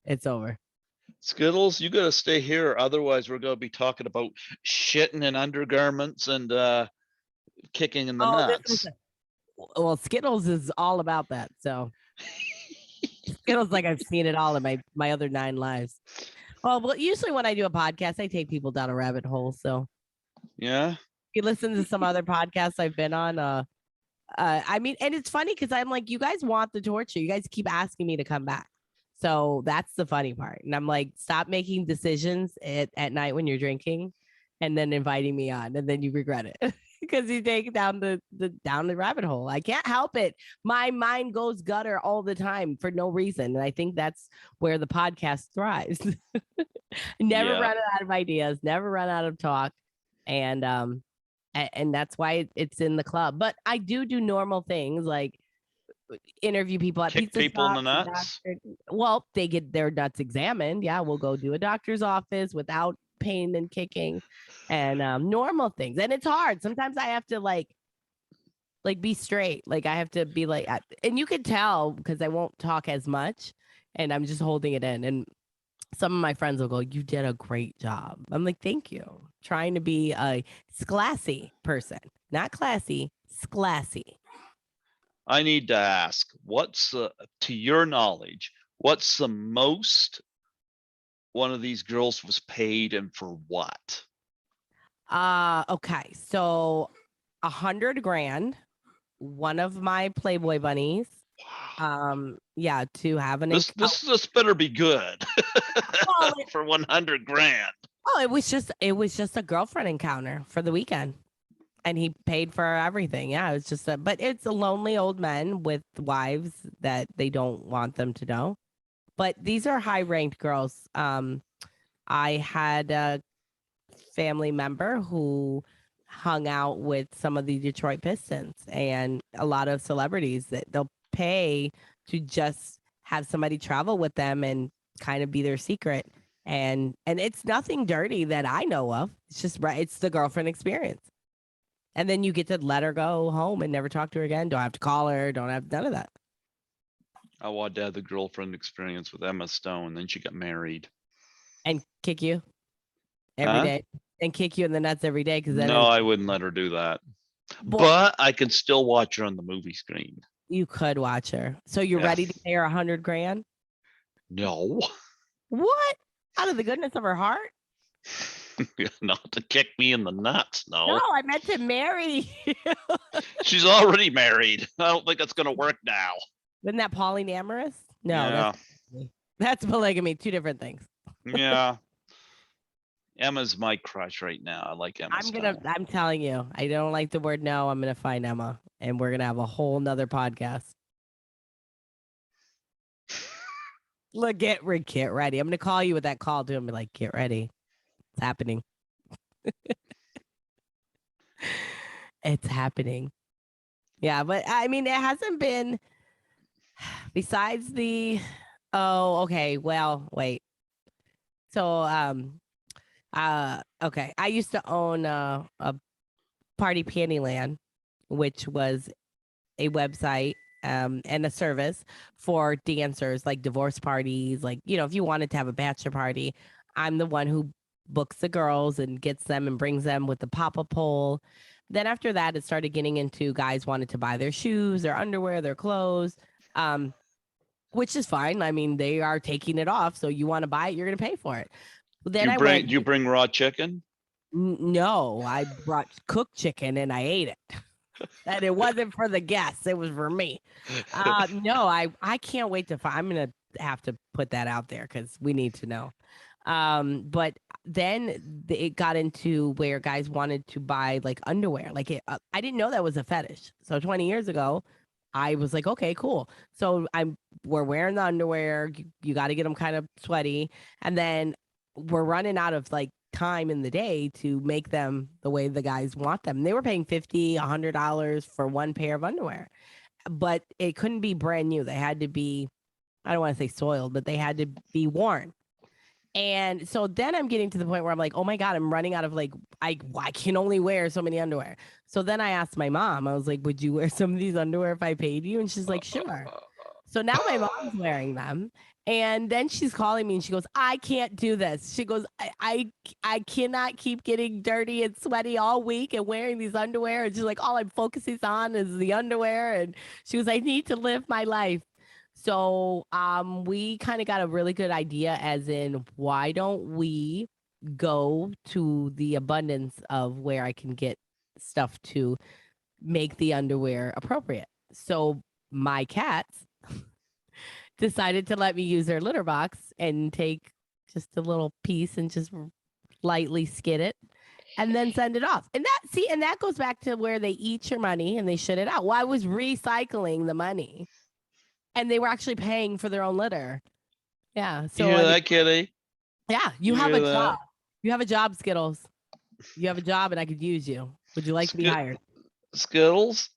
It's over. Skittles, you got to stay here. Otherwise, we're going to be talking about shitting in undergarments and kicking in the nuts. Well, Skittles is all about that. So Skittles, like I've seen it all in my other 9 lives. Well, usually when I do a podcast, I take people down a rabbit hole. So yeah, if you listen to some other podcasts I've been on, I mean, and it's funny because I'm like, you guys want the torture. You guys keep asking me to come back. So that's the funny part. And I'm like, stop making decisions at night when you're drinking and then inviting me on. And then you regret it because you take down the rabbit hole. I can't help it. My mind goes gutter all the time for no reason. And I think that's where the podcast thrives. Never run out of ideas, never run out of talk. And that's why it's in the club. But I do normal things like interview people at kick pizza people shops, in the nuts. Well, they get their nuts examined. Yeah, we'll go do a doctor's office without pain and kicking and normal things. And it's hard. Sometimes I have to like be straight. Like I have to be like, and you can tell because I won't talk as much and I'm just holding it in. And some of my friends will go, you did a great job. I'm like, thank you. Trying to be a classy person, not classy, classy. I need to ask, what's to your knowledge, what's the most one of these girls was paid and for what? Okay. So $100,000. One of my Playboy bunnies. To have an this better be good. For $100,000. Oh, it was just a girlfriend encounter for the weekend. And he paid for everything. Yeah, it's just but it's a lonely old men with wives that they don't want them to know. But these are high ranked girls. I had a family member who hung out with some of the Detroit Pistons and a lot of celebrities that they'll pay to just have somebody travel with them and kind of be their secret. And it's nothing dirty that I know of. It's just right. It's the girlfriend experience. And then you get to let her go home and never talk to her again. Don't have to call her. Don't have none of that. I wanted to have the girlfriend experience with Emma Stone. Then she got married. And kick you every Huh? day. And kick you in the nuts every day because then No, I wouldn't let her do that. boy, But I can still watch her on the movie screen. you could watch her. So you're Yeah. ready to pay her $100,000? No. What? Out of the goodness of her heart? Not to kick me in the nuts. No, No. I meant to marry you. She's already married. I don't think that's gonna work now. Isn't that polyamorous? No, Yeah. that's polygamy. Two different things. Yeah. Emma's my crush right now. I like Emma Stone. I'm telling you, I don't like the word no. I'm gonna find Emma and we're gonna have a whole nother podcast. Look, get ready. I'm gonna call you with that call too and be like, get ready. It's happening. It's happening. Yeah, but I mean, it hasn't been besides the. Oh, okay. Well, wait. So, okay. I used to own a Party Pantyland, which was a website and a service for dancers, like divorce parties. Like, if you wanted to have a bachelor party, I'm the one who books the girls and gets them and brings them with the pop-up pole. Then after that, it started getting into guys wanted to buy their shoes, their underwear, their clothes, which is fine. I mean, they are taking it off. So you want to buy it, you're going to pay for it. Then I went, Do you bring raw chicken? no, I brought cooked chicken and I ate it. And it wasn't for the guests; it was for me. No, I can't wait to find. I'm gonna have to put that out there because we need to know. But then it got into where guys wanted to buy like underwear. Like I didn't know that was a fetish. So 20 years ago, I was like, okay, cool. So we're wearing the underwear. You got to get them kind of sweaty, and then we're running out of like time in the day to make them the way the guys want them. They were paying $50, $100 for one pair of underwear, but it couldn't be brand new. They had to be, I don't want to say soiled, but they had to be worn. And so then I'm getting to the point where I'm like, oh my God, I'm running out of like, I can only wear so many underwear. So then I asked my mom, I was like, would you wear some of these underwear if I paid you? And she's like, sure. So now my mom's wearing them. And then she's calling me and she goes, I can't do this. She goes, I cannot keep getting dirty and sweaty all week and wearing these underwear. And she's like, all I'm focusing on is the underwear. And she was, I need to live my life. So we kind of got a really good idea as in why don't we go to the abundance of where I can get stuff to make the underwear appropriate. So my cats decided to let me use their litter box and take just a little piece and just lightly skid it and then send it off. And that goes back to where they eat your money and they shit it out. Well, I was recycling the money and they were actually paying for their own litter. Yeah. You So hear I mean, that, Kitty? yeah, you You have a hear that? job. You have a job, Skittles. You have a job and I could use you. Would you like to be hired? Skittles?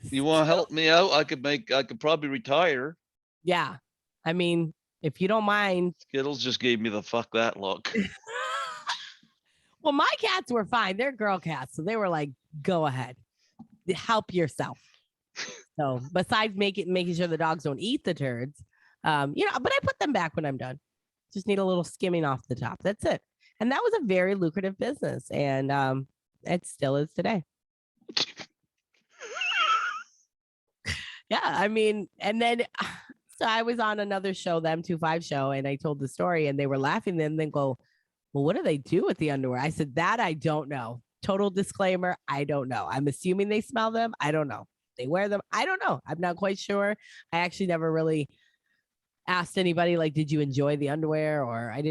You want to help me out? I could probably retire. Yeah. I mean, if you don't mind. Skittles just gave me the fuck that look. Well, my cats were fine. They're girl cats. So they were like, go ahead. Help yourself. So besides making sure the dogs don't eat the turds, but I put them back when I'm done. Just need a little skimming off the top. That's it. And that was a very lucrative business. And it still is today. Yeah. I mean, and then so I was on another show, the M25 show, and I told the story and they were laughing. Then go, well, what do they do with the underwear? I said, that I don't know. Total disclaimer, I don't know. I'm assuming they smell them. I don't know. They wear them. I don't know. I'm not quite sure. I actually never really asked anybody, like, did you enjoy the underwear? Or I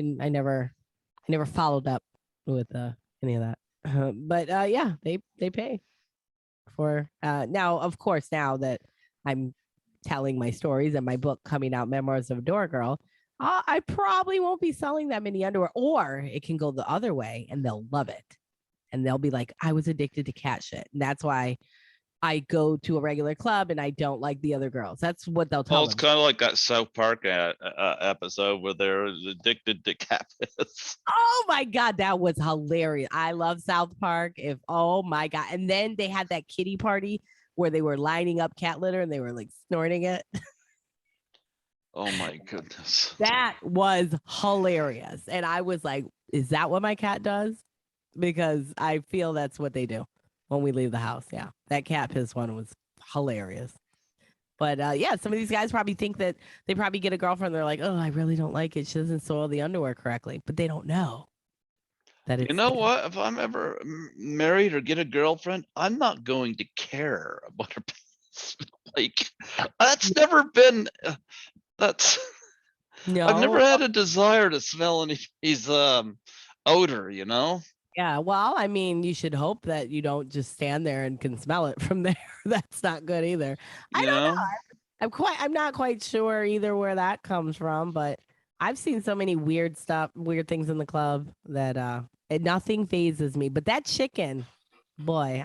I never followed up with any of that. But yeah, they pay for now. Of course, now that I'm telling my stories and my book coming out, Memoirs of a Door Girl, I probably won't be selling that many underwear, or it can go the other way and they'll love it. And they'll be like, I was addicted to cat shit. And that's why I go to a regular club and I don't like the other girls. That's what they'll Oh, tell it's them. kind of like that South Park episode where they're addicted to catfish. Oh my God, that was hilarious. I love South Park. Oh my God. And then they had that kitty party where they were lining up cat litter and they were like snorting it. Oh my goodness. That was hilarious. And I was like, is that what my cat does? Because I feel that's what they do when we leave the house. Yeah. That cat piss one was hilarious. But yeah, some of these guys probably think that they probably get a girlfriend. They're like, oh, I really don't like it. She doesn't soil the underwear correctly. But they don't know that You it's know what? If I'm ever married or get a girlfriend, I'm not going to care about her pants. Like, that's never been. That's. I've no. never had a desire to smell anybody's odor. You know. Yeah. Well, I mean, you should hope that you don't just stand there and can smell it from there. That's not good either. I You don't know. know. I'm not quite sure either where that comes from, but I've seen so many weird stuff, weird things in the club that nothing phases me. But that chicken, boy,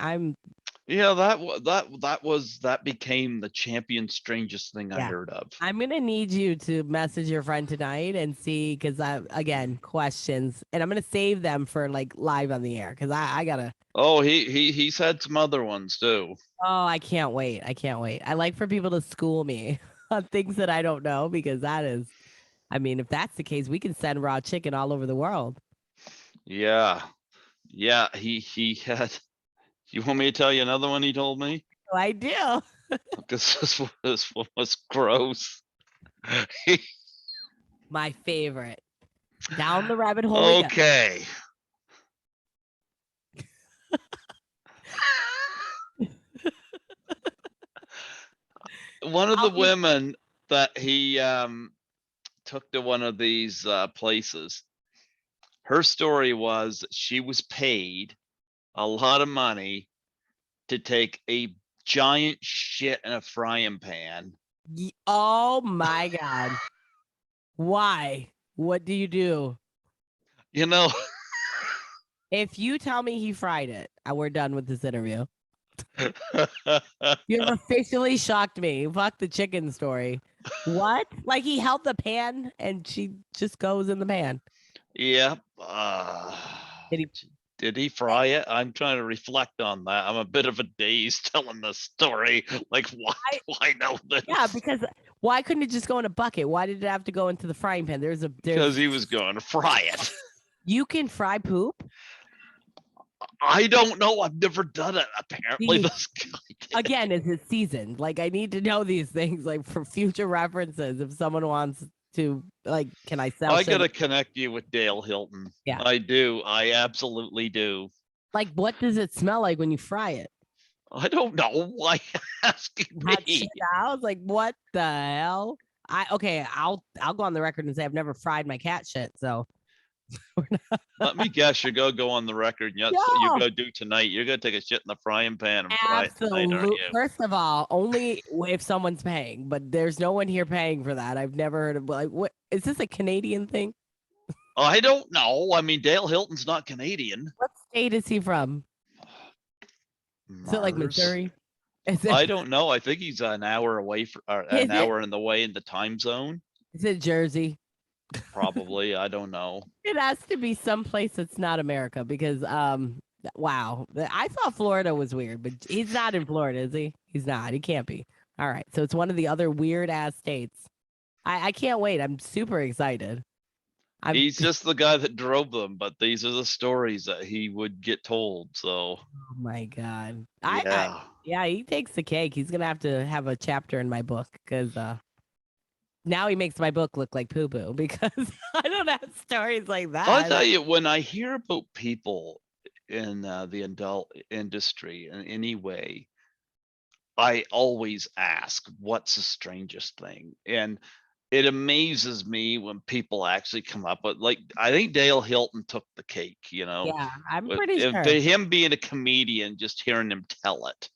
Yeah, that became the champion strangest thing I yeah. heard of. I'm gonna need you to message your friend tonight and see, because again, questions, and I'm gonna save them for like live on the air because I gotta. Oh, he's had some other ones too. Oh, I can't wait. I can't wait. I like for people to school me on things that I don't know, because that is, I mean, if that's the case, we can send raw chicken all over the world. Yeah, yeah. He had. You want me to tell you another one he told me? Oh, I do. Because this one was gross. My favorite. Down the rabbit hole we go. Okay. One of the women that he took to one of these places, her story was that she was paid a lot of money to take a giant shit in a frying pan. Oh my God. Why? What do you do? You know, If you tell me he fried it, we're done with this interview. You've officially shocked me. Fuck the chicken story. What? Like he held the pan and she just goes in the pan. yeah. Did he? Did he fry it? I'm trying to reflect on that. I'm a bit of a daze telling the story. Like, why do I know this? Yeah, because why couldn't it just go in a bucket? Why did it have to go into the frying pan? Because he was going to fry it. You can fry poop? I don't know. I've never done it. Apparently, this guy did. Again, is it seasoned? Like, I need to know these things, like for future references. If someone wants to, like, can I sell? I gotta connect you with Dale Hilton. Yeah, I do. I absolutely do. like, what does it smell like when you fry it? I don't know. Why asking me? I was like, what the hell? I'll go on the record and say I've never fried my cat shit. So Let me guess. You're gonna go on the record. And that's what you're gonna do tonight. You're gonna take a shit in the frying pan and fry it tonight, aren't you? First of all, only if someone's paying, but there's no one here paying for that. I've never heard of, like, what is this a Canadian thing? I don't know. I mean, Dale Hilton's not Canadian. What state is he from? Is it like Missouri? I don't know. I think he's an hour away an hour in the way in the time zone. Is it Jersey? Probably. I don't know. It has to be someplace that's not America, because wow. I thought Florida was weird, but he's not in Florida, is he? He's not. He can't be. All right. So it's one of the other weird ass states. I can't wait. I'm super excited. He's just the guy that drove them, but these are the stories that he would get told. So, oh my God. yeah. Yeah, he takes the cake. He's gonna have to have a chapter in my book, because now he makes my book look like poo poo, because I don't have stories like that. I'll tell you, when I hear about people in the adult industry in any way, I always ask, what's the strangest thing? And it amazes me when people actually come up with, like, I think Dale Hilton took the cake, Yeah, I'm with pretty sure but him being a comedian, just hearing him tell it.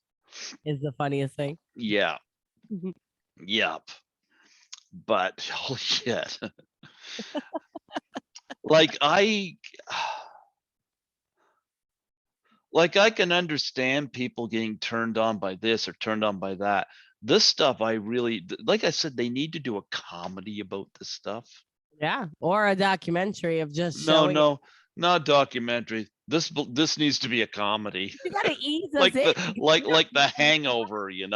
is the funniest thing. Yeah. Yep. But holy shit. Like I can understand people getting turned on by this or turned on by that. This stuff I really like I said, they need to do a comedy about this stuff. Yeah, or a documentary of just No, showing it. no, not documentary. This needs to be a comedy. You got to ease us Like in the because like the Hangover, yeah,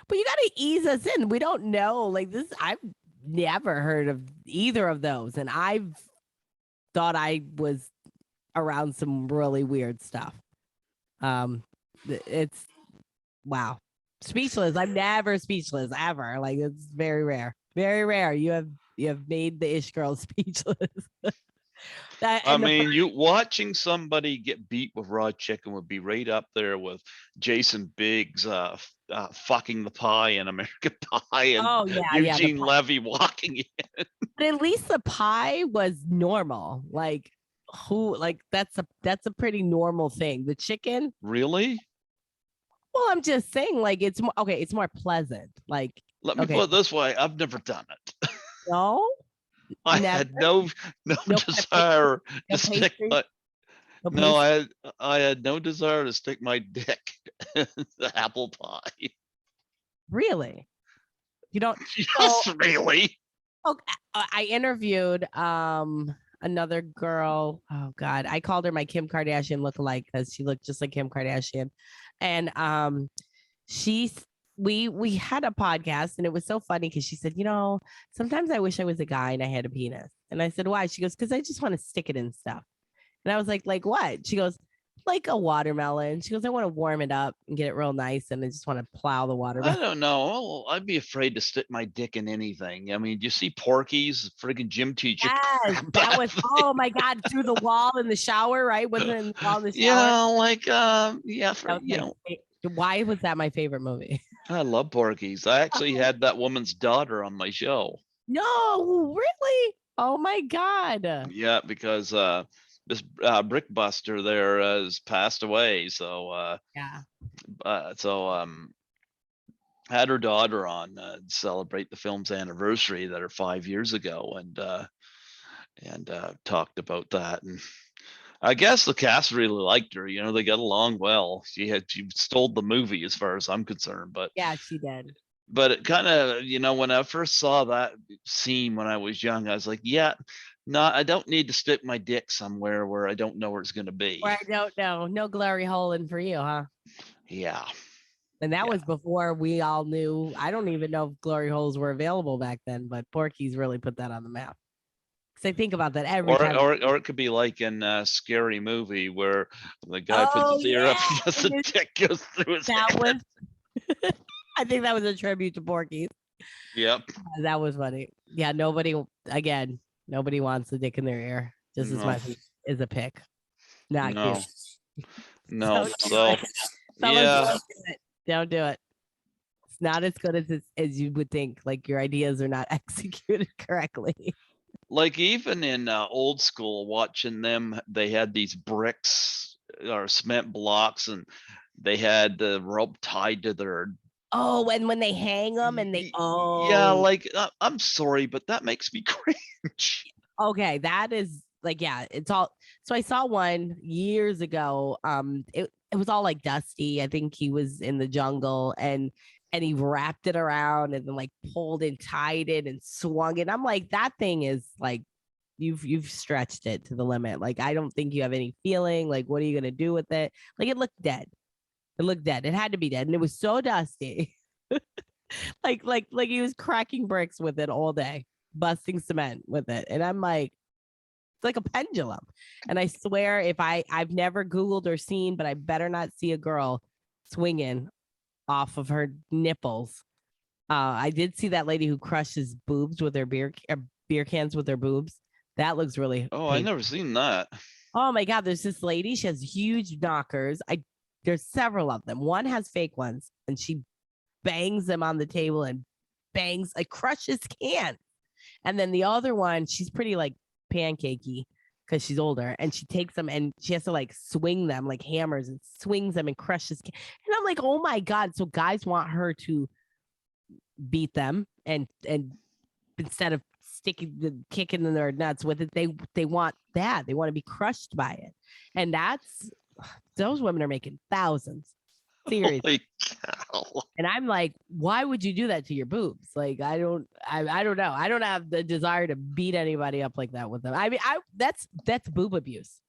but you got to ease us in. We don't know like this. I've never heard of either of those, and I've thought I was around some really weird stuff. It's wow, speechless. I'm never speechless ever. Like it's very rare, very rare. You have made the ish girl speechless. I And the mean, you watching somebody get beat with raw chicken would be right up there with Jason Biggs fucking the pie in American Pie and oh yeah, Eugene Levy walking in. but at least the pie was normal. Like who like that's a pretty normal thing. The chicken, Really? well, I'm just saying, like it's more okay, it's more pleasant. Like, Let me okay, put it this way, I've never done it. no, I never, had no no kind of desire no to stick pastry, my no no, pastry. I had no desire to stick my dick in the apple pie. Really? You don't so Yes, really. okay, I interviewed another girl. Oh God, I called her my Kim Kardashian lookalike because she looked just like Kim Kardashian, and she's we had a podcast and it was so funny because she said, sometimes I wish I was a guy and I had a penis. And I said, why? She goes, because I just want to stick it in stuff. And I was like what? She goes, like a watermelon. She goes, I want to warm it up and get it real nice, and I just want to plow the I watermelon. don't know. I'd be afraid to stick my dick in anything. I mean, you see Porky's friggin' gym teacher Yes, crap that that was, oh my God, through the wall in the shower, right? Wasn't it in the wall in the shower? Yeah, like yeah, That was why was that my favorite movie? I love Porky's. I actually had that woman's daughter on my show. No, really? Oh my God. Yeah, because this brick buster there has passed away. Yeah. So had her daughter on celebrate the film's anniversary that are 5 years ago, and talked about that. And I guess the cast really liked her. They got along well. She stole the movie as far as I'm concerned, Yeah, she did. but it kind of, when I first saw that scene when I was young, I was like, yeah, no, I don't need to stick my dick somewhere where I don't know where it's going to Or be. I don't know. No glory hole in for you, huh? Yeah. And that Yeah. was before we all knew. I don't even know if glory holes were available back then, but Porky's really put that on the map. Because I think about that every Or, time. or it could be like in a Scary Movie where the guy puts Oh his ear up yeah, and the dick goes through his that head. was. I think that was a tribute to Porky's. Yep. That was funny. Yeah, nobody wants the dick in their ear just as No. much as a pick. Not No. cute. No. Don't do So it. Fellas, yeah. don't do it. Don't do it. It's not as good as you would think. Like your ideas are not executed correctly. Like even in old school, watching them, they had these bricks or cement blocks, and they had the rope tied to their. Oh, and when they hang them and they Yeah, like I'm sorry, but that makes me cringe. okay, that is like yeah, it's all. So I saw one years ago. It was all like dusty. I think he was in the jungle and he wrapped it around and then like pulled and tied it and swung it. I'm like, that thing is like you've stretched it to the limit. Like I don't think you have any feeling. Like what are you gonna do with it? Like it looked dead. It looked dead. It had to be dead, and it was so dusty. like he was cracking bricks with it all day, busting cement with it, and I'm like, it's like a pendulum. And I swear, if I've never Googled or seen, but I better not see a girl swinging off of her nipples. I did see that lady who crushes boobs with her beer cans with her boobs. That looks really Oh, I painful. never seen that. Oh my God, there's this lady. She has huge knockers. There's several of them. One has fake ones, and she bangs them on the table and bangs, like crushes can. And then the other one, she's pretty like pancakey because she's older, and she takes them and she has to like swing them like hammers and swings them and crushes. And I'm like, oh my God. So guys want her to beat them and instead of kicking in their nuts with it, they want that. They want to be crushed by it. And those women are making thousands. Seriously. Holy cow. And I'm like, why would you do that to your boobs? Like, I don't know. I don't have the desire to beat anybody up like that with them. I mean, that's boob abuse.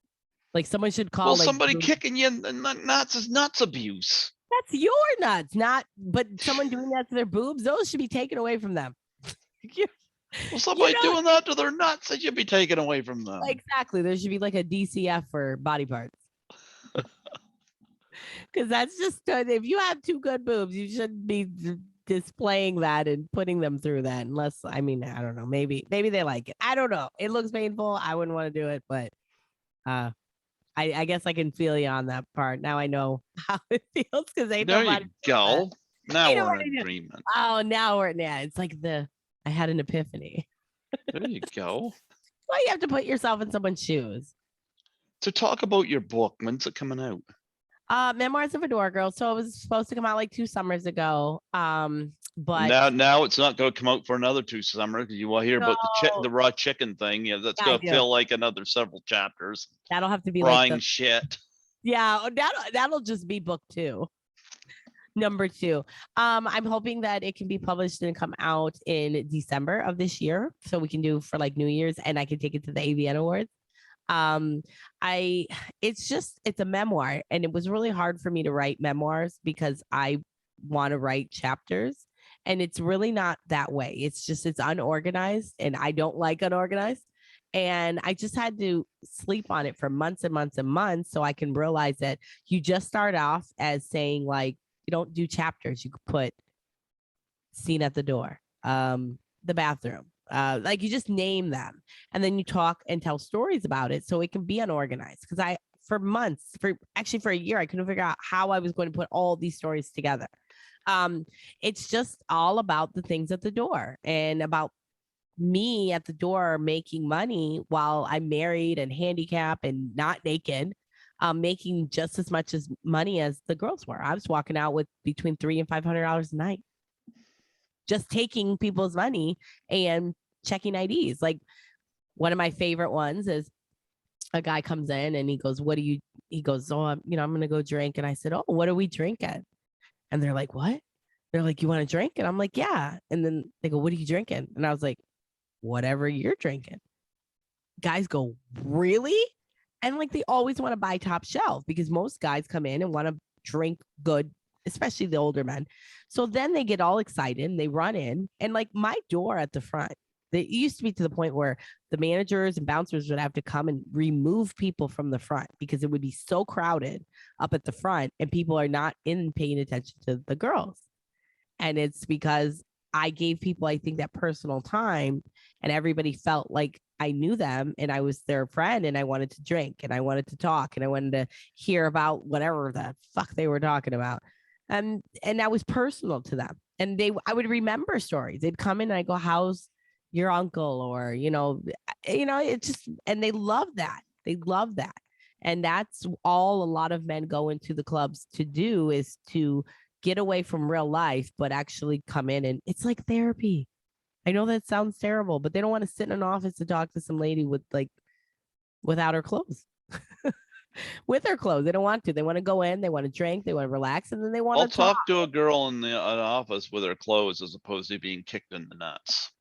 Like someone should call. Well, like, somebody kicking you in the nuts is nuts abuse. That's your nuts, but someone doing that to their boobs, those should be taken away from them. Well, somebody doing that to their nuts, they should be taken away from them. Exactly. There should be like a DCF for body parts. Because that's just, if you have two good boobs, you shouldn't be displaying that and putting them through that. Unless, I mean, I don't know. Maybe they like it. I don't know. It looks painful. I wouldn't want to do it, but I guess I can feel you on that part. Now I know how it feels because ain't there nobody. You go. Now we're in agreement. Oh, now it's like I had an epiphany. There you go. Well, you have to put yourself in someone's shoes. So talk about your book. When's it coming out? Memoirs of a Door Girl. So it was supposed to come out like 2 summers ago. But now it's not going to come out for another 2 summers because you will hear about the raw chicken thing. Yeah, that's going to feel like another several chapters. That'll have to be frying like shit. Yeah, that'll just be book 2. Number 2. I'm hoping that it can be published and come out in December of this year, so we can do for like New Year's, and I can take it to the AVN Awards. It's a memoir, and it was really hard for me to write memoirs because I want to write chapters, and it's really not that way. It's unorganized, and I don't like unorganized. And I just had to sleep on it for months and months and months so I can realize that you just start off as saying, like, you don't do chapters. You could put scene at the door, the bathroom, like you just name them. And then you talk and tell stories about it so it can be unorganized. Because for a year, I couldn't figure out how I was going to put all these stories together. It's just all about the things at the door and about me at the door making money while I'm married and handicapped and not naked, making just as much as money as the girls were. I was walking out with between $300 and $500 a night, just taking people's money and checking IDs. Like one of my favorite ones is a guy comes in and he goes, he goes, oh, I'm going to go drink. And I said, oh, what are we drinking? And they're like, what? They're like, you want to drink? And I'm like, yeah. And then they go, what are you drinking? And I was like, whatever you're drinking. Guys go, really? And like, they always want to buy top shelf because most guys come in and want to drink good, especially the older men. So then they get all excited and they run in, and like my door at the front, it used to be to the point where the managers and bouncers would have to come and remove people from the front because it would be so crowded up at the front and people are not paying attention to the girls. And it's because I gave people, I think, that personal time, and everybody felt like I knew them and I was their friend, and I wanted to drink and I wanted to talk and I wanted to hear about whatever the fuck they were talking about. And that was personal to them. And I would remember stories. They'd come in and I go, how's your uncle? Or, it's just, and they love that. They love that. And that's all a lot of men go into the clubs to do, is to get away from real life, but actually come in, and it's like therapy. I know that sounds terrible, but they don't want to sit in an office to talk to some lady without her clothes. With her clothes. They don't want to. They want to go in, they want to drink, they want to relax, and then they want to talk to a girl in the office with her clothes as opposed to being kicked in the nuts.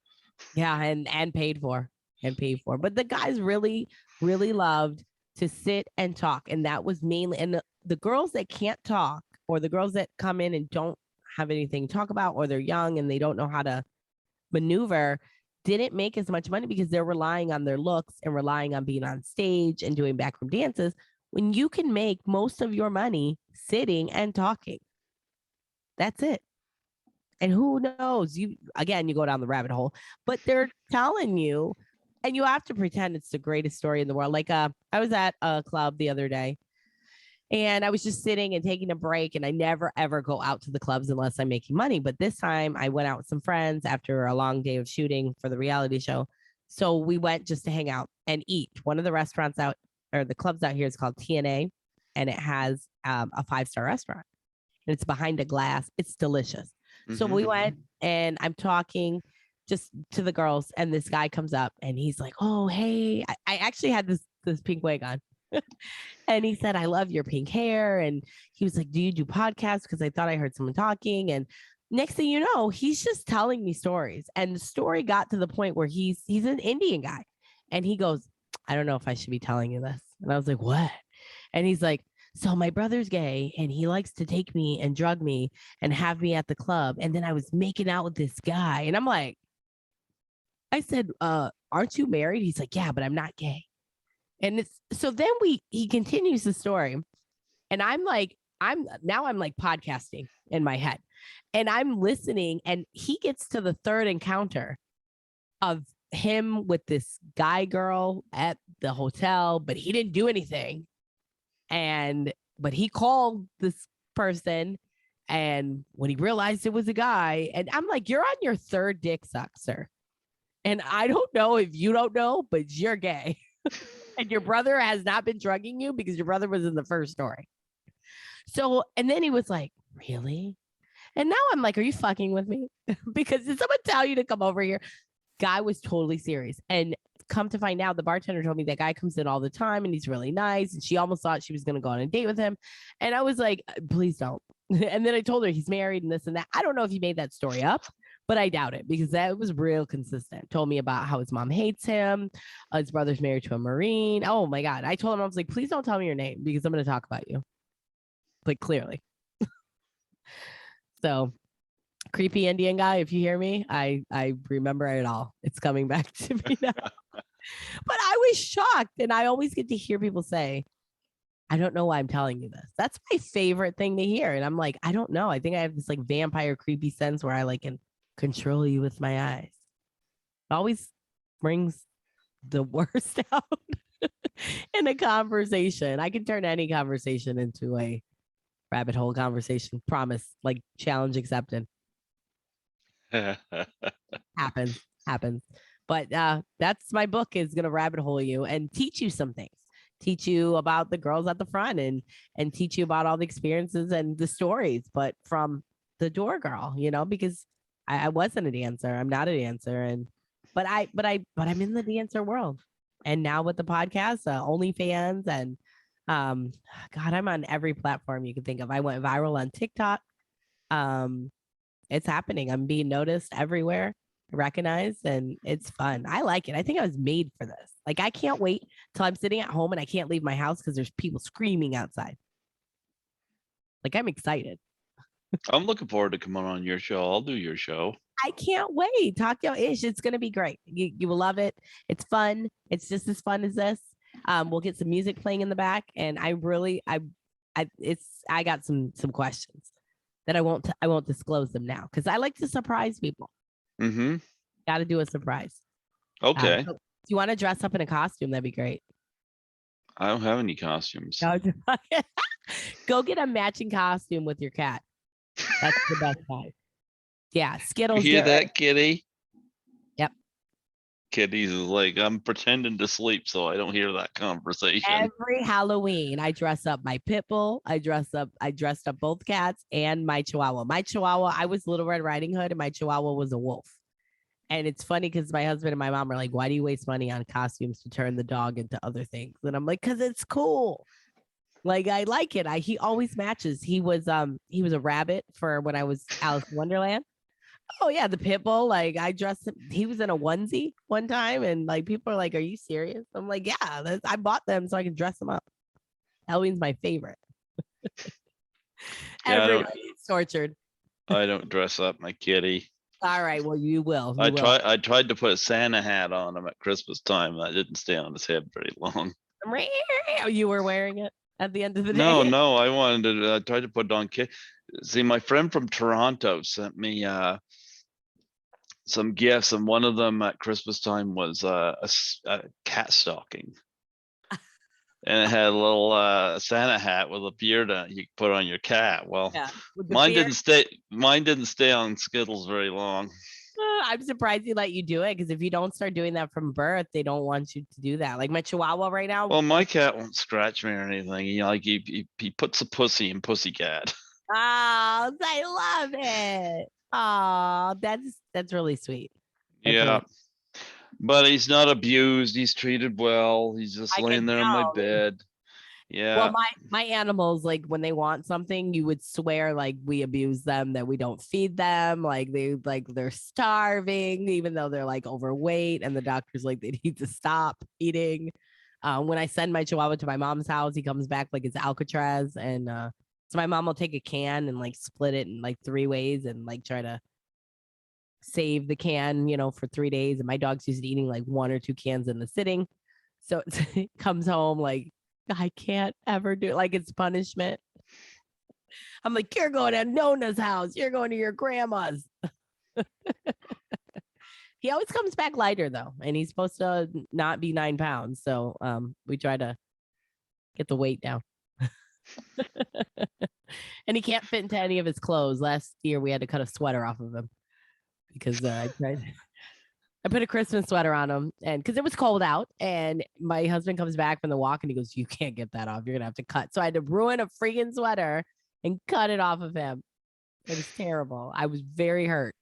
Yeah, and paid for. But the guys really, really loved to sit and talk. And that was mainly, and the girls that can't talk, or the girls that come in and don't have anything to talk about, or they're young and they don't know how to maneuver, didn't make as much money because they're relying on their looks and relying on being on stage and doing backroom dances, when you can make most of your money sitting and talking. That's it. And who knows, you go down the rabbit hole, but they're telling you, and you have to pretend it's the greatest story in the world. Like I was at a club the other day, And I was just sitting and taking a break. And I never, ever go out to the clubs unless I'm making money. But this time I went out with some friends after a long day of shooting for the reality show. So we went just to hang out and eat. One of the restaurants out or the clubs out here is called TNA, and it has a 5-star restaurant. And it's behind a glass. It's delicious. So we went and I'm talking just to the girls, and this guy comes up and he's like, "Oh, hey, I actually had this pink wig on." And he said, "I love your pink hair." And he was like, "Do you do podcasts?" Because I thought I heard someone talking. And next thing you know, he's just telling me stories. And the story got to the point where he's an Indian guy. And he goes, "I don't know if I should be telling you this." And I was like, "What?" And he's like, "So my brother's gay and he likes to take me and drug me and have me at the club. And then I was making out with this guy." And I'm like, I said, "Aren't you married?" He's like, "Yeah, but I'm not gay." And it's so then he continues the story. And I'm like podcasting in my head. And I'm listening, and he gets to the third encounter of him with this guy girl at the hotel, but he didn't do anything. But he called this person, and when he realized it was a guy, and I'm like, "You're on your third dick suck, sir. And I don't know if you don't know, but you're gay." And your brother has not been drugging you because your brother was in the first story. So, and then he was like, "Really?" And now I'm like, "Are you fucking with me?" Because did someone tell you to come over here? Guy was totally serious. And come to find out, the bartender told me that guy comes in all the time and he's really nice. And she almost thought she was going to go on a date with him. And I was like, "Please don't." And then I told her he's married and this and that. I don't know if he made that story up, but I doubt it because that was real consistent. Told me about how his mom hates him. His brother's married to a Marine. Oh my God. I told him, I was like, "Please don't tell me your name because I'm going to talk about you." Like, clearly. So, creepy Indian guy, if you hear me, I remember it all. It's coming back to me now. But I was shocked. And I always get to hear people say, "I don't know why I'm telling you this." That's my favorite thing to hear. And I'm like, I don't know. I think I have this like vampire creepy sense where I like can control you with my eyes. It always brings the worst out in a conversation. I can turn any conversation into a rabbit hole conversation. Promise. Like, challenge accepted. Happens. But that's my book, is gonna rabbit hole you and teach you some things. Teach you about the girls at the front, and teach you about all the experiences and the stories, but from the door girl, because I wasn't a dancer. I'm not a dancer. But I'm in the dancer world. And now with the podcast, OnlyFans, and God, I'm on every platform you can think of. I went viral on TikTok. Um, it's happening. I'm being noticed everywhere, recognized, and it's fun. I like it. I think I was made for this. Like, I can't wait till I'm sitting at home and I can't leave my house because there's people screaming outside. Like, I'm excited. I'm looking forward to coming on your show. I'll do your show. I can't wait. Talk your ish. It's gonna be great. You will love it. It's fun. It's just as fun as this. We'll get some music playing in the back, and I got some questions that I won't disclose them now because I like to surprise people. Mm-hmm. Got to do a surprise. Okay. So if you want to dress up in a costume, that'd be great. I don't have any costumes. No, go get a matching costume with your cat. That's the best time. Yeah, You Skittles. hear Get ready. that, Kitty? Yep. Kitty's like, I'm pretending to sleep so I don't hear that conversation. Every Halloween, I dress up my pit bull. I dressed up both cats and my chihuahua. My chihuahua, I was Little Red Riding Hood, and my chihuahua was a wolf. And it's funny because my husband and my mom are like, "Why do you waste money on costumes to turn the dog into other things?" And I'm like, "Because it's cool. Like, I like it. He always matches. He was a rabbit for when I was Alice in Wonderland. Oh yeah, the pit bull. Like, I dressed him. He was in a onesie one time, and like people are like, "Are you serious?" I'm like, "Yeah, I bought them so I can dress them up." Halloween's my favorite. Yeah, Everybody's tortured. I don't dress up my kitty. All right, well, you will. You I will. tried to put a Santa hat on him at Christmas time. That didn't stay on his head very long. You were wearing it at the end of the day. No, I wanted to. I tried to put it on. See, my friend from Toronto sent me some gifts, and one of them at Christmas time was a cat stocking. and it had a little Santa hat with a beard on it you could put on your cat. Well, Yeah, with the mine beard. didn't stay. Mine didn't stay on Skittles very long. I'm surprised he let you do it because if you don't start doing that from birth, they don't want you to do that. Like my Chihuahua right now. Well, my cat won't scratch me or anything. He puts a pussy in Pussycat. Oh, I love it. Oh, that's really sweet. That's Yeah, really. but he's not abused. He's treated well. He's just I laying can there in my tell. bed. Well, Yeah. my animals, like when they want something, you would swear like we abuse them, that we don't feed them, like they're starving, even though they're like overweight, and the doctor's like they need to stop eating. When I send my Chihuahua to my mom's house, he comes back like it's Alcatraz, and so my mom will take a can and like split it in like 3 ways and like try to save the can, for 3 days. And my dog's used to eating like 1 or 2 cans in the sitting, so it comes home like I can't ever do it. Like it's punishment. I'm like, you're going to Nona's house. You're going to your grandma's. He always comes back lighter though, and he's supposed to not be 9 pounds. So we try to get the weight down. And he can't fit into any of his clothes. Last year we had to cut a sweater off of him because I put a Christmas sweater on him, and because it was cold out, and my husband comes back from the walk and he goes, "You can't get that off. You're gonna have to cut." So I had to ruin a freaking sweater and cut it off of him. It was terrible. I was very hurt.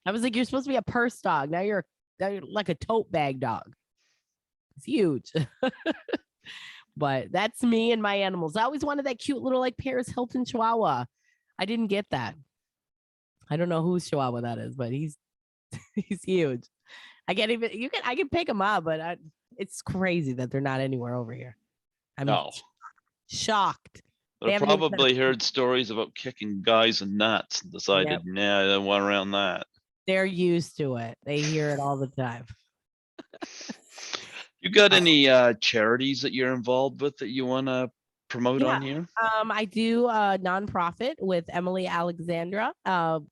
I was like, "You're supposed to be a purse dog. Now you're like a tote bag dog. It's huge." But that's me and my animals. I always wanted that cute little like Paris Hilton Chihuahua. I didn't get that. I don't know whose Chihuahua that is, but he's he's huge. I can't even. I can pick them up, but it's crazy that they're not anywhere over here. I'm No. shocked. They They haven't even probably heard stories about kicking guys in nuts and decided, nah, I don't want around that. They're used to it. They hear it all the time. You got any charities that you're involved with that you want to promote on here? I do a nonprofit with Emily Alexandra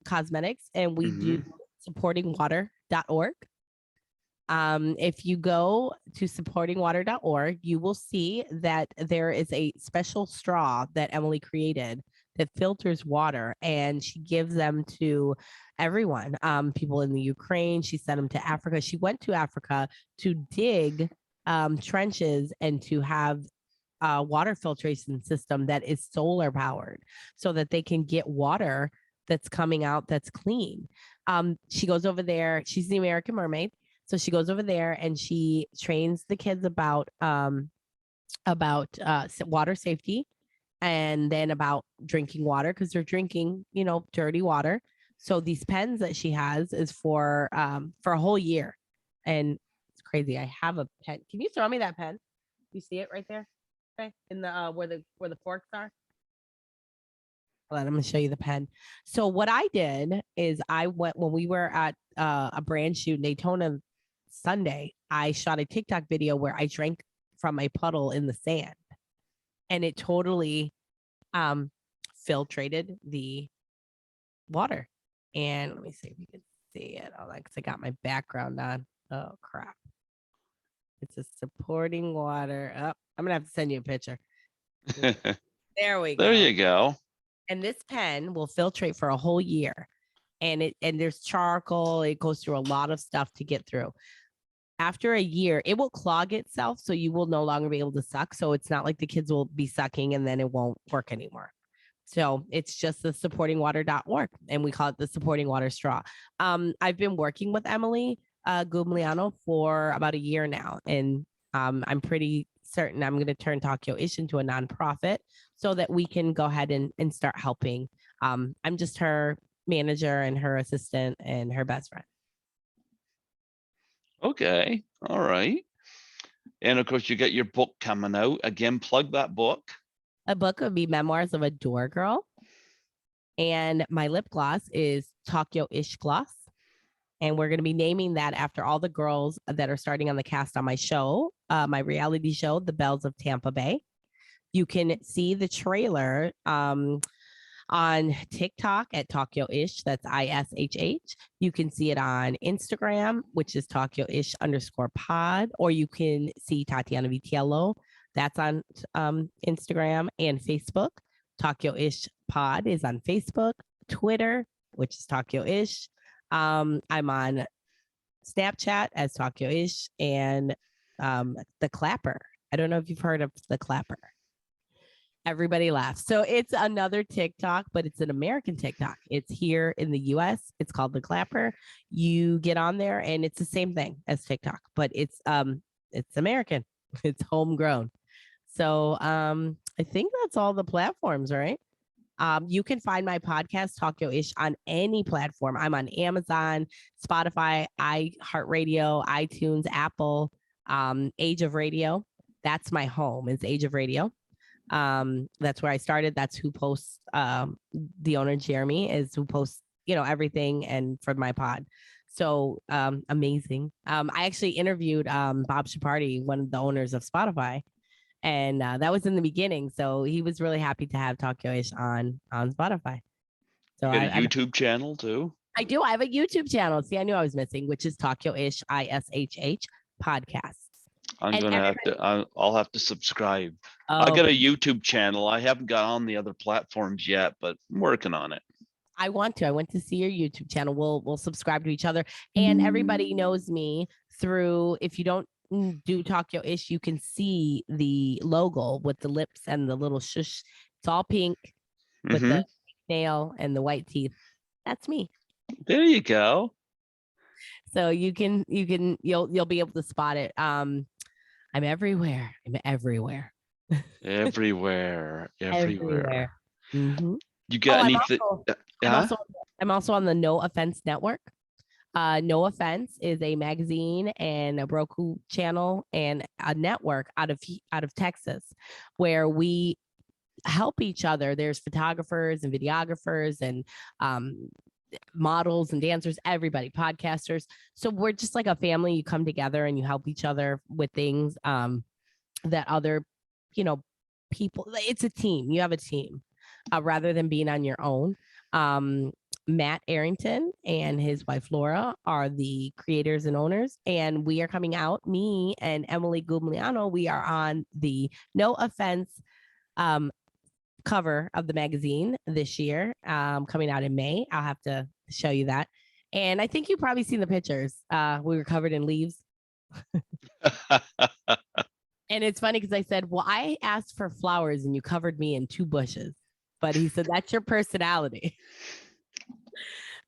Cosmetics, and we do supportingwater.org. If you go to supportingwater.org, you will see that there is a special straw that Emily created that filters water, and she gives them to everyone. People in the Ukraine, she sent them to Africa. She went to Africa to dig trenches and to have a water filtration system that is solar powered so that they can get water that's coming out that's clean. She goes over there. She's the American Mermaid. So she goes over there and she trains the kids about water safety, and then about drinking water, because they're drinking, dirty water. So these pens that she has is for a whole year, and it's crazy. I have a pen. Can you throw me that pen? You see it right there, okay, in the where the forks are. Hold on, I'm going to show you the pen. So what I did is I went when we were at a brand shoot in Daytona Sunday. I shot a TikTok video where I drank from a puddle in the sand, and it totally filtrated the water. And let me see if you can see it. Oh, because I got my background on. Oh crap! It's a supporting water. Oh, I'm gonna have to send you a picture. There we go. There you go. And this pen will filtrate for a whole year, and there's charcoal. It goes through a lot of stuff to get through. After a year, it will clog itself, so you will no longer be able to suck. So it's not like the kids will be sucking and then it won't work anymore. So it's just the supportingwater.org, and we call it the supporting water straw. I've been working with Emily Gugliano for about a year now, and I'm pretty certain I'm going to turn Tokyo-ish into a nonprofit so that we can go ahead and start helping. I'm just her manager and her assistant and her best friend. Okay. All right. And of course, you got your book coming out. Again, plug that book. A book would be Memoirs of a Door Girl. And my lip gloss is Tokyo-ish Gloss. And we're going to be naming that after all the girls that are starting on the cast on my show, my reality show, The Bells of Tampa Bay. You can see the trailer on TikTok at Tokyo-ish. That's iSHH. You can see it on Instagram, which is Tokyo-ish _pod, or you can see Tatiana Vitiello That's on Instagram and Facebook. Talk-Yo-ish Pod is on Facebook, Twitter, which is Talk-Yo-ish. I'm on Snapchat as Talk-Yo-ish, and the Clapper. I don't know if you've heard of the Clapper. Everybody laughs. So it's another TikTok, but it's an American TikTok. It's here in the US. It's called the Clapper. You get on there and it's the same thing as TikTok, but it's American. It's homegrown. So I think that's all the platforms, right? You can find my podcast, Talk Yo Ish, on any platform. I'm on Amazon, Spotify, iHeartRadio, iTunes, Apple, Age of Radio. That's my home. It's Age of Radio. That's where I started. That's who posts. The owner Jeremy is who posts, everything and for my pod. So amazing. I actually interviewed Bob Chaparty, one of the owners of Spotify, and that was in the beginning. So he was really happy to have Talk Yo-ish on Spotify. So You got a YouTube channel too? I do. I have a YouTube channel. See, I knew I was missing, which is Talk Yo-ish, iSHH podcast. I'll have to subscribe. Oh, I got a YouTube channel. I haven't got on the other platforms yet, but I'm working on it. I want to. I went to see your YouTube channel. We'll subscribe to each other, and everybody knows me through. If you don't do Talk Yo-ish, you can see the logo with the lips and the little shush. It's all pink with the nail and the white teeth. That's me. There you go. So you'll be able to spot it. I'm everywhere. I'm everywhere. Everywhere. Mm-hmm. You got anything? I'm also on the No Offense Network. No Offense is a magazine and a Roku channel and a network out of Texas, where we help each other. There's photographers and videographers and models and dancers, everybody, podcasters. So we're just like a family. You come together and you help each other with things that other, people. It's a team. You have a team rather than being on your own. Matt Arrington and his wife Laura are the creators and owners, and we are coming out. Me and Emily Gugliano, we are on the No Offense cover of the magazine this year, coming out in May. I'll have to show you that. And I think you've probably seen the pictures. We were covered in leaves. And it's funny because I said, well, I asked for flowers and you covered me in 2 bushes. But he said, that's your personality.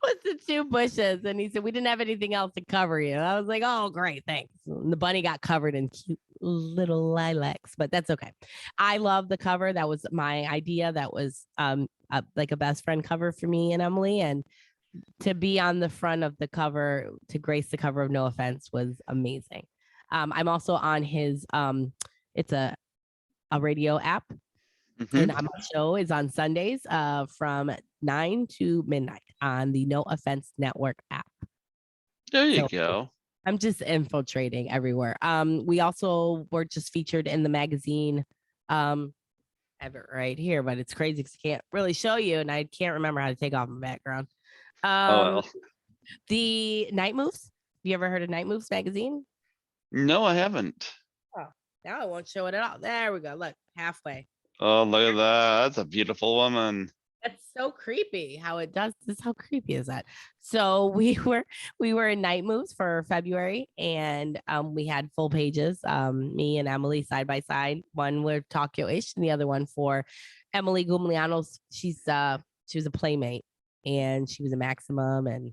What's the 2 bushes? And he said, we didn't have anything else to cover you. I was like, oh, great, thanks. And the bunny got covered in cute little lilacs, but that's okay. I love the cover. That was my idea. That was like a best friend cover for me and Emily. And to be on the front of the cover, to grace the cover of No Offense, was amazing. I'm also on his, it's a radio app. And my show is on Sundays from 9 to midnight on the No Offense Network app. There you go. I'm just infiltrating everywhere. We also were just featured in the magazine. I have it right here, but it's crazy because I can't really show you, and I can't remember how to take off my background. The Night Moves. Have you ever heard of Night Moves magazine? No, I haven't. Oh, now I won't show it at all. There we go. Look, halfway. Oh, look at that. That's a beautiful woman. That's so creepy how it does this. How creepy is that? So we were in Night Moves for February, and we had full pages, me and Emily side by side. One with Talk Yo-ish and the other one for Emily Gugliano's. She was a playmate, and she was a Maximum and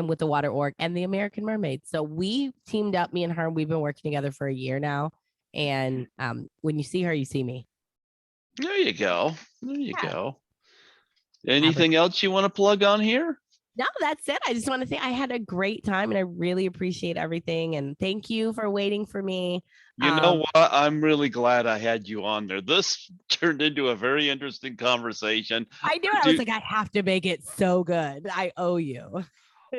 with the Water Org and the American Mermaid. So we teamed up, me and her. We've been working together for a year now, and when you see her, you see me. There you go. There you go. Anything else you want to plug on here? No, that's it. I just want to say I had a great time and I really appreciate everything. And thank you for waiting for me. You know what? I'm really glad I had you on there. This turned into a very interesting conversation. I knew it. I was like, I have to make it so good. I owe you.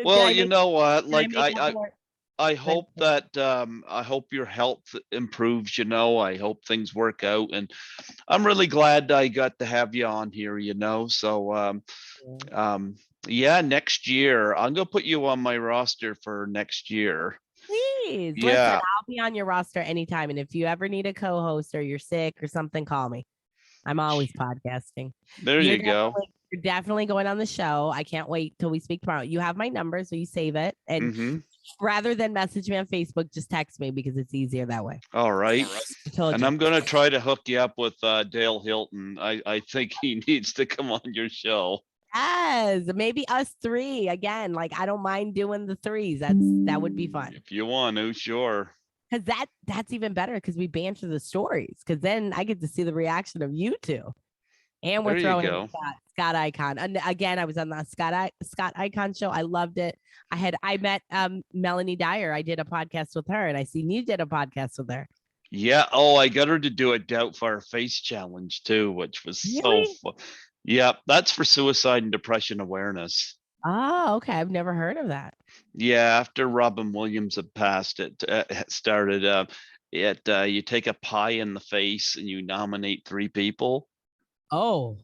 Well, you know what? Like I hope that I hope your health improves, I hope things work out, and I'm really glad I got to have you on here, so yeah, next year I'm gonna put you on my roster for next year. Please listen. Yeah, I'll be on your roster anytime. And if you ever need a co-host or you're sick or something, call me. I'm always podcasting. there you go. You're definitely going on the show. I can't wait till we speak tomorrow. You have my number, so you save it. And Hmm. rather than message me on Facebook, just text me because it's easier that way. All right. I told And you. I'm going to try to hook you up with Dale Hilton. I think he needs to come on your show. Yes, maybe us three again. Like I don't mind doing the threes. That would be fun. If you want to, sure. Because that's even better because we banter the stories. Because then I get to see the reaction of you two. And we're There you throwing in go. Scott Icon. And again, I was on the Scott Icon show. I loved it. I met Melanie Dyer. I did a podcast with her, and I seen you did a podcast with her. Yeah. Oh, I got her to do a Doubtfire face challenge too, which was so Really? fun. Yeah, that's for suicide and depression awareness. Oh, okay. I've never heard of that. Yeah, after Robin Williams had passed, it started. You take a pie in the face and you nominate 3 people. Oh,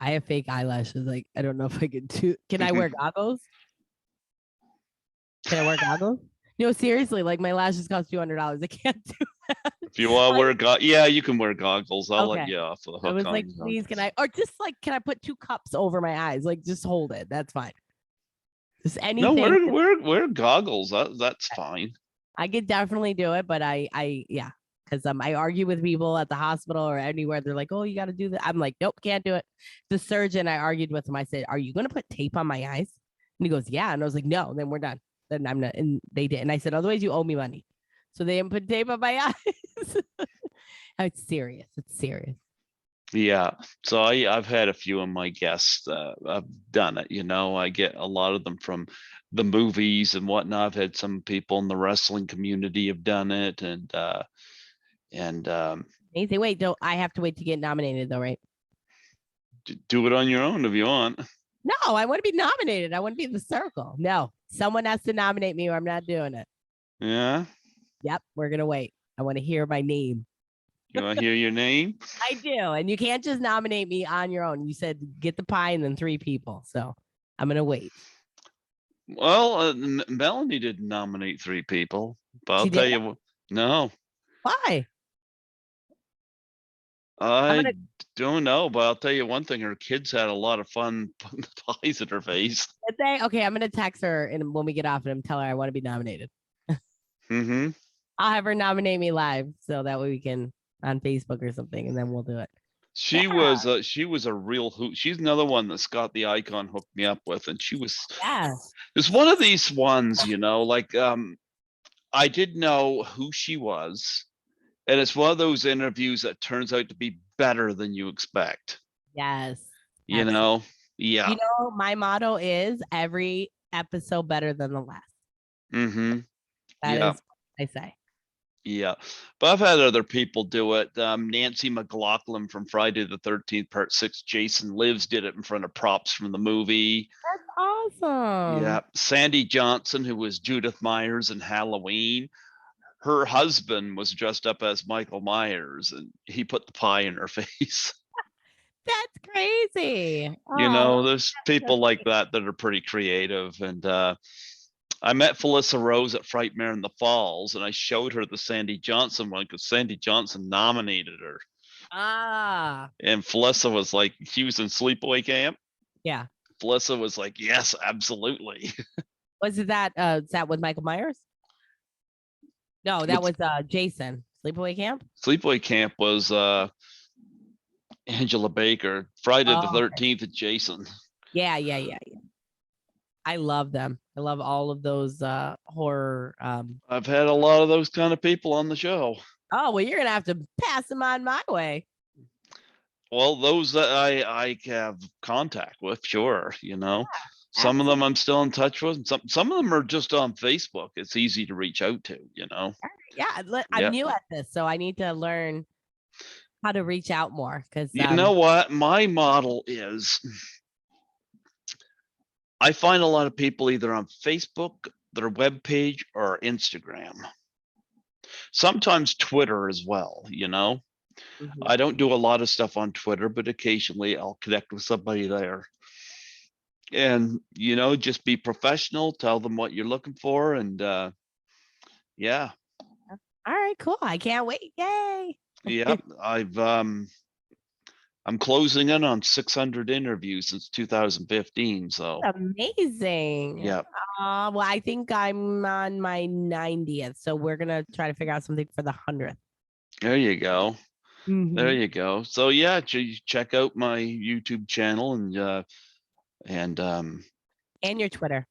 I have fake eyelashes. Like I don't know if I can do. Can I wear goggles? Can I wear goggles? No, seriously. Like my lashes cost $200. I can't do. If you want to wear yeah, you can wear goggles. I'll let Okay. you off the hook. I was on like, goggles. please, can I? Or just like, can I put 2 cups over my eyes? Like, just hold it. That's fine. Just No, anything. wear goggles. That's fine. I could definitely do it, but yeah, because I argue with people at the hospital or anywhere. They're like, "Oh, you got to do that." I'm like, "Nope, can't do it." The surgeon I argued with him. I said, "Are you going to put tape on my eyes?" And he goes, "Yeah." And I was like, "No, then we're done. Then I'm not." And they did. And I said, "Otherwise, you owe me money." So they didn't put tape on my eyes. It's serious. It's serious. Yeah. So I've had a few of my guests. I've done it. I get a lot of them from the movies and whatnot. I've had some people in the wrestling community have done it, and They say, "Wait, don't I have to wait to get nominated though, right?" do it on your own if you want. No, I want to be nominated. I want to be in the circle. No, someone has to nominate me or I'm not doing it. Yeah. Yep, we're gonna wait. I want to hear my name. You want to hear your name? I do, and you can't just nominate me on your own. You said get the pie and then 3 people, so I'm gonna wait. Well, Melanie didn't nominate 3 people, but I'll She tell did? you what. No, Why? I'm I gonna don't know, but I'll tell you one thing: her kids had a lot of fun putting the pies in her face. say okay. I'm gonna text her and when we get off and tell her I want to be nominated. Mm-hmm. I'll have her nominate me live so that way we can on Facebook or something, and then we'll do it. She was a real hoot. She's another one that Scott the Icon hooked me up with, and she was Yeah. it's one of these ones, like I didn't know who she was, and it's one of those interviews that turns out to be better than you expect. Yes. Yeah. You know, my motto is every episode better than the last. Mm-hmm. That is what I say. Yeah, but I've had other people do it. Nancy McLaughlin from Friday the 13th, Part 6, Jason Lives did it in front of props from the movie. That's awesome. Yeah, Sandy Johnson, who was Judith Myers in Halloween, her husband was dressed up as Michael Myers, and he put the pie in her face. That's crazy. Oh, There's people like that are pretty creative, and I met Felissa Rose at Frightmare in the Falls, and I showed her the Sandy Johnson one because Sandy Johnson nominated her. And Felissa was like, she was in Sleepaway Camp. Yeah. Felissa was like, yes, absolutely. Was it that? Is that with Michael Myers? No, that was Jason. Sleepaway Camp. Sleepaway Camp was Angela Baker. Friday the 13th at Jason. Yeah. I love them. I love all of those horror. I've had a lot of those kind of people on the show. Oh, well, you're gonna have to pass them on my way. Well, those that I have contact with, sure, some of them I'm still in touch with. Some of them are just on Facebook. It's easy to reach out to, Yeah, I'm new at this, so I need to learn how to reach out more. Because you know what, my model is, I find a lot of people either on Facebook, their webpage, or Instagram. Sometimes Twitter as well, I don't do a lot of stuff on Twitter, but occasionally I'll connect with somebody there. and just be professional, tell them what you're looking for, and yeah. All right, cool. I can't wait. Yay. Yep. I'm closing in on 600 interviews since 2015. So Amazing. yeah. Well, I think I'm on my 90th. So we're gonna try to figure out something for the 100th. There you go. There Mhm. you go. So yeah, check out my YouTube channel and And your Twitter.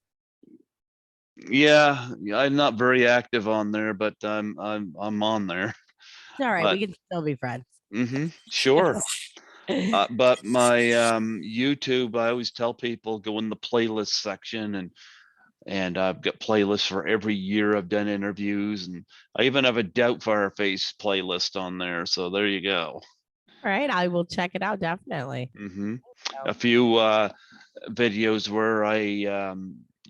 yeah, I'm not very active on there, but I'm on there. It's all right. But We can still be friends. sure. But my YouTube, I always tell people go in the playlist section, and I've got playlists for every year I've done interviews, and I even have a Doubtfire Face playlist on there. So there you go. All right. I will check it out definitely. A few videos where I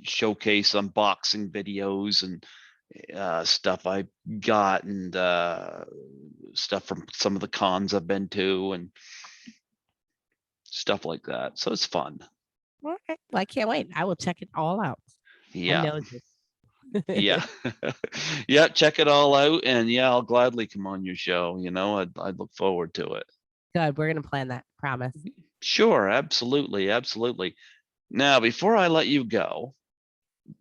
showcase unboxing videos and stuff I got, and stuff from some of the cons I've been to, and stuff like that. So it's fun. All right. Well, I can't wait. I will check it all out. Yeah. I know Yeah. Yeah, check it all out, and yeah, I'll gladly come on your show. I'd look forward to it. Good. We're gonna plan that. Promise. Sure, absolutely. Now, before I let you go,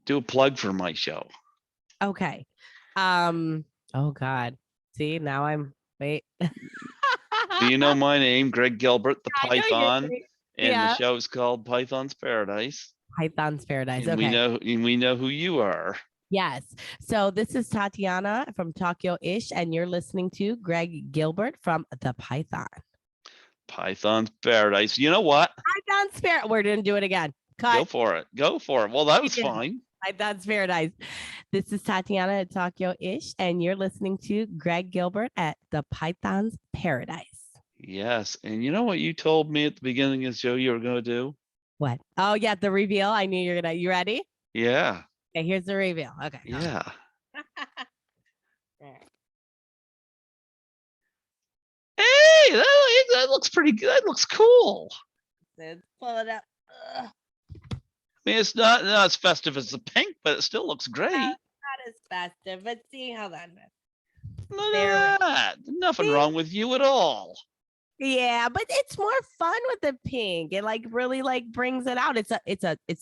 do a plug for my show. Okay. Oh God. See, now I'm wait. You know my name, Greg Gilbert, the I know your Python, name. and the Yeah. show is called Python's Paradise. Python's Paradise. And Okay. we know who you are. Yes. So this is Tatiana from Tokyo-ish, and you're listening to Greg Gilbert from the Python. Python's Paradise. You know what? Python's Paradise. We're gonna do it again. Cut. Go for it. Well, that was fine. Python's Paradise. This is Tatiana at Tokyo-ish, and you're listening to Greg Gilbert at the Python's Paradise. Yes. And you know what you told me at the beginning of the show you were going to do? What? Oh, yeah, the reveal. I knew you're gonna. You ready? Yeah. Okay, here's the reveal. Okay. Yeah. Hey, that looks pretty good. That looks cool. Let's pull it up. I mean, it's not as festive as the pink, but it still looks great. Not as festive, but see how that. Look at that. Nothing wrong with you at all. Yeah, but it's more fun with the pink. It like really like brings it out. It's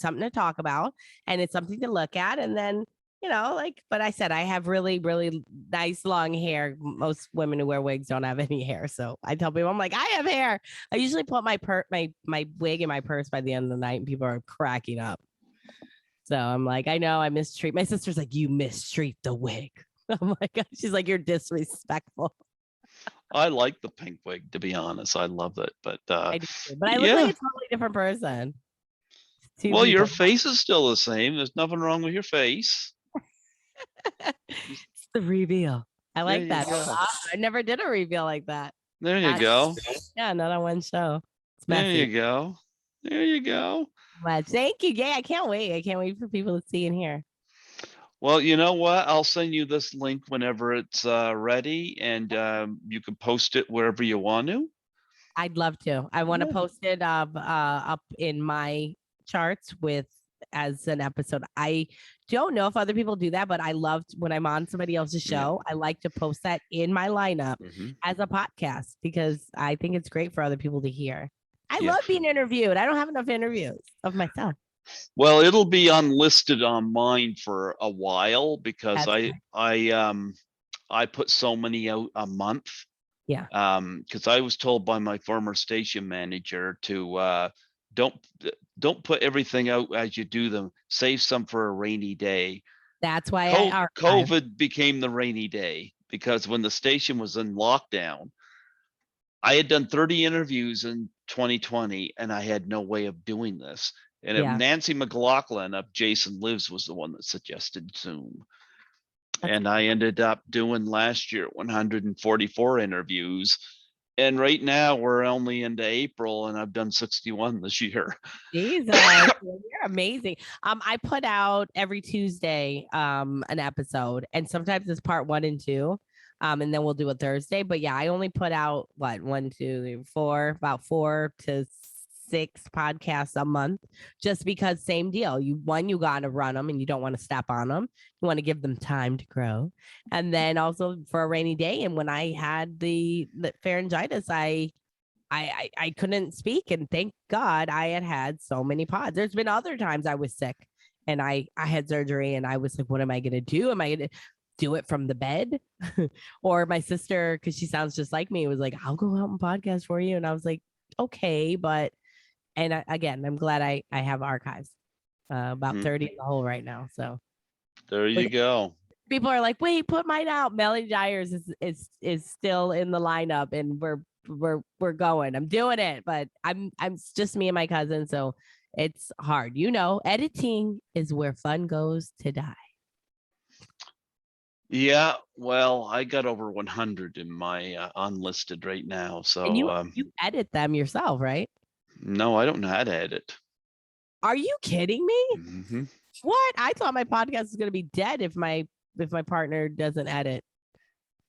something to talk about, and it's something to look at, and then but I said I have really, really nice long hair. Most women who wear wigs don't have any hair. So I tell people, I'm like, I have hair. I usually put my wig in my purse by the end of the night, and people are cracking up. So I'm like, I know I mistreat. My sister's like, you mistreat the wig. I'm like, she's like, you're disrespectful. I like the pink wig, to be honest. I love it. But I do too, but I look like a totally different person. Well, your face is still the same. There's nothing wrong with your face. It's the reveal. I like that. I never did a reveal like that. There you go. Yeah, not on one show. There you go. There you go. Well, thank you. Yeah, I can't wait. I can't wait for people to see and hear. Well, you know what? I'll send you this link whenever it's ready, and you can post it wherever you want to. I'd love to. I want to post it up in my charts as an episode. I don't know if other people do that, but I loved when I'm on somebody else's show. I like to post that in my lineup as a podcast because I think it's great for other people to hear. I love being interviewed. I don't have enough interviews of myself. Well, it'll be unlisted on mine for a while because I put so many out a month. Yeah. Because I was told by my former station manager to don't put everything out as you do them. Save some for a rainy day. That's why COVID became the rainy day, because when the station was in lockdown, I had done 30 interviews in 2020 and I had no way of doing this. And Nancy McLaughlin of Jason Lives was the one that suggested Zoom. And I ended up doing last year 144 interviews. And right now we're only into April and I've done 61 this year. Jesus, you're amazing. I put out every Tuesday an episode, and sometimes it's part 1 and 2. And then we'll do a Thursday. But yeah, I only put out about 4 to 6 podcasts a month, just because same deal. You got to run them and you don't want to step on them. You want to give them time to grow. And then also for a rainy day. And when I had the pharyngitis, I couldn't speak, and thank God I had so many pods. There's been other times I was sick and I had surgery and I was like, what am I going to do? Am I going to do it from the bed? Or my sister, because she sounds just like me, was like, I'll go out and podcast for you. And I was like, okay, but, and again, I'm glad I have archives, about 30 in the hole right now. So there you go. People are like, wait, put mine out. Melanie Dyers is still in the lineup, and we're going. I'm doing it, but I'm just me and my cousin, so it's hard. Editing is where fun goes to die. Yeah, well, I got over 100 in my unlisted right now. So And you edit them yourself, right? no, I don't know how to edit. Are you kidding me? Mm-hmm. What? I thought my podcast was going to be dead if my partner doesn't edit.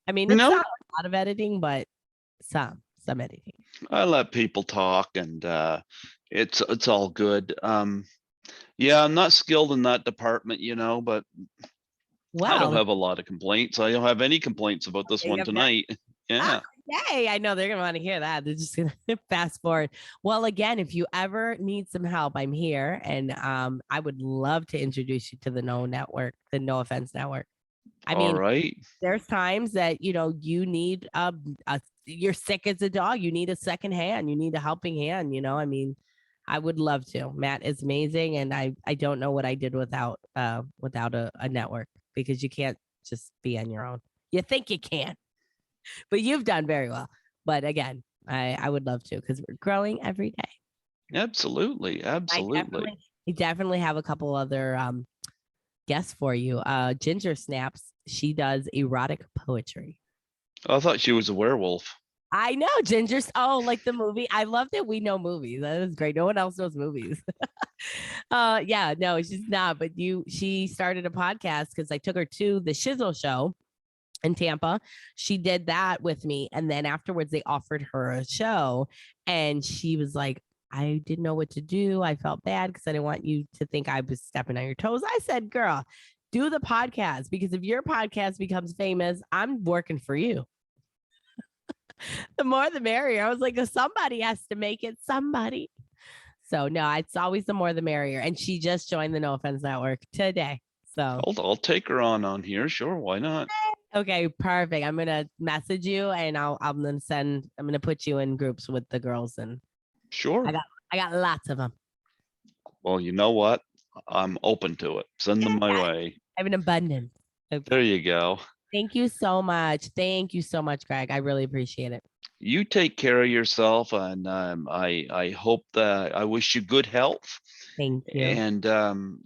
I mean, it's not a lot of editing, but some editing. I let people talk, and it's all good. Yeah, I'm not skilled in that department, but I don't have a lot of complaints. I don't have any complaints about this one tonight. Yeah. Yay, I know they're going to want to hear that. They're just going to fast forward. Well, again, if you ever need some help, I'm here. And I would love to introduce you to the No Offense Network. I mean, right. There's times that, you need you're sick as a dog. You need a second hand. You need a helping hand. I mean, I would love to. Matt is amazing. And I don't know what I did without a network, because you can't just be on your own. You think you can, but you've done very well. But again, I would love to, because we're growing every day. Absolutely. Absolutely. We definitely have a couple other guests for you. Ginger Snaps. She does erotic poetry. I thought she was a werewolf. I know, Ginger. Oh, like the movie. I love that we know movies. That is great. No one else knows movies. Yeah, no, she's not. But she started a podcast because I took her to the Shizzle show in Tampa. She did that with me. And then afterwards they offered her a show, and she was like, I didn't know what to do. I felt bad because I didn't want you to think I was stepping on your toes. I said, girl, do the podcast, because if your podcast becomes famous, I'm working for you. The more the merrier. I was like, somebody has to make it somebody. So no, it's always the more the merrier. And she just joined the No Offense Network today. So I'll take her on here. Sure, why not? Okay, perfect. I'm gonna message you, and I'm gonna put you in groups with the girls, and sure. I got lots of them. Well, you know what? I'm open to it. Send them my way. I have an abundance. Okay. There you go. Thank you so much. Thank you so much, Greg. I really appreciate it. You take care of yourself, and I hope that I wish you good health. Thank you. And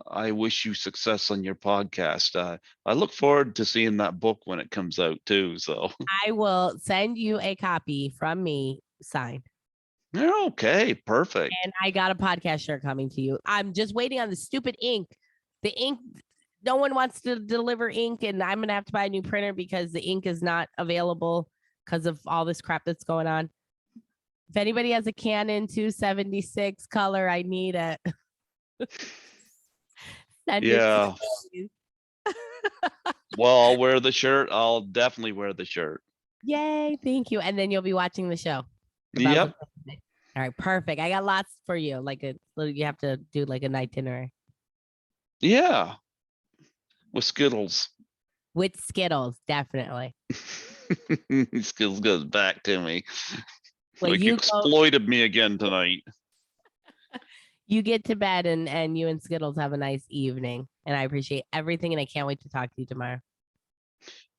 I wish you success on your podcast. I look forward to seeing that book when it comes out too. So I will send you a copy from me signed. Okay, perfect. And I got a podcast shirt coming to you. I'm just waiting on the stupid ink. The ink, no one wants to deliver ink, and I'm gonna have to buy a new printer because the ink is not available because of all this crap that's going on. If anybody has a Canon 276 color, I need it. Yeah. Well, I'll wear the shirt. I'll definitely wear the shirt. Yay, thank you. And then you'll be watching the show. Yep. All right, perfect. I got lots for you. You have to do like an itinerary. Yeah. With Skittles. With Skittles, definitely. Skittles goes back to me. Well, like you exploited me again tonight. You get to bed, and you and Skittles have a nice evening. And I appreciate everything, and I can't wait to talk to you tomorrow.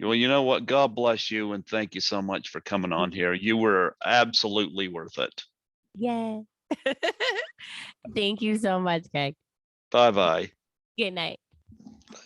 Well, you know what? God bless you, and thank you so much for coming on here. You were absolutely worth it. Yeah. Thank you so much, Greg. Bye-bye. Good night. Bye.